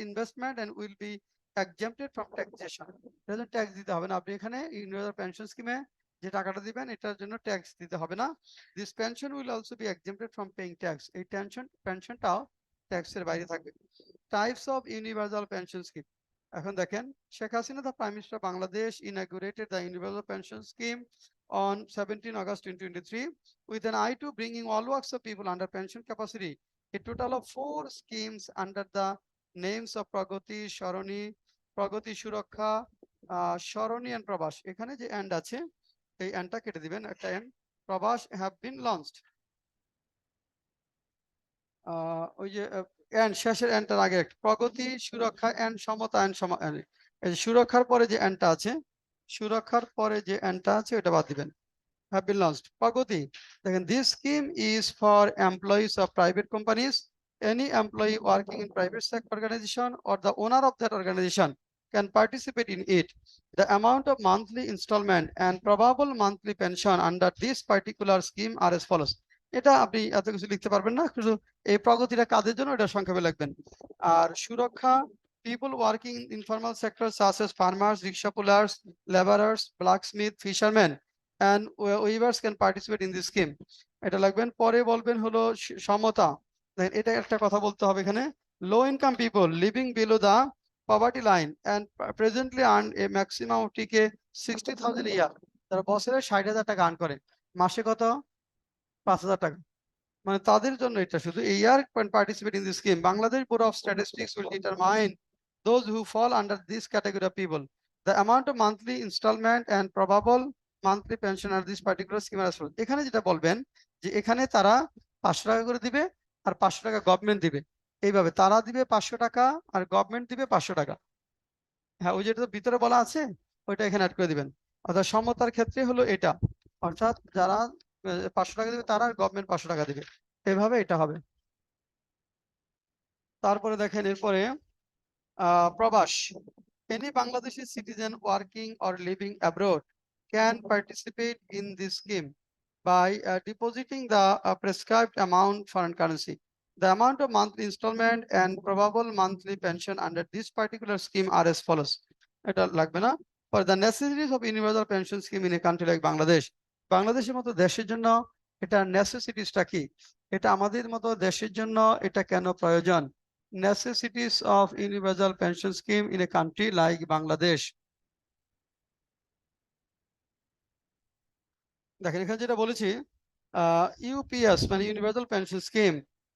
[SPEAKER 1] investment and will be exempted from taxation. এর জন্য ট্যাক্স দিতে হবে না। আপনি এখানে ইন্ডিভিজুয়াল পেনশন স্কিমে যে টাকাটা দিবেন এটার জন্য ট্যাক্স দিতে হবে না। This pension will also be exempted from paying tax. এই পেনশনটাও ট্যাক্সের বাইরে থাকবে। Types of universal pension scheme. এখন দেখেন, Sheikh Hasina, the Prime Minister of Bangladesh, inaugurated the universal pension scheme on 17 August 2023 with an eye to bringing all walks of people under pension capacity. A total of 4 schemes under the names of Pragati, Sharoni, Pragati Surakha, Sharoni and Prabas. এখানে যে এন্ড আছে এই এন্ডটা কেটে দিবেন, একটা and. Prabas have been launched. ওই যে এন্ড শেষের এন্ডটার আগে একটা প্রগতি, সুরক্ষা এন্ড সমতা এন্ড এই যে সুরক্ষার পরে যে এন্ডটা আছে, সুরক্ষার পরে যে এন্ডটা আছে ওটা বাদ দিবেন। Have been launched. Pragati. Again, this scheme is for employees of private companies. Any employee working in private sector organization or the owner of that organization can participate in it. The amount of monthly installment and probable monthly pension under this particular scheme are as follows. এটা আপনি এত কিছু লিখতে পারবেন না, শুধু এই প্রগতিটা কাদের জন্য এটা সংক্ষেপে লিখবেন। আর সুরক্ষা, people working in informal sectors such as farmers, rickshaw pullers, laborers, blacksmith, fishermen and weavers can participate in this scheme. এটা লাগবেন। পরে বলবেন হলো সমতা। দেখেন এটা একটা কথা বলতে হবে এখানে, low income people living below the poverty line and presently earn a maximum of TK 60,000 a year. তারা বছরে 60,000 টাকা আর্ন করে, মাসে কত? 5,000 টাকা। মানে তাদের জন্য এটা শুধু এই ইয়ার can participate in this scheme. Bangladesh Bureau of Statistics will determine those who fall under this category of people. The amount of monthly installment and probable monthly pension under this particular scheme as follows. এখানে যেটা বলবেন যে এখানে তারা 500 টাকা করে দিবে আর 500 টাকা গভর্নমেন্ট দিবে। এইভাবে তারা দিবে 500 টাকা আর গভর্নমেন্ট দিবে 500 টাকা। হ্যাঁ, ওই যেটা ভিতরে বলা আছে ওইটা এখানে অ্যাড করে দিবেন। অর্থাৎ সমতার ক্ষেত্রে হলো এটা, অর্থাৎ যারা 500 টাকা দিবে তারা, গভর্নমেন্ট 500 টাকা দিবে, এভাবে এটা হবে। তারপরে দেখেন এরপরে প্রবাস। Any Bangladeshi citizen working or living abroad can participate in this scheme by depositing the prescribed amount foreign currency. The amount of monthly installment and probable monthly pension under this particular scheme are as follows. এটা লাগবে না। For the necessities of universal pension scheme in a country like Bangladesh. বাংলাদেশের মতো দেশের জন্য এটা নেসেসিটিসটা কি? এটা আমাদের মতো দেশের জন্য এটা কেন প্রয়োজন? necessities of universal pension scheme in a country like Bangladesh. দেখেন এখানে যেটা বলেছি, ইউপিএস মানে universal pension scheme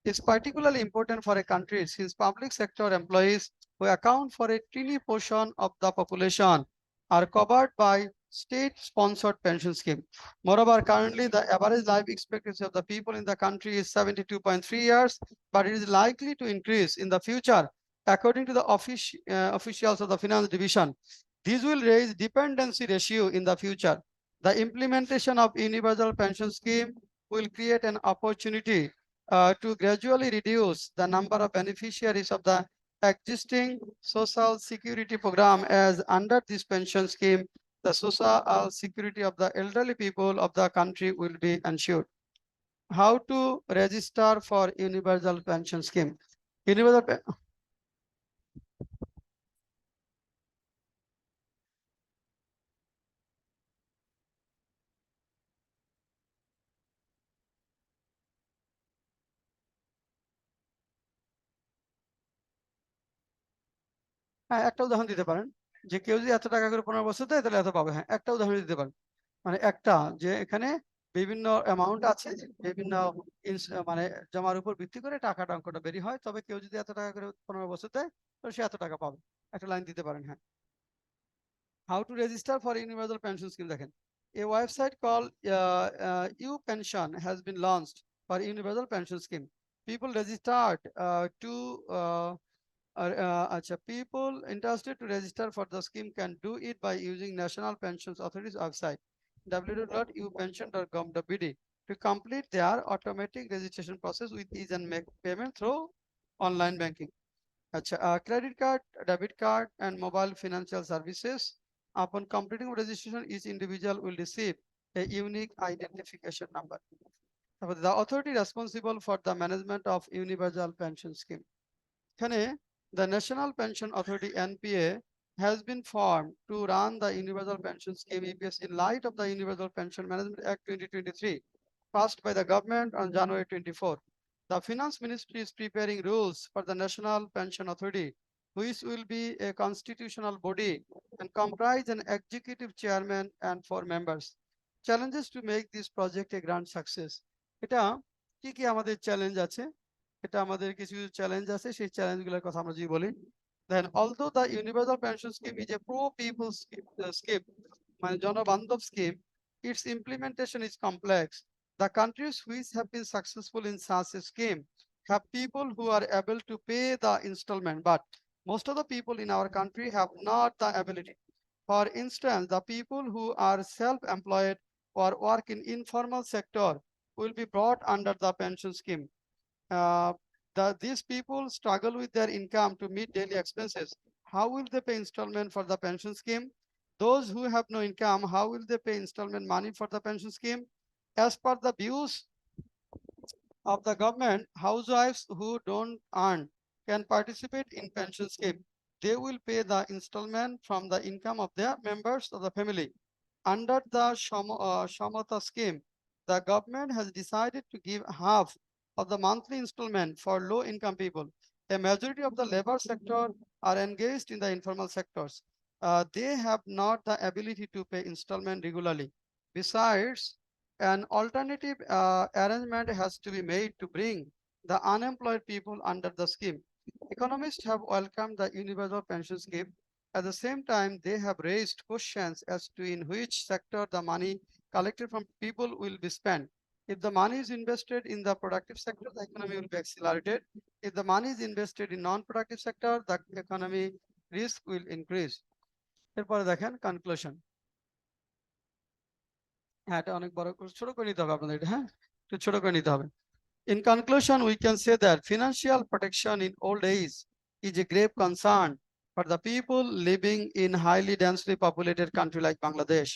[SPEAKER 1] is particularly important for a country since public sector employees who account for a tiny portion of the population are covered by state-sponsored pension scheme. Moreover, currently the average life expectancy of the people in the country is 72.3 years, but it is likely to increase in the future, according to the officials of the Finance Division. This will raise dependency ratio in the future. The implementation of universal pension scheme will create an opportunity to gradually reduce the number of beneficiaries of the existing social security program, as under this pension scheme, the social security of the elderly people of the country will be ensured. How to register for universal pension scheme? Universal হ্যাঁ, একটা উদাহরণ দিতে পারেন যে কেউ যদি এত টাকা করে 15 বছর দেয় তাহলে এত পাবে। হ্যাঁ, একটা উদাহরণ দিতে পারেন। মানে একটা যে এখানে বিভিন্ন অ্যামাউন্ট আছে, বিভিন্ন মানে জমার উপর ভিত্তি করে টাকাটা অঙ্কটা বেরি হয়। তবে কেউ যদি এত টাকা করে 15 বছর দেয় তাহলে সে এত টাকা পাবে। একটা লাইন দিতে পারেন। হ্যাঁ, how to register for universal pension scheme দেখেন, a website called pension has been launched for universal pension scheme. People registered to people interested to register for the scheme can do it by using National Pensions Authority's website www.upension.gov.bd to complete their automatic registration process with ease and make payment through online banking. Credit card, debit card, and mobile financial services. Upon completing registration, each individual will receive a unique identification number. The authority responsible for the management of universal pension scheme. The National Pension Authority (NPA) has been formed to run the Universal Pension Scheme (EPS) in light of the Universal Pension Management Act 2023, passed by the government on January 24. The Finance Ministry is preparing rules for the National Pension Authority, which will be a constitutional body and comprise an executive chairman and 4 members. Challenges to make this project a grand success. এটা কি আমাদের চ্যালেঞ্জ আছে? এটা আমাদের কিছু চ্যালেঞ্জ আছে, সেই চ্যালেঞ্জগুলোর কথা আমরা যদি বলি। Then although the universal pension scheme is a pro-people scheme, মানে জনবান্ধব scheme, its implementation is complex. The countries which have been successful in such a scheme have people who are able to pay the installment, but most of the people in our country have not the ability. For instance, the people who are self-employed or work in informal sector will be brought under the pension scheme. uh, these people struggle with their income to meet daily expenses. How will they pay installment for the pension scheme? Those who have no income, how will they pay installment money for the pension scheme? As per the views of the government, housewives who don't earn can participate in pension scheme. They will pay the installment from the income of their members of the family. Under the Shamata scheme, the government has decided to give half of the monthly installment for low-income people. A majority of the labor sector are engaged in the informal sectors. They have not the ability to pay installment regularly. Besides, an alternative arrangement has to be made to bring the unemployed people under the scheme. Economists have welcomed the universal pension scheme. At the same time, they have raised questions as to in which sector the money collected from people will be spent. If the money is invested in the productive sector, the economy will be accelerated. If the money is invested in non-productive sector, the economy risk will increase. এরপরে দেখেন conclusion. হ্যাঁ, এটা অনেক বড় করে ছোট করে নিতে হবে আপনাদের এটা। হ্যাঁ, একটু ছোট করে নিতে হবে। In conclusion, we can say that financial protection in old age is a grave concern for the people living in highly densely populated country like Bangladesh.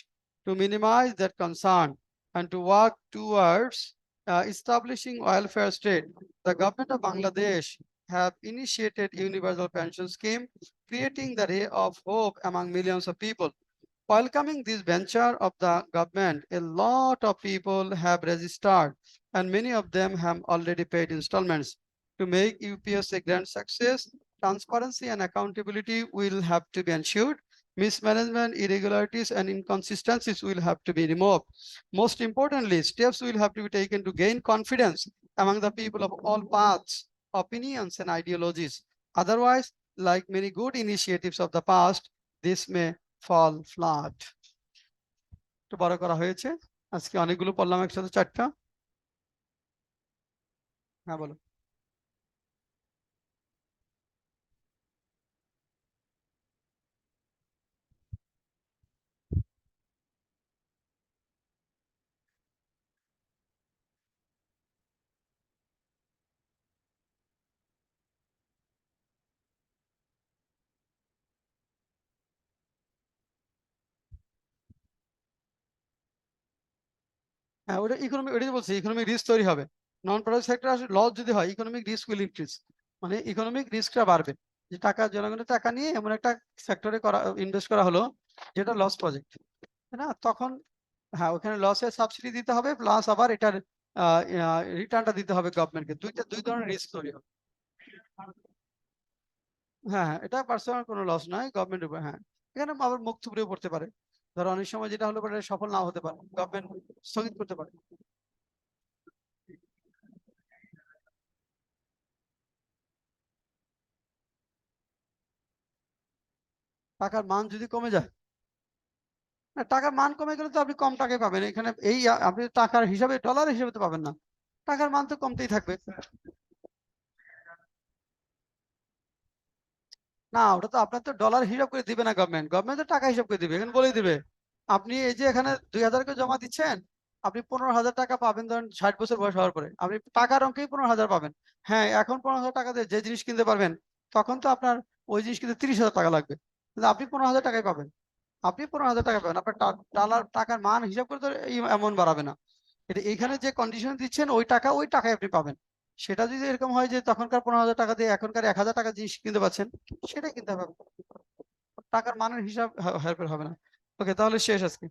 [SPEAKER 1] To minimize that concern and to work towards establishing welfare state, the government of Bangladesh have initiated universal pension scheme, creating the ray of hope among millions of people. Welcoming this venture of the government, a lot of people have registered and many of them have already paid installments. To make UPS a grand success, transparency and accountability will have to be ensured. Mismanagement, irregularities, and inconsistencies will have to be removed. Most importantly, steps will have to be taken to gain confidence among the people of all paths, opinions, and ideologies. Otherwise, like many good initiatives of the past, this may fall flat. একটু বড় করা হয়েছে। আজকে অনেকগুলো পড়লাম একসাথে, চারটা। হ্যাঁ বলো। হ্যাঁ, ওটা ইকোনমিক, ওটাই বলছি, ইকোনমিক রিস্ক তৈরি হবে। নন প্রফিট সেক্টর আসলে লস যদি হয়, ইকোনমিক রিস্ক উইল ইনক্রিজ, মানে ইকোনমিক রিস্কটা বাড়বে। যে টাকা, জনগণের টাকা নিয়ে এমন একটা সেক্টরে করা, ইনভেস্ট করা হলো যেটা লস প্রজেক্ট, তাই না? তখন হ্যাঁ, ওখানে লসের সাবসিডি দিতে হবে, প্লাস আবার এটার রিটার্নটা দিতে হবে গভর্নমেন্টকে। দুই ধরনের রিস্ক তৈরি হবে। হ্যাঁ হ্যাঁ, এটা পার্সোনাল কোনো লস নয়, গভর্নমেন্টের উপর। হ্যাঁ, এখানে আবার মুখ থুবড়েও পড়তে পারে। ধরো অনেক সময় যেটা হলো পরে সফল নাও হতে পারে, গভর্নমেন্ট স্থগিত করতে পারে। টাকার মান যদি কমে যায়, না, টাকার মান কমে গেলে তো আপনি কম টাকায় পাবেন। এখানে এই আপনি টাকার হিসাবে, ডলার হিসাবে তো পাবেন না, টাকার মান তো কমতেই থাকবে। না, ওটা তো আপনার তো ডলার হিসাব করে দিবে না গভর্নমেন্ট, গভর্নমেন্ট তো টাকা হিসাব করে দিবে, এখানে বলেই দিবে আপনি এই যে এখানে 2000 করে জমা দিচ্ছেন, আপনি 15,000 টাকা পাবেন ধরেন 60 বছর বয়স হওয়ার পরে, আপনি টাকার অঙ্কেই 15,000 পাবেন। হ্যাঁ, এখন 15,000 টাকা দিয়ে যে জিনিস কিনতে পারবেন, তখন তো আপনার ওই জিনিস কিনতে 30,000 টাকা লাগবে, কিন্তু আপনি 15,000 টাকায় পাবেন। আপনি 15,000 টাকা পাবেন, আপনার ডলার টাকার মান হিসাব করে তো এমন বাড়াবে না। এটা এইখানে যে কন্ডিশন দিচ্ছেন, ওই টাকা ওই টাকায় আপনি পাবেন। সেটা যদি এরকম হয় যে তখনকার 15,000 টাকা দিয়ে এখনকার 1,000 টাকা জিনিস কিনতে পাচ্ছেন, সেটাই কিনতে হবে। টাকার মানের হিসাব হেরফের হবে না। ওকে, তাহলে শেষ আজকে।